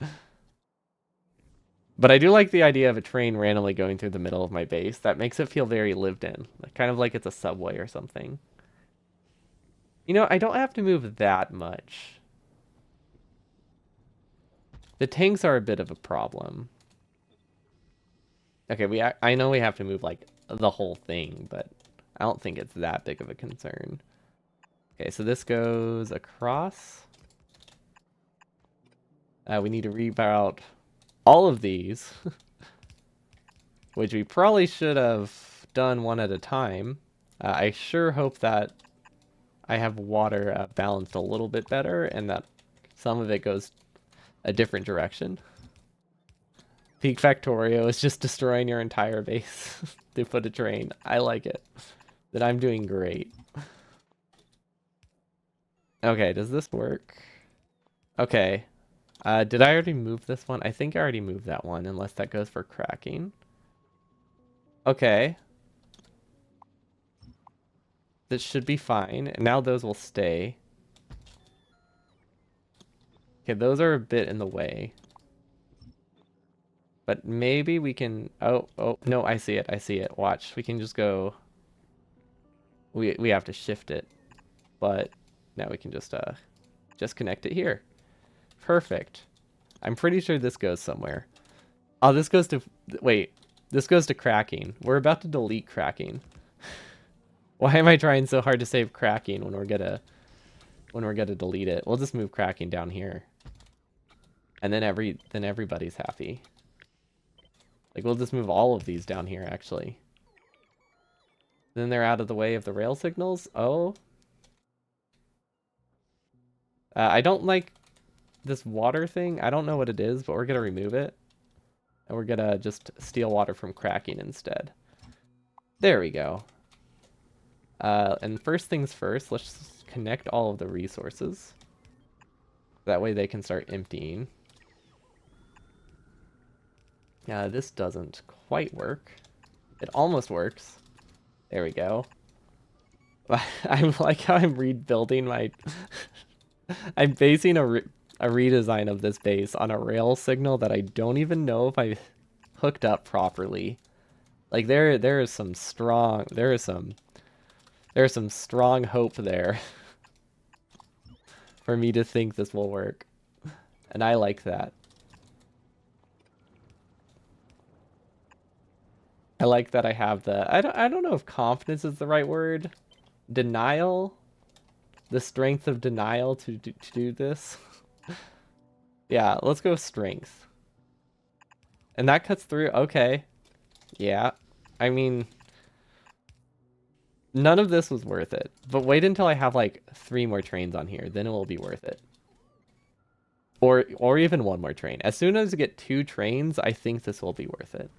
But I do like the idea of a train randomly going through the middle of my base. That makes it feel very lived in, kind of like it's a subway or something. You know, I don't have to move that much. The tanks are a bit of a problem. Okay, I know we have to move like the whole thing, but I don't think it's that big of a concern. Okay, so this goes across. We need to reroute all of these, which we probably should have done one at a time. I sure hope that I have water balanced a little bit better and that some of it goes a different direction. Peak Factorio is just destroying your entire base to put a train. I like it. That I'm doing great. Okay, does this work? Okay. Did I already move this one? I think I already moved that one, unless that goes for cracking. Okay. This should be fine. And now those will stay. Okay, those are a bit in the way. But maybe we can... Oh, no, I see it. I see it. Watch. We can just go... We have to shift it. But now we can just connect it here. Perfect. I'm pretty sure this goes somewhere. Oh, this goes to... Wait. This goes to cracking. We're about to delete cracking. Why am I trying so hard to save cracking when we're gonna delete it? We'll just move cracking down here. And then everybody's happy. Like, we'll just move all of these down here, actually. Then they're out of the way of the rail signals. Oh. I don't like this water thing. I don't know what it is, but we're gonna remove it. And we're gonna just steal water from cracking instead. There we go. And first things first, let's connect all of the resources. That way they can start emptying. Yeah, this doesn't quite work. It almost works. There we go. I like how I'm rebuilding my... I'm basing a redesign of this base on a rail signal that I don't even know if I hooked up properly. Like there is some strong hope there for me to think this will work. And I like that. I like that I have the I don't know if confidence is the right word. Denial. The strength of denial to do this. Yeah, let's go strength. And that cuts through. Okay. Yeah. I mean, none of this was worth it. But wait until I have like 3 more trains on here, then it will be worth it. Or even 1 more train. As soon as I get 2 trains, I think this will be worth it.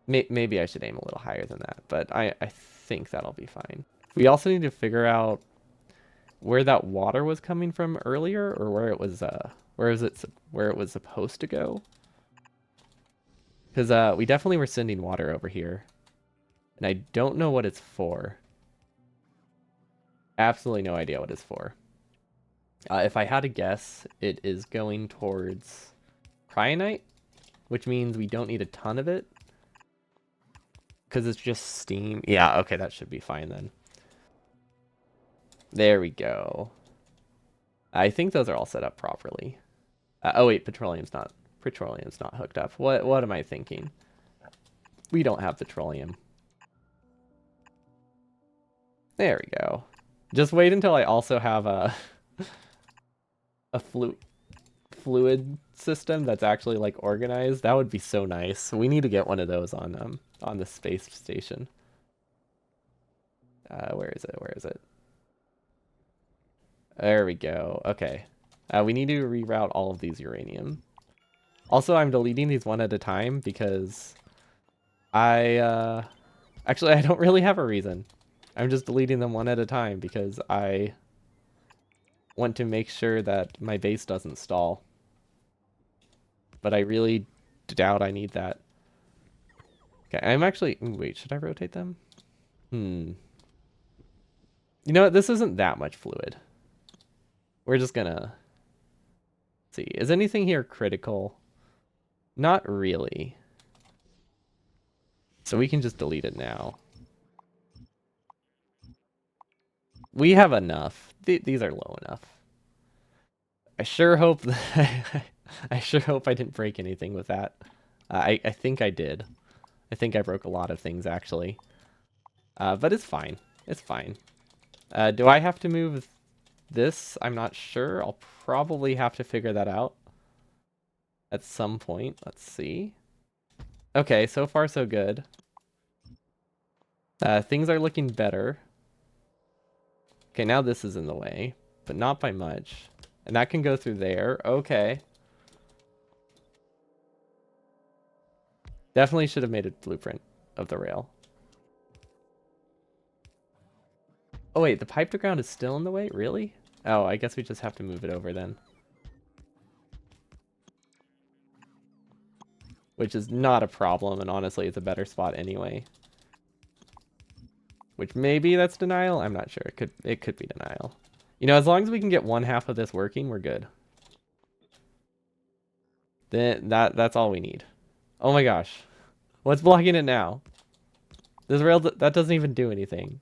Maybe I should aim a little higher than that, but I think that'll be fine. We also need to figure out where that water was coming from earlier, or where it was supposed to go. Because we definitely were sending water over here, and I don't know what it's for. Absolutely no idea what it's for. If I had to guess, it is going towards cryonite, which means we don't need a ton of it. Because it's just steam. Yeah, okay, that should be fine then. There we go. I think those are all set up properly. Oh wait, petroleum's not hooked up. What am I thinking? We don't have petroleum. There we go. Just wait until I also have a fluid system that's actually like organized. That would be so nice. We need to get one of those on the space station. Where is it? Where is it? There we go. Okay. We need to reroute all of these uranium. Also, I'm deleting these one at a time because actually, I don't really have a reason. I'm just deleting them one at a time because I want to make sure that my base doesn't stall. but I really doubt I need that. Okay, I'm actually... Wait, should I rotate them? You know what? This isn't that much fluid. We're just gonna... see. Is anything here critical? Not really. So we can just delete it now. We have enough. These are low enough. I sure hope that I sure hope I didn't break anything with that. I think I did. I think I broke a lot of things actually. But it's fine. It's fine. Do I have to move this? I'm not sure. I'll probably have to figure that out at some point. Let's see. Okay, so far so good. Things are looking better. Okay, now this is in the way, but not by much. And that can go through there. Okay. Definitely should have made a blueprint of the rail. Oh wait, the pipe to ground is still in the way? Really? Oh, I guess we just have to move it over then. Which is not a problem, and honestly, it's a better spot anyway. Which maybe that's denial? I'm not sure. It could be denial. You know, as long as we can get one half of this working, we're good. Then that's all we need. Oh my gosh. What's blocking it now? This rail, that doesn't even do anything.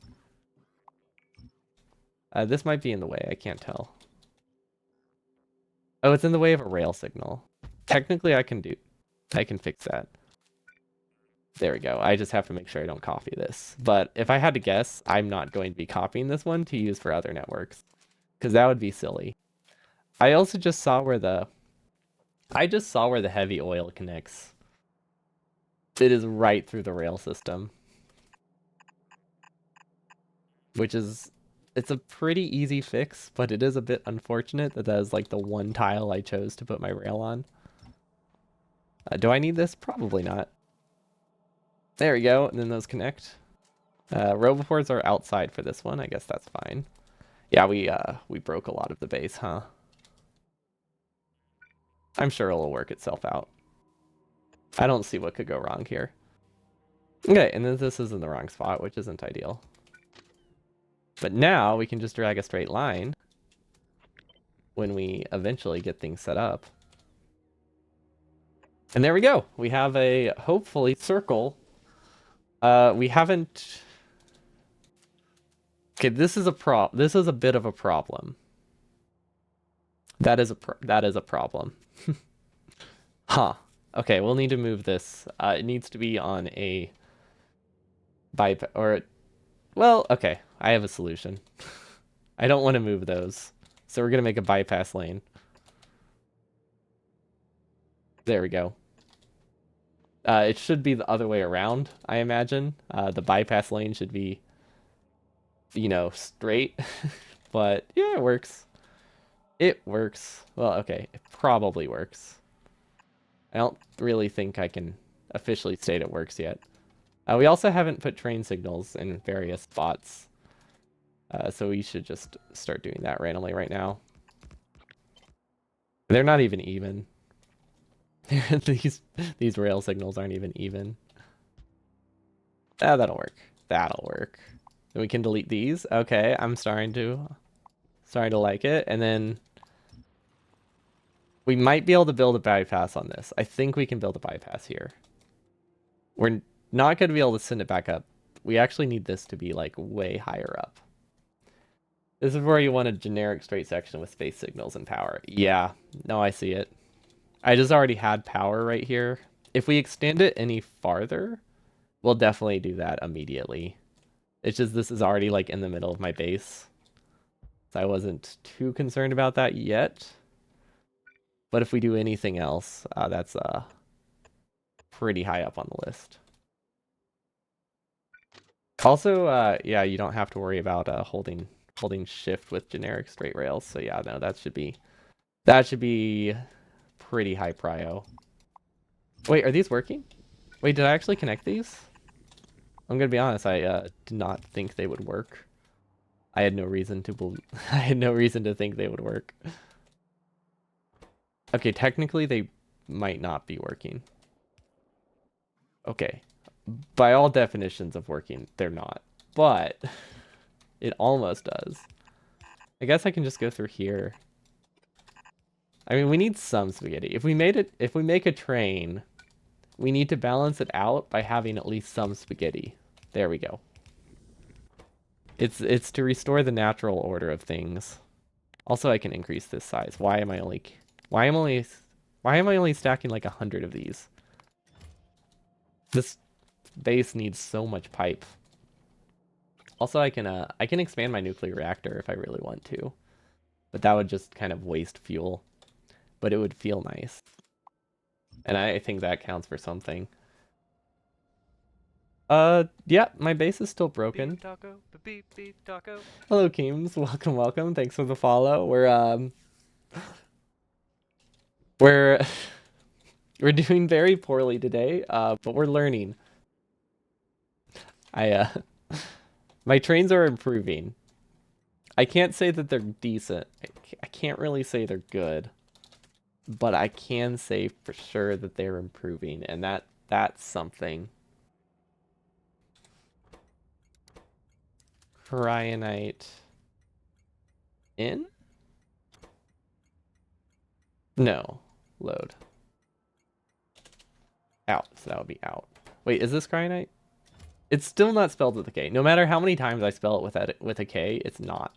This might be in the way. I can't tell. Oh, it's in the way of a rail signal. Technically, I can fix that. There we go. I just have to make sure I don't copy this. But if I had to guess, I'm not going to be copying this one to use for other networks, because that would be silly. I also just saw where the heavy oil connects. It is right through the rail system, which is, it's a pretty easy fix, but it is a bit unfortunate that that is like the one tile I chose to put my rail on. Do I need this? Probably not. There we go, and then those connect. Robopores are outside for this one. I guess that's fine. Yeah, we broke a lot of the base, huh? I'm sure it'll work itself out. I don't see what could go wrong here. Okay, and then this is in the wrong spot, which isn't ideal. But now we can just drag a straight line when we eventually get things set up. And there we go. We have a, hopefully, circle. We haven't... Okay, this is a bit of a problem. That is a problem. Huh. Okay, we'll need to move this. It needs to be on a bypass, or, well, okay, I have a solution. I don't want to move those, so we're gonna make a bypass lane. There we go. It should be the other way around, I imagine. The bypass lane should be, you know, straight, but yeah, it works. It works. Well, okay, it probably works. I don't really think I can officially state it works yet. We also haven't put train signals in various spots. So we should just start doing that randomly right now. They're not even even. These rail signals aren't even even. Ah, that'll work. That'll work. Then we can delete these. Okay, I'm starting to like it. And then we might be able to build a bypass on this. I think we can build a bypass here. We're not going to be able to send it back up. We actually need this to be like way higher up. This is where you want a generic straight section with space signals and power. Yeah, no, I see it. I just already had power right here. If we extend it any farther, we'll definitely do that immediately. It's just this is already like in the middle of my base. So I wasn't too concerned about that yet. But if we do anything else, that's pretty high up on the list. Also, yeah, you don't have to worry about holding shift with generic straight rails. So yeah, no, that should be pretty high prio. Wait, are these working? Wait, did I actually connect these? I'm gonna be honest, I did not think they would work. I had no reason to I had no reason to think they would work. Okay, technically they might not be working. Okay. By all definitions of working, they're not. But it almost does. I guess I can just go through here. I mean, we need some spaghetti. If we make a train, we need to balance it out by having at least some spaghetti. There we go. It's to restore the natural order of things. Also, I can increase this size. Why am I only stacking like 100 of these? This base needs so much pipe. Also, I can expand my nuclear reactor if I really want to, but that would just kind of waste fuel. But it would feel nice, and I think that counts for something. Yeah, my base is still broken. Beep taco, beep beep taco. Hello, Keems. Welcome, welcome. Thanks for the follow. We're we're doing very poorly today, but we're learning. I my trains are improving. I can't say that they're decent. I can't really say they're good, but I can say for sure that they're improving, and that's something. Crionite in? No. Load. Out. So that would be out. Wait, is this Crionite? It's still not spelled with a K. No matter how many times I spell it with a K, it's not.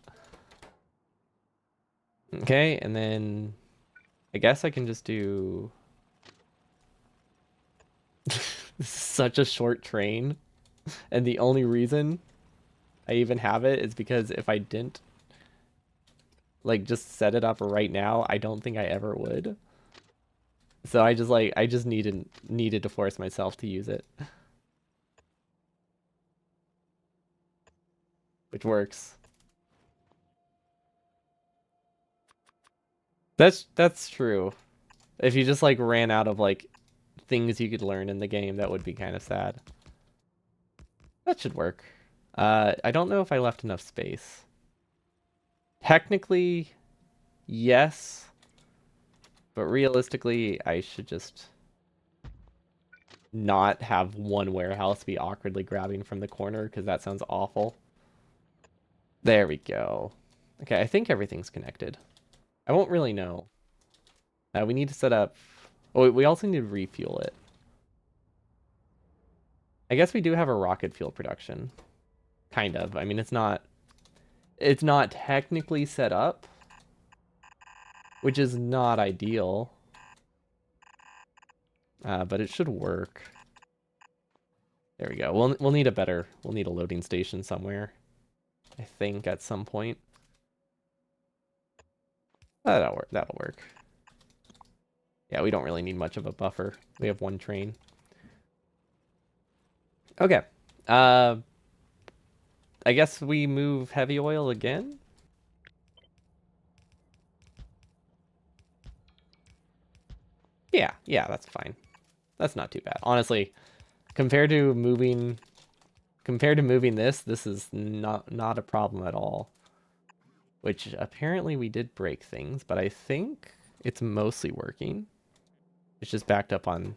Okay, and then I guess I can just do such a short train, and the only reason I even have it is because if I didn't like just set it up right now, I don't think I ever would. So I just needed to force myself to use it, which works. That's true. If you just like ran out of like things you could learn in the game, that would be kind of sad. That should work. I don't know if I left enough space. Technically, yes, but realistically, I should just not have one warehouse be awkwardly grabbing from the corner because that sounds awful. There we go. Okay, I think everything's connected. I won't really know. We need to set up... Oh, we also need to refuel it. I guess we do have a rocket fuel production. Kind of. I mean, it's not technically set up, which is not ideal. But it should work. There we go. We'll need a loading station somewhere, I think, at some point. That'll work. Yeah, we don't really need much of a buffer. We have one train. Okay. I guess we move heavy oil again. Yeah, that's fine. That's not too bad. Honestly, compared to moving this is not a problem at all. Which apparently we did break things, but I think it's mostly working. It's just backed up on...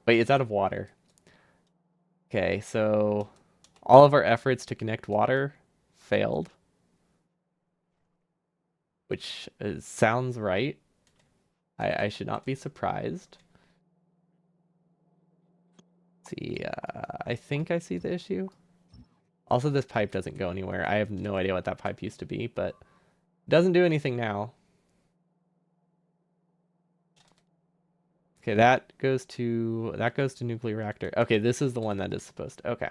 Wait, it's out of water. Okay, so all of our efforts to connect water failed. Which sounds right. I should not be surprised. Let's see, I think I see the issue. Also, this pipe doesn't go anywhere. I have no idea what that pipe used to be, but it doesn't do anything now. Okay, that goes to nuclear reactor. Okay, this is the one that is supposed to... Okay,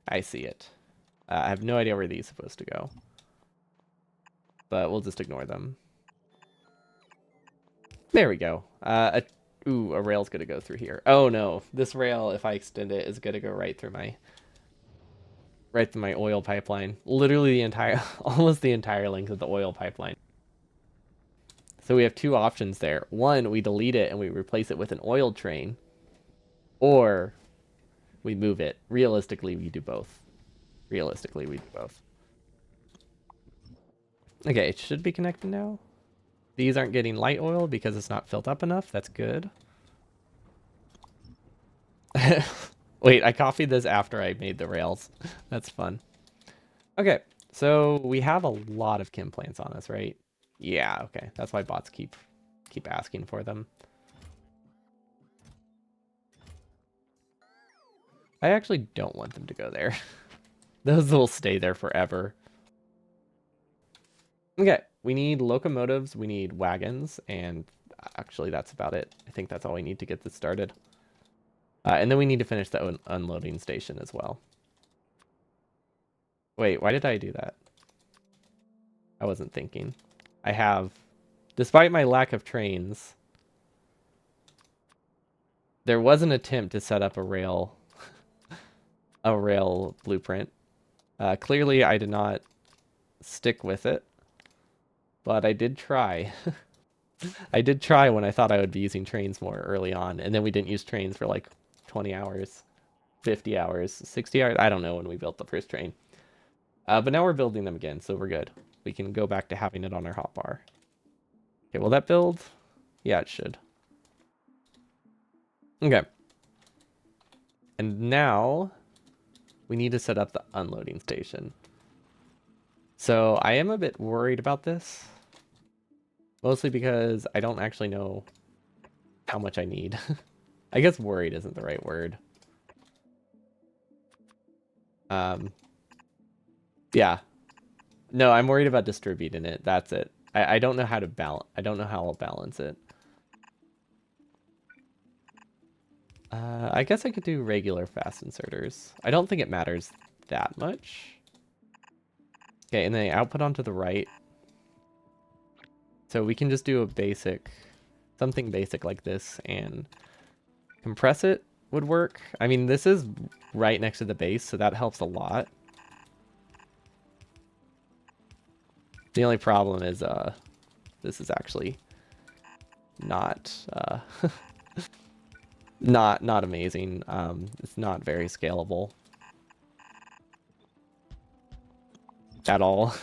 I see it. I have no idea where these are supposed to go, but we'll just ignore them. There we go. Ooh, a rail's gonna go through here. Oh no, this rail, if I extend it, is gonna go right through my oil pipeline. Literally the entire, almost the entire length of the oil pipeline. So we have two options there. One, we delete it and we replace it with an oil train, or we move it. Realistically, we do both. Okay, it should be connected now. These aren't getting light oil because it's not filled up enough. That's good. Wait, I copied this after I made the rails. That's fun. Okay, so we have a lot of chem plants on us, right? Yeah, okay. That's why bots keep asking for them. I actually don't want them to go there. Those will stay there forever. Okay, we need locomotives, we need wagons, and actually that's about it. I think that's all we need to get this started. And then we need to finish the unloading station as well. Wait, why did I do that? I wasn't thinking. I have, despite my lack of trains, there was an attempt to set up a rail blueprint. Clearly, I did not stick with it, but I did try. I did try when I thought I would be using trains more early on, and then we didn't use trains for like 20 hours, 50 hours, 60 hours. I don't know when we built the first train. But now we're building them again, so we're good. We can go back to having it on our hotbar. Okay, will that build? Yeah, it should. Okay. And now we need to set up the unloading station. So I am a bit worried about this. Mostly because I don't actually know how much I need. I guess worried isn't the right word. Um, yeah. No, I'm worried about distributing it. That's it. I don't know how to balance. I don't know how I'll balance it. I guess I could do regular fast inserters. I don't think it matters that much. Okay, and then output onto the right. So we can just do a basic, something basic like this, and compress it would work. I mean, this is right next to the base, so that helps a lot. The only problem is this is actually not not amazing. It's not very scalable at all.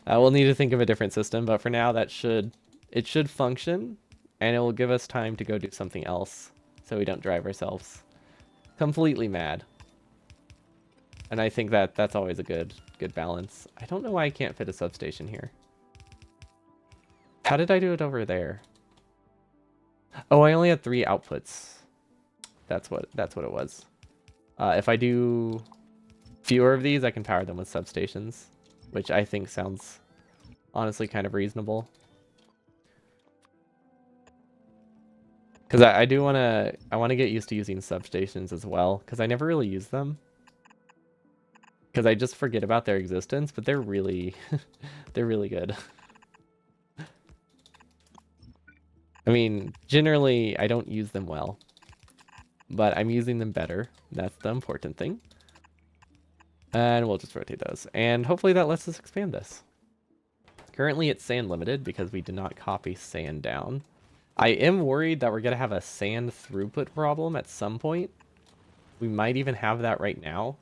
We'll need to think of a different system, but for now it should function, and it will give us time to go do something else so we don't drive ourselves completely mad. And I think that that's always a good balance. I don't know why I can't fit a substation here. How did I do it over there? Oh, I only had 3 outputs. That's what it was. If I do fewer of these, I can power them with substations, which I think sounds honestly kind of reasonable. Because I want to get used to using substations as well, because I never really use them. Because I just forget about their existence, but they're really, they're really good. I mean, generally, I don't use them well, but I'm using them better. That's the important thing. And we'll just rotate those. And hopefully that lets us expand this. Currently it's sand limited because we did not copy sand down. I am worried that we're going to have a sand throughput problem at some point. We might even have that right now.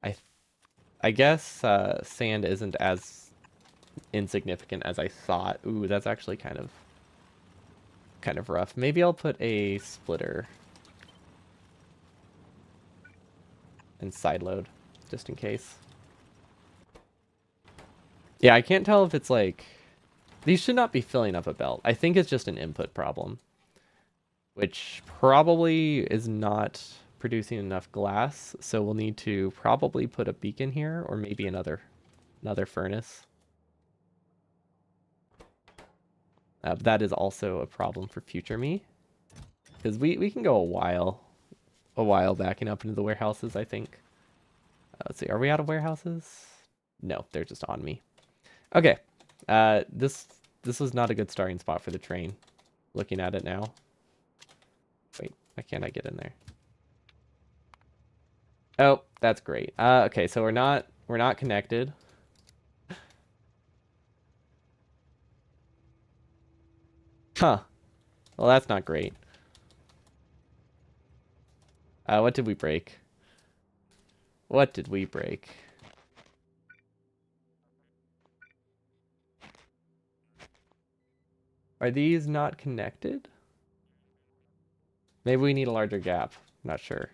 I I guess sand isn't as insignificant as I thought. Ooh, that's actually kind of rough. Maybe I'll put a splitter and side load just in case. Yeah, I can't tell if it's like these should not be filling up a belt. I think it's just an input problem, which probably is not producing enough glass. So we'll need to probably put a beacon here or maybe another furnace. That is also a problem for future me because we can go a while backing up into the warehouses, I think. Let's see, are we out of warehouses? No, they're just on me. Okay, this was not a good starting spot for the train. Looking at it now. Wait, why can't I get in there? Oh, that's great. Okay, so we're not connected. Huh. Well, that's not great. What did we break? What did we break? Are these not connected? Maybe we need a larger gap. Not sure.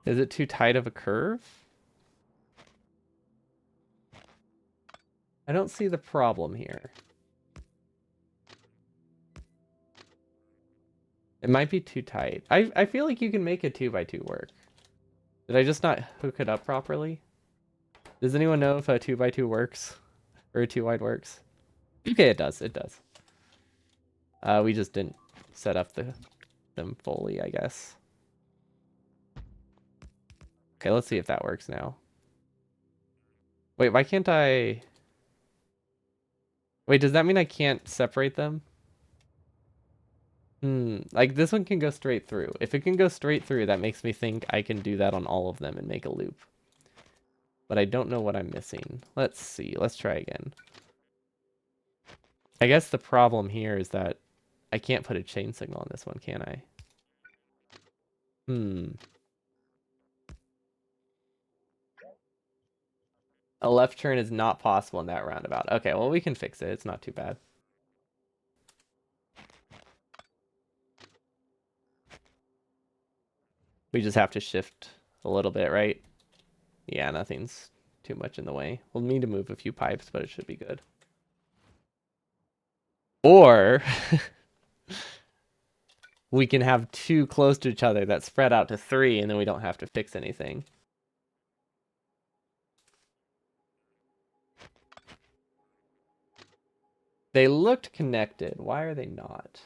Is it too tight of a curve? I don't see the problem here. It might be too tight. I feel like you can make a 2x2 work. Did I just not hook it up properly? Does anyone know if a 2x2 works? Or a 2 wide works? Okay, it does. It does. We just didn't set up them fully, I guess. Okay, let's see if that works now. Wait, why can't I... Wait, does that mean I can't separate them? Like this one can go straight through. If it can go straight through, that makes me think I can do that on all of them and make a loop. But I don't know what I'm missing. Let's see. Let's try again. I guess the problem here is that I can't put a chain signal on this one, can I? A left turn is not possible in that roundabout. Okay, well, we can fix it. It's not too bad. We just have to shift a little bit, right? Yeah, nothing's too much in the way. We'll need to move a few pipes, but it should be good. Or we can have two close to each other that spread out to three, and then we don't have to fix anything. They looked connected. Why are they not?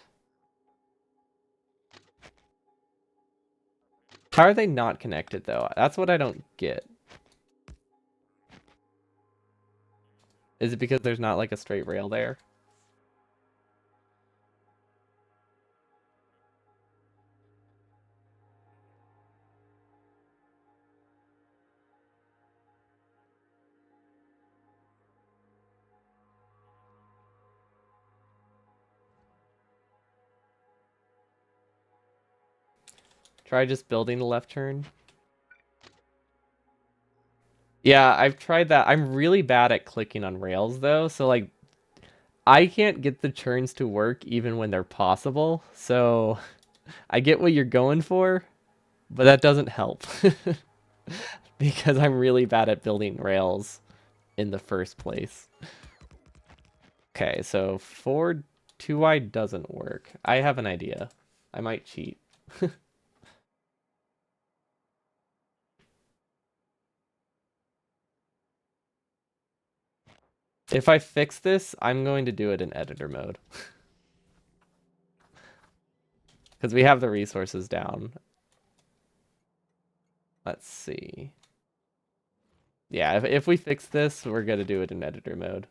How are they not connected, though? That's what I don't get. Is it because there's not like a straight rail there? Try just building the left turn. Yeah, I've tried that. I'm really bad at clicking on rails though, so like I can't get the turns to work even when they're possible. So I get what you're going for, but that doesn't help. Because I'm really bad at building rails in the first place. Okay, so 4 2 wide doesn't work. I have an idea. I might cheat. If I fix this, I'm going to do it in editor mode. Because we have the resources down. Let's see. Yeah, if we fix this, we're going to do it in editor mode.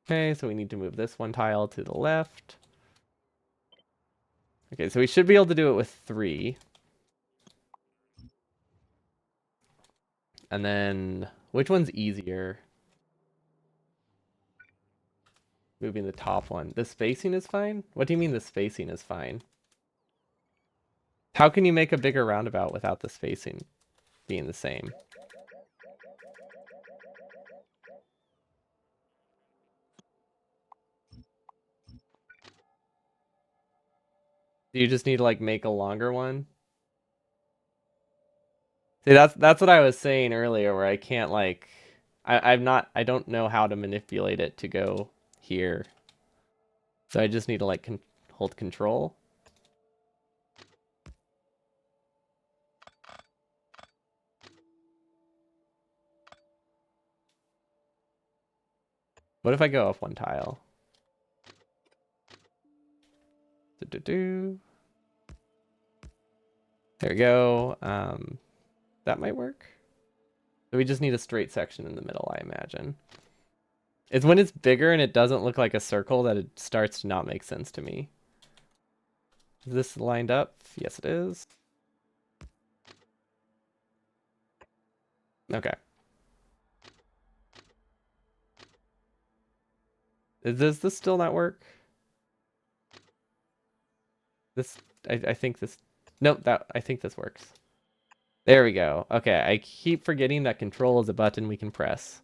Okay, so we need to move this one tile to the left. Okay, so we should be able to do it with 3. And then, which one's easier? Moving the top one. The spacing is fine? What do you mean the spacing is fine? How can you make a bigger roundabout without the spacing being the same? Do you just need to like make a longer one? See, that's what I was saying earlier, where I can't like, I don't know how to manipulate it to go here. So I just need to like hold control. What if I go up one tile? Do-do-do. There we go. That might work. So we just need a straight section in the middle, I imagine. It's when it's bigger and it doesn't look like a circle that it starts to not make sense to me. Is this lined up? Yes, it is. Okay. Does this still not work? This, I think this, nope, I think this works. There we go. Okay, I keep forgetting that control is a button we can press.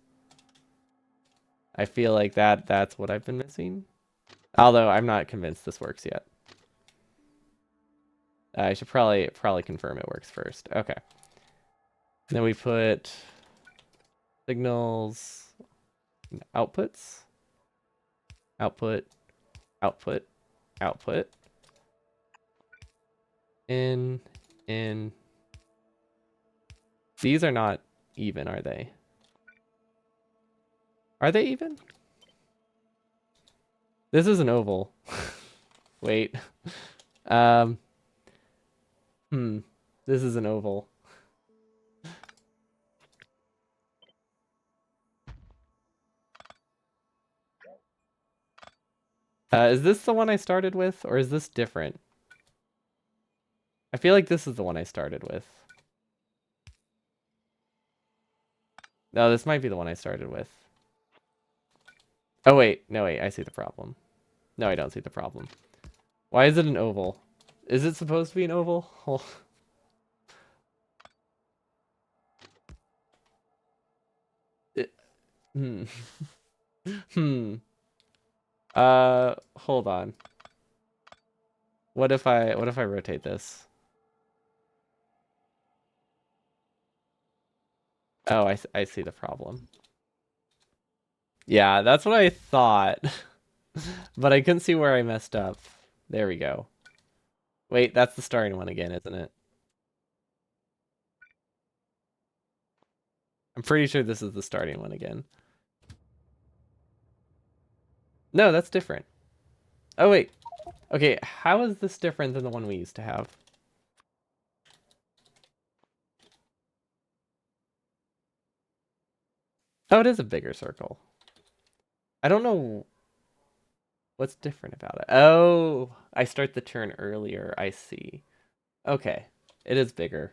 I feel like that's what I've been missing. Although I'm not convinced this works yet. I should probably confirm it works first. Okay. Then we put signals, outputs, output, output, output, in. These are not even, are they? Are they even? This is an oval. Wait. Um, This is an oval. Is this the one I started with, or is this different? I feel like this is the one I started with. No, this might be the one I started with. Oh, wait. No, wait. I see the problem. No, I don't see the problem. Why is it an oval? Is it supposed to be an oval? It, hmm. Hmm. Hold on. What if I rotate this? Oh, I see the problem. Yeah, that's what I thought. But I couldn't see where I messed up. There we go. Wait, that's the starting one again, isn't it? I'm pretty sure this is the starting one again. No, that's different. Oh, wait. Okay, how is this different than the one we used to have? Oh, it is a bigger circle. I don't know what's different about it. Oh, I start the turn earlier. I see. Okay, it is bigger.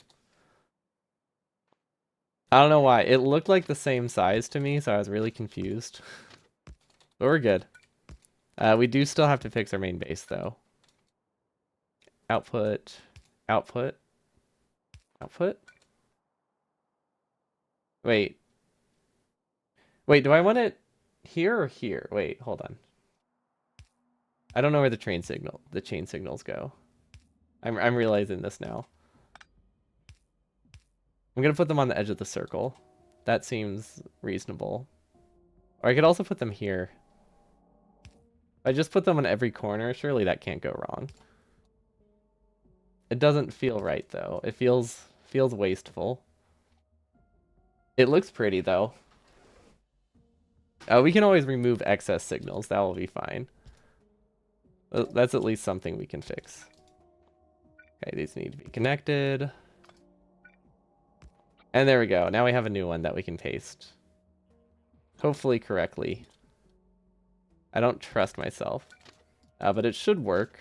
I don't know why. It looked like the same size to me, so I was really confused. But we're good. We do still have to fix our main base, though. Output, output, output. Wait. Wait, do I want it here or here? Wait, hold on. I don't know where the chain signals go. I'm realizing this now. I'm gonna put them on the edge of the circle. That seems reasonable. Or I could also put them here. If I just put them on every corner, surely that can't go wrong. It doesn't feel right though. It feels wasteful. It looks pretty though. We can always remove excess signals. That will be fine. That's at least something we can fix. Okay, these need to be connected. And there we go. Now we have a new one that we can paste. Hopefully correctly. I don't trust myself. But it should work.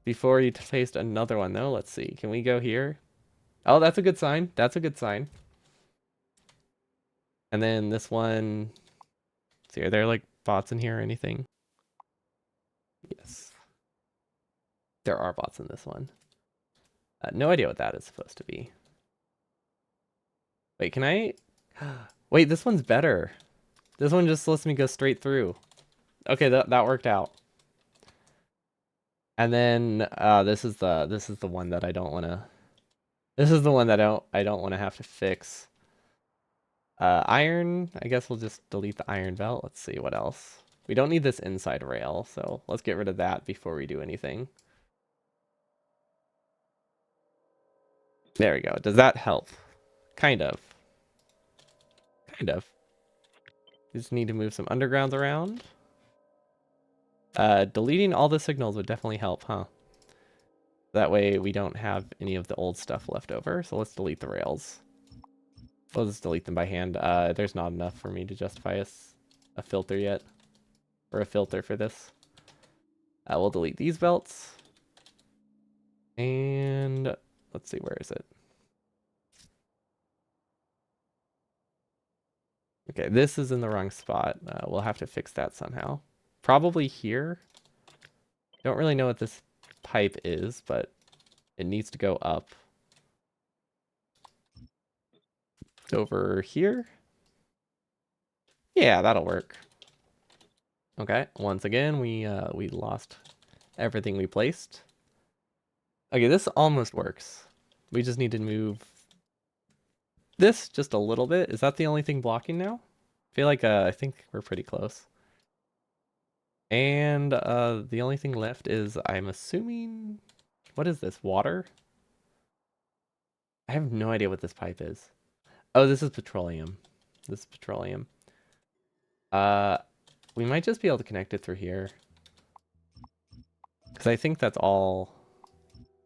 Before you paste another one though, let's see. Can we go here? Oh, that's a good sign. That's a good sign. And then this one. Let's see, are there like bots in here or anything? Yes. There are bots in this one. No idea what that is supposed to be. Wait, can I? Wait, this one's better. This one just lets me go straight through. Okay, that worked out. And then this is the one that I don't want to. This is the one that I don't want to have to fix. Iron. I guess we'll just delete the iron belt. Let's see what else. We don't need this inside rail, so let's get rid of that before we do anything. There we go. Does that help? Kind of. Kind of. We just need to move some undergrounds around. Deleting all the signals would definitely help, huh? That way we don't have any of the old stuff left over. So let's delete the rails. We'll just delete them by hand. There's not enough for me to justify a filter yet. Or a filter for this. We'll delete these belts. And let's see, where is it? Okay, this is in the wrong spot. We'll have to fix that somehow. Probably here. Don't really know what this pipe is, but it needs to go up. Over here. Yeah, that'll work. Okay, once again, we lost everything we placed. Okay, this almost works. We just need to move this just a little bit. Is that the only thing blocking now? I feel like I think we're pretty close. And the only thing left is, I'm assuming, what is this? Water? I have no idea what this pipe is. Oh, this is petroleum. This is petroleum. Uh, we might just be able to connect it through here. Because I think that's all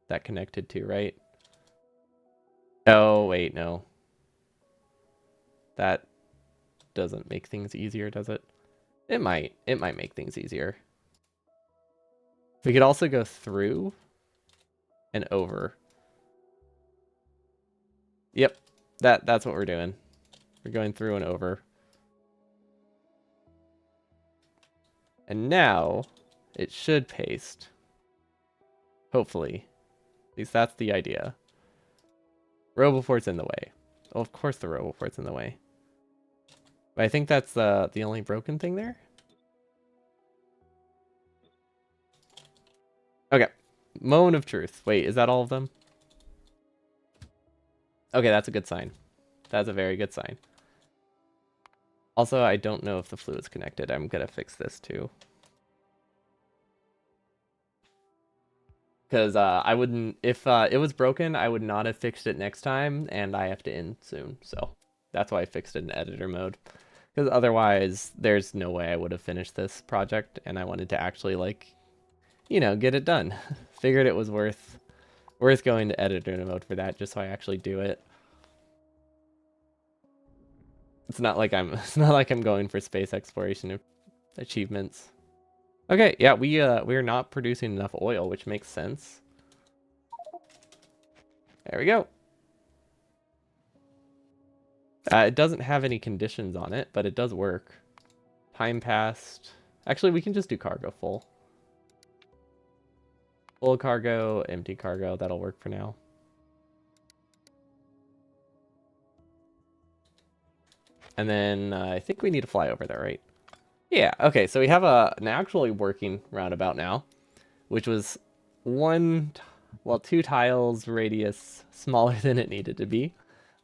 that connected to, right? Oh, wait, no. That doesn't make things easier, does it? It might. It might make things easier. We could also go through and over. Yep, that's what we're doing. We're going through and over. And now it should paste. Hopefully. At least that's the idea. Roboport's in the way. Oh, of course the Roboport's in the way. But I think that's the only broken thing there. Okay. Moment of truth. Wait, is that all of them? Okay, that's a good sign. That's a very good sign. Also, I don't know if the fluid's connected. I'm gonna fix this too. Because I wouldn't, if it was broken, I would not have fixed it next time, and I have to end soon. So that's why I fixed it in editor mode. Because otherwise, there's no way I would have finished this project, and I wanted to actually, like, you know, get it done. Figured it was worth going to editor mode for that, just so I actually do it. It's not like I'm going for space exploration achievements. Okay, yeah, we're not producing enough oil, which makes sense. There we go. It doesn't have any conditions on it, but it does work. Time passed. Actually, we can just do cargo full. Full cargo, empty cargo. That'll work for now. And then I think we need to fly over there, right? Yeah, okay, so we have an actually working roundabout now, which was two tiles radius smaller than it needed to be.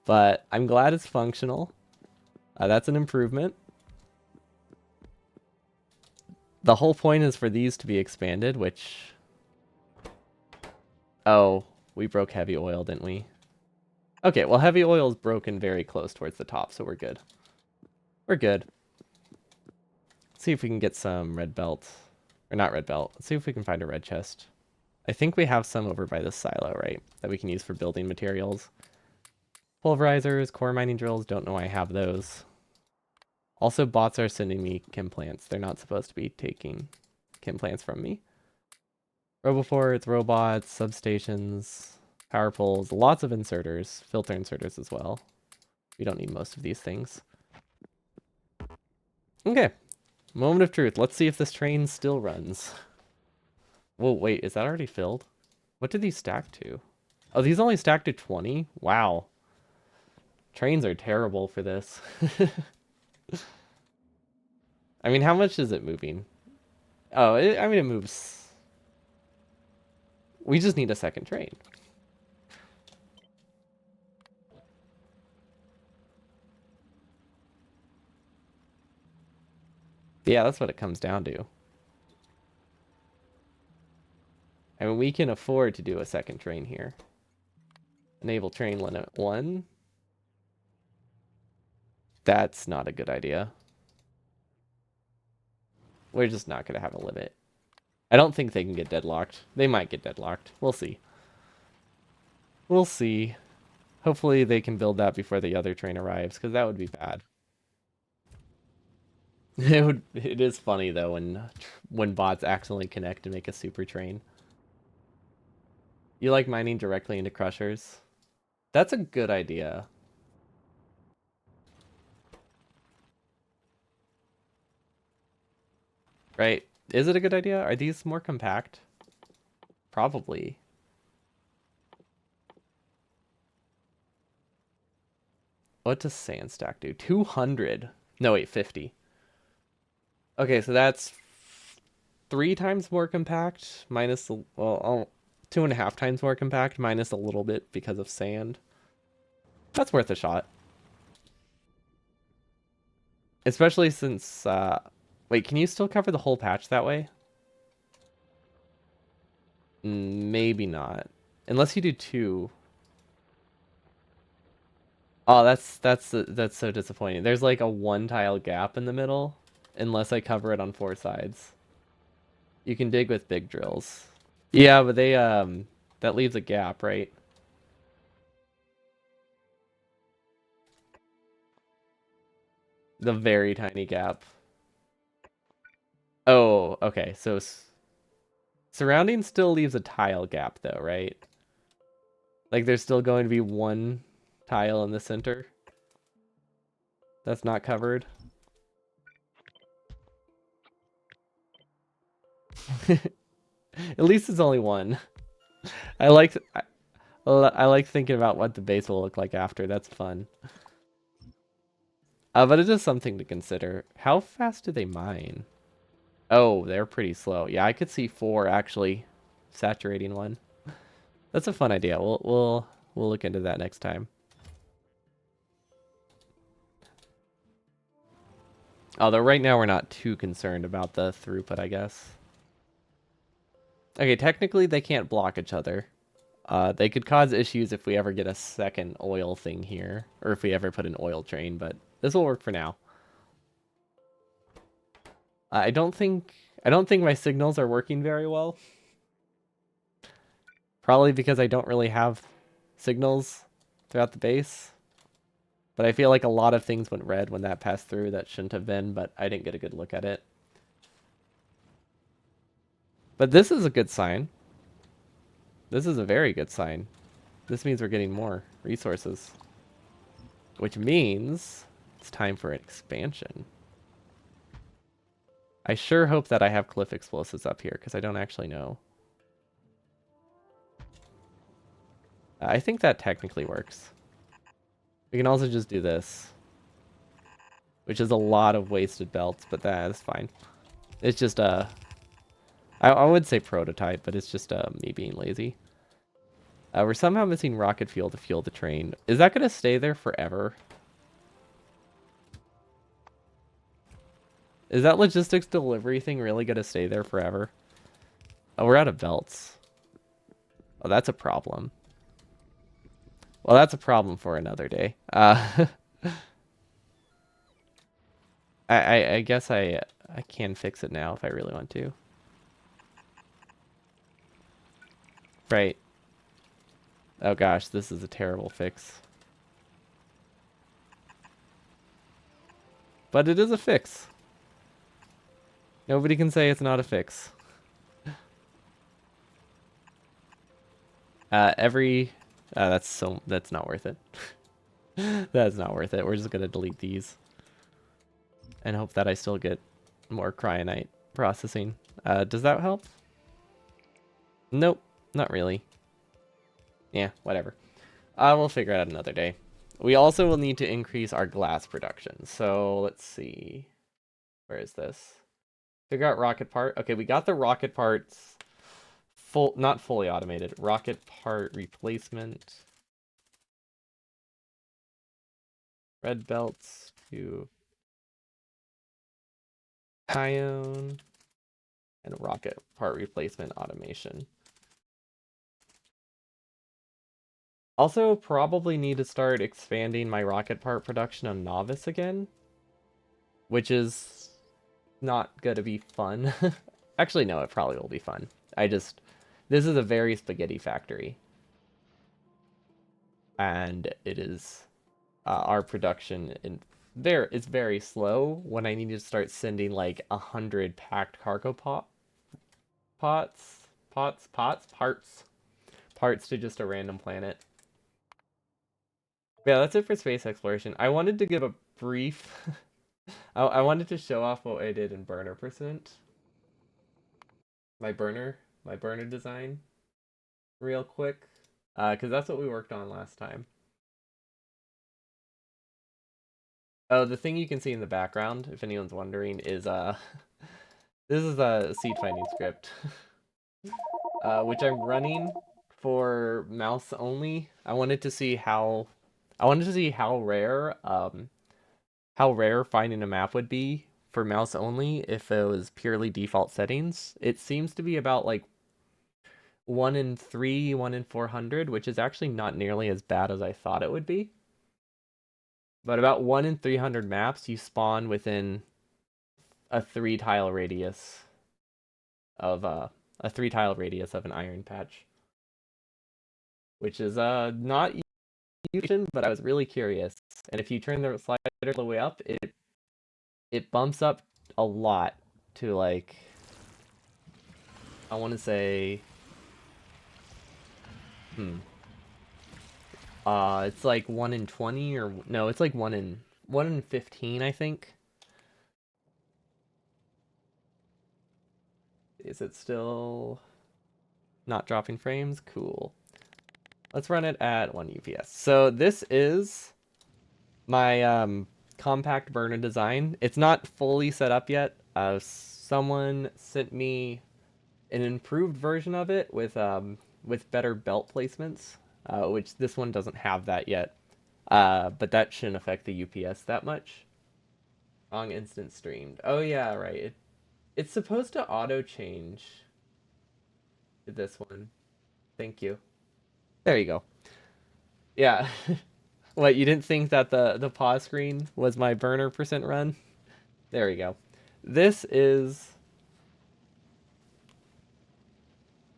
But I'm glad it's functional. That's an improvement. The whole point is for these to be expanded, which... Oh, we broke heavy oil, didn't we? Okay, well, heavy oil is broken very close towards the top, so we're good. We're good. Let's see if we can get some red belt. Or not red belt. Let's see if we can find a red chest. I think we have some over by this silo, right? That we can use for building materials. Pulverizers, core mining drills. Don't know why I have those. Also, bots are sending me chem plants. They're not supposed to be taking chem plants from me. Roboports, robots, substations, power poles, lots of inserters, filter inserters as well. We don't need most of these things. Okay, moment of truth. Let's see if this train still runs. Whoa, wait, is that already filled? What did these stack to? Oh, these only stack to 20? Wow. Trains are terrible for this. I mean, how much is it moving? Oh, I mean, it moves. We just need a second train. Yeah, that's what it comes down to. I mean, we can afford to do a second train here. Enable train limit 1. That's not a good idea. We're just not going to have a limit. I don't think they can get deadlocked. They might get deadlocked. We'll see. We'll see. Hopefully they can build that before the other train arrives, because that would be bad. It is funny though when bots accidentally connect and make a super train. You like mining directly into crushers? That's a good idea. Right? Is it a good idea? Are these more compact? Probably. What does sand stack do? 200. No, wait, 50. Okay, so that's 3 times more compact minus well, 2.5 times more compact minus a little bit because of sand. That's worth a shot. Especially since wait, can you still cover the whole patch that way? Maybe not. Unless you do two. Oh, that's so disappointing. There's like a 1 tile gap in the middle unless I cover it on 4 sides. You can dig with big drills. Yeah, but they that leaves a gap, right? The very tiny gap. Oh, okay. So surrounding still leaves a tile gap though, right? Like there's still going to be 1 tile in the center that's not covered. At least it's only one. I like I like thinking about what the base will look like after. That's fun. But it is something to consider. How fast do they mine? Oh, they're pretty slow. Yeah, I could see 4 actually saturating one. That's a fun idea. We'll look into that next time. Although right now we're not too concerned about the throughput, I guess. Okay, technically they can't block each other. They could cause issues if we ever get a second oil thing here, or if we ever put an oil train, but this will work for now. I don't think I don't think my signals are working very well. Probably because I don't really have signals throughout the base. But I feel like a lot of things went red when that passed through that shouldn't have been, but I didn't get a good look at it. But this is a good sign. This is a very good sign. This means we're getting more resources. Which means it's time for an expansion. I sure hope that I have cliff explosives up here, because I don't actually know. I think that technically works. We can also just do this. Which is a lot of wasted belts, but that is fine. It's just I would say prototype, but it's just me being lazy. We're somehow missing rocket fuel to fuel the train. Is that gonna stay there forever? Is that logistics delivery thing really gonna stay there forever? Oh, we're out of belts. Oh, that's a problem. Well, that's a problem for another day. I guess I can fix it now if I really want to. Right. Oh gosh, this is a terrible fix. But it is a fix. Nobody can say it's not a fix. Every that's not worth it. That's not worth it. We're just gonna delete these and hope that I still get more cryonite processing. Does that help? Nope, not really. Yeah, whatever. We'll figure it out another day. We also will need to increase our glass production. So let's see. Where is this? Figure out rocket part. Okay, we got the rocket parts not fully automated. Rocket part replacement. Red belts to ion and rocket part replacement automation. Also, probably need to start expanding my rocket part production on Novice again, which is not gonna be fun. Actually, no, it probably will be fun. This is a very spaghetti factory, and it is our production in there is very slow when I need to start sending like 100 packed cargo parts to just a random planet. Yeah, that's it for space exploration. I wanted to give a brief. I wanted to show off what I did in burner percent. my burner design real quick, because that's what we worked on last time. Oh, the thing you can see in the background, if anyone's wondering, is this is a seed finding script, which I'm running for mouse only. I wanted to see how rare finding a map would be for mouse only if it was purely default settings. It seems to be about like 1 in 3, 1 in 400, which is actually not nearly as bad as I thought it would be. But about 1 in 300 maps you spawn within a 3 tile radius of a 3 tile radius of an iron patch, which is not usual, but I was really curious. And if you turn the slider all the way up, it bumps up a lot to like I want to say hmm it's like 1 in 20 or no, it's like 1 in 15, I think. Is it still not dropping frames? Cool. Let's run it at 1 UPS. So this is my compact burner design. It's not fully set up yet. Someone sent me an improved version of it with better belt placements, which this one doesn't have that yet. But that shouldn't affect the UPS that much. Wrong instant streamed. Oh yeah, right. It's supposed to auto change to this one. Thank you. There you go. Yeah. What, you didn't think that the pause screen was my burner percent run? There we go. This is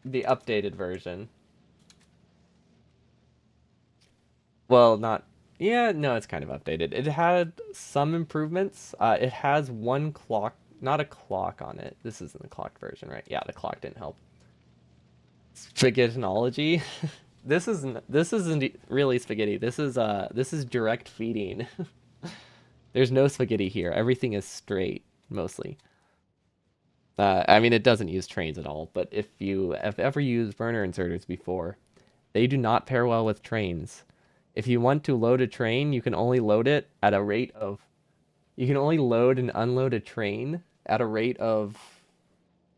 the updated version. Well, not. Yeah, no, it's kind of updated. It had some improvements. It has one clock, not a clock on it. This isn't the clocked version, right? Yeah, the clock didn't help. Spaghettinology. This isn't really spaghetti. This is direct feeding. There's no spaghetti here. Everything is straight mostly. I mean, it doesn't use trains at all. But if you have ever used burner inserters before, they do not pair well with trains. If you want to load a train, you can only load it at a rate of. You can only load and unload a train at a rate of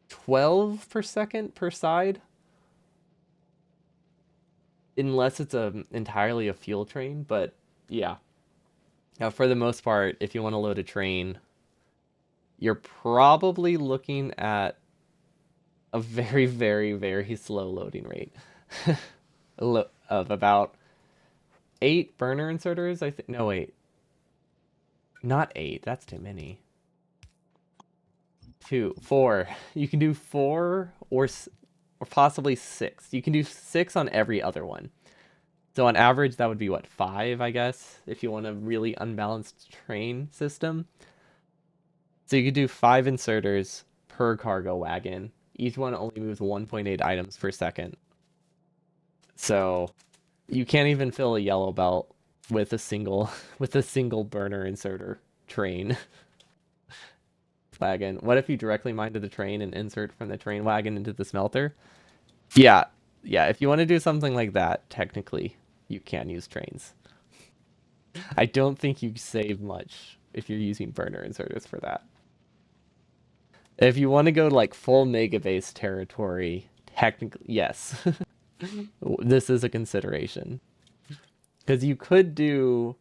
12 per second per side, unless it's entirely a fuel train. But yeah, now for the most part, if you want to load a train, you're probably looking at a very, very, very slow loading rate of about 8 burner inserters. I think. No, wait, not 8. That's too many. 2, 4. You can do 4 or possibly 6. You can do 6 on every other one. So on average, that would be what, 5, I guess, if you want a really unbalanced train system. So you could do 5 inserters per cargo wagon. Each one only moves 1.8 items per second. So you can't even fill a yellow belt with a single with a single burner inserter train wagon. What if you directly mine to the train and insert from the train wagon into the smelter? Yeah, yeah. If you want to do something like that, technically, you can use trains. I don't think you save much if you're using burner inserters for that. If you want to go like full mega base territory, technically, yes, this is a consideration because you could do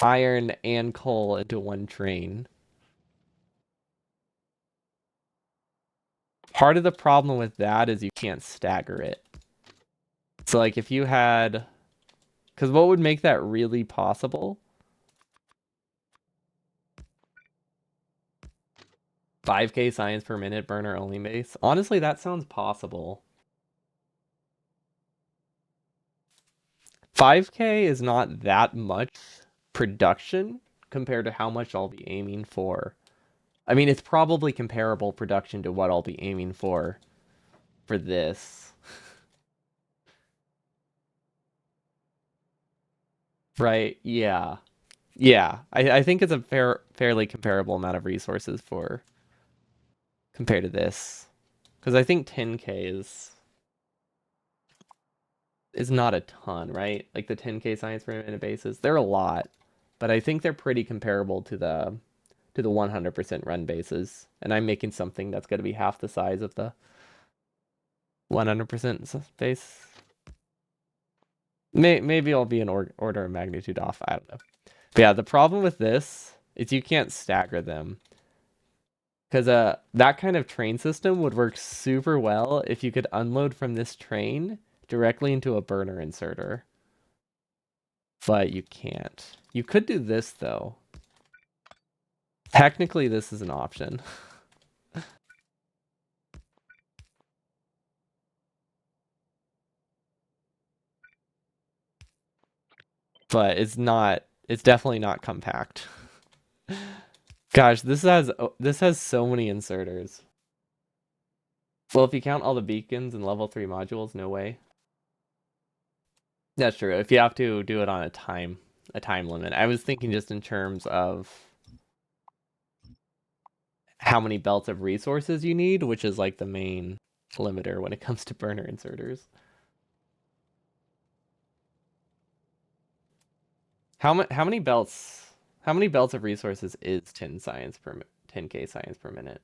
iron and coal into one train. Part of the problem with that is you can't stagger it. So like if you had, because what would make that really possible? 5K science per minute burner only base. Honestly, that sounds possible. 5K is not that much production compared to how much I'll be aiming for. I mean, it's probably comparable production to what I'll be aiming for this. Right? Yeah. Yeah. I think it's a fairly comparable amount of resources for compared to this. Because I think 10K is not a ton, right? Like the 10K science per minute bases, they're a lot, but I think they're pretty comparable to the 100% run bases. And I'm making something that's going to be half the size of the 100% base. Maybe I'll be an order of magnitude off. I don't know. But yeah, the problem with this is you can't stagger them. Because that kind of train system would work super well if you could unload from this train directly into a burner inserter. But you can't. You could do this though. Technically, this is an option. But it's definitely not compact. Gosh, this has so many inserters. Well, if you count all the beacons and level 3 modules, no way. That's true. If you have to do it on a time limit. I was thinking just in terms of how many belts of resources you need, which is like the main limiter when it comes to burner inserters. How many belts of resources is 10k science per minute?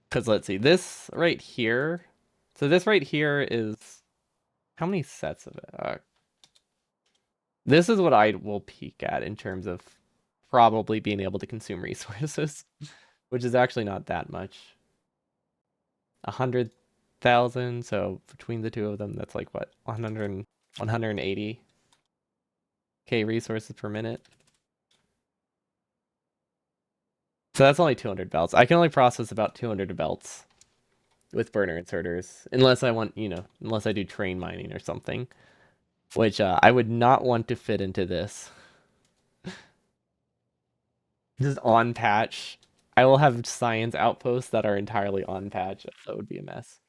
Because let's see, this right here. So this right here is how many sets of it? This is what I will peak at in terms of probably being able to consume resources, which is actually not that much. 100,000. So between the two of them, that's like what 180k resources per minute. So that's only 200 belts. I can only process about 200 belts with burner inserters, unless I want, unless I do train mining or something, which I would not want to fit into this. Just on patch. I will have science outposts that are entirely on patch. That would be a mess.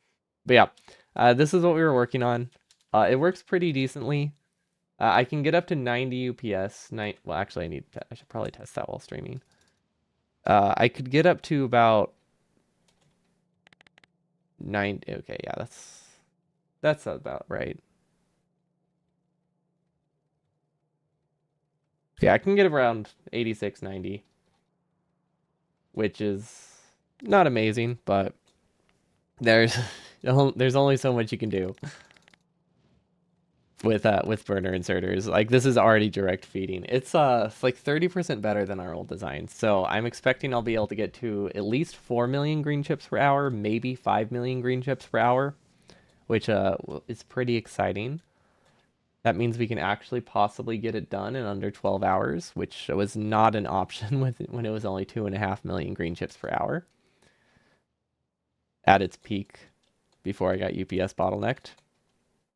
But yeah, this is what we were working on. It works pretty decently. I can get up to 90 UPS. Well, actually, I should probably test that while streaming. I could get up to about 90. Okay, yeah, that's about right. Yeah, I can get around 86, 90, which is not amazing, but there's there's only so much you can do with burner inserters. Like this is already direct feeding. It's like 30% better than our old design. So I'm expecting I'll be able to get to at least 4 million green chips per hour, maybe 5 million green chips per hour, which is pretty exciting. That means we can actually possibly get it done in under 12 hours, which was not an option when it was only 2.5 million green chips per hour at its peak before I got UPS bottlenecked.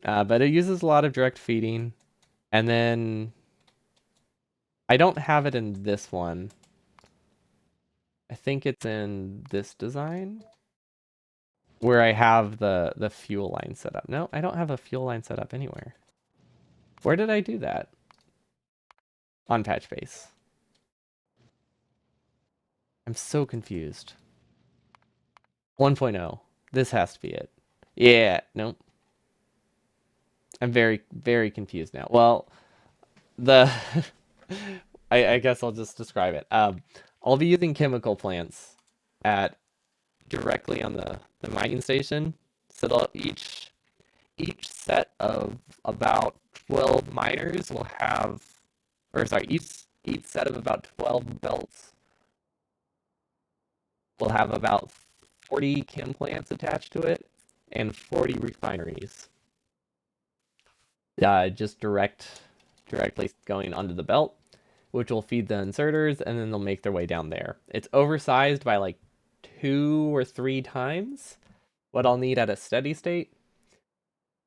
But it uses a lot of direct feeding. And then I don't have it in this one. I think it's in this design where I have the fuel line set up. No, I don't have a fuel line set up anywhere. Where did I do that? On patch base. I'm so confused. 1.0. This has to be it. Yeah, no. I'm very, very confused now. Well, the I guess I'll just describe it. I'll be using chemical plants at directly on the mining station. So each set of about 12 miners will have, or sorry, each set of about 12 belts will have about 40 chem plants attached to it and 40 refineries. Just directly going onto the belt, which will feed the inserters, and then they'll make their way down there. It's oversized by like 2 or 3 times what I'll need at a steady state,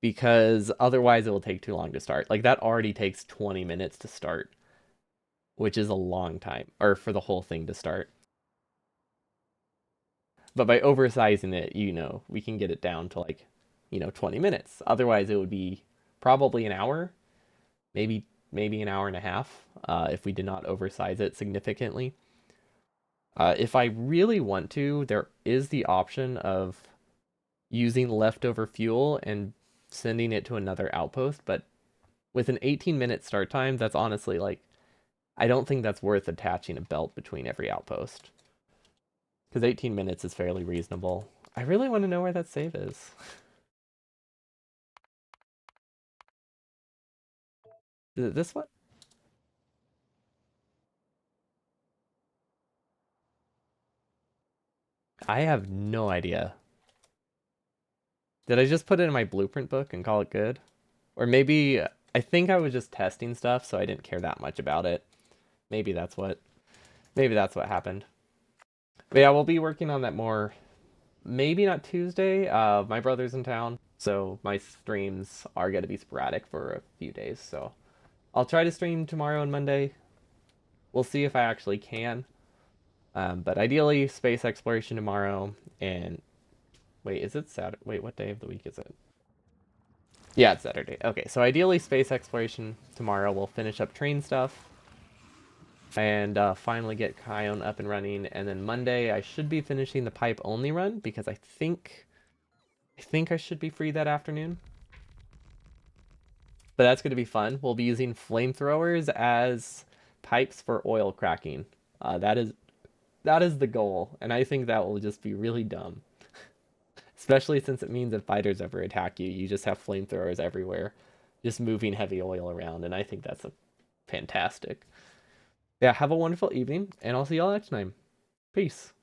because otherwise it will take too long to start. Like that already takes 20 minutes to start, which is a long time, or for the whole thing to start. But by oversizing it, we can get it down to like, 20 minutes. Otherwise, it would be probably an hour, maybe maybe an hour and a half if we did not oversize it significantly. If I really want to, there is the option of using leftover fuel and sending it to another outpost, but with an 18-minute start time, that's honestly like, I don't think that's worth attaching a belt between every outpost. Because 18 minutes is fairly reasonable. I really want to know where that save is. Is it this one? I have no idea. Did I just put it in my blueprint book and call it good? Or maybe I think I was just testing stuff, so I didn't care that much about it. Maybe that's what happened. But yeah, we'll be working on that more. Maybe not Tuesday. My brother's in town, so my streams are gonna be sporadic for a few days. So I'll try to stream tomorrow and Monday. We'll see if I actually can. But ideally, space exploration tomorrow. And wait, is it Saturday? Wait, what day of the week is it? Yeah, it's Saturday. Okay, so ideally, space exploration tomorrow. We'll finish up train stuff and finally get Kion up and running. And then Monday, I should be finishing the pipe only run because I think I should be free that afternoon. But that's going to be fun. We'll be using flamethrowers as pipes for oil cracking. That is the goal, and I think that will just be really dumb. Especially since it means if fighters ever attack you, you just have flamethrowers everywhere, just moving heavy oil around, and I think that's a fantastic. Yeah, have a wonderful evening, and I'll see y'all next time. Peace.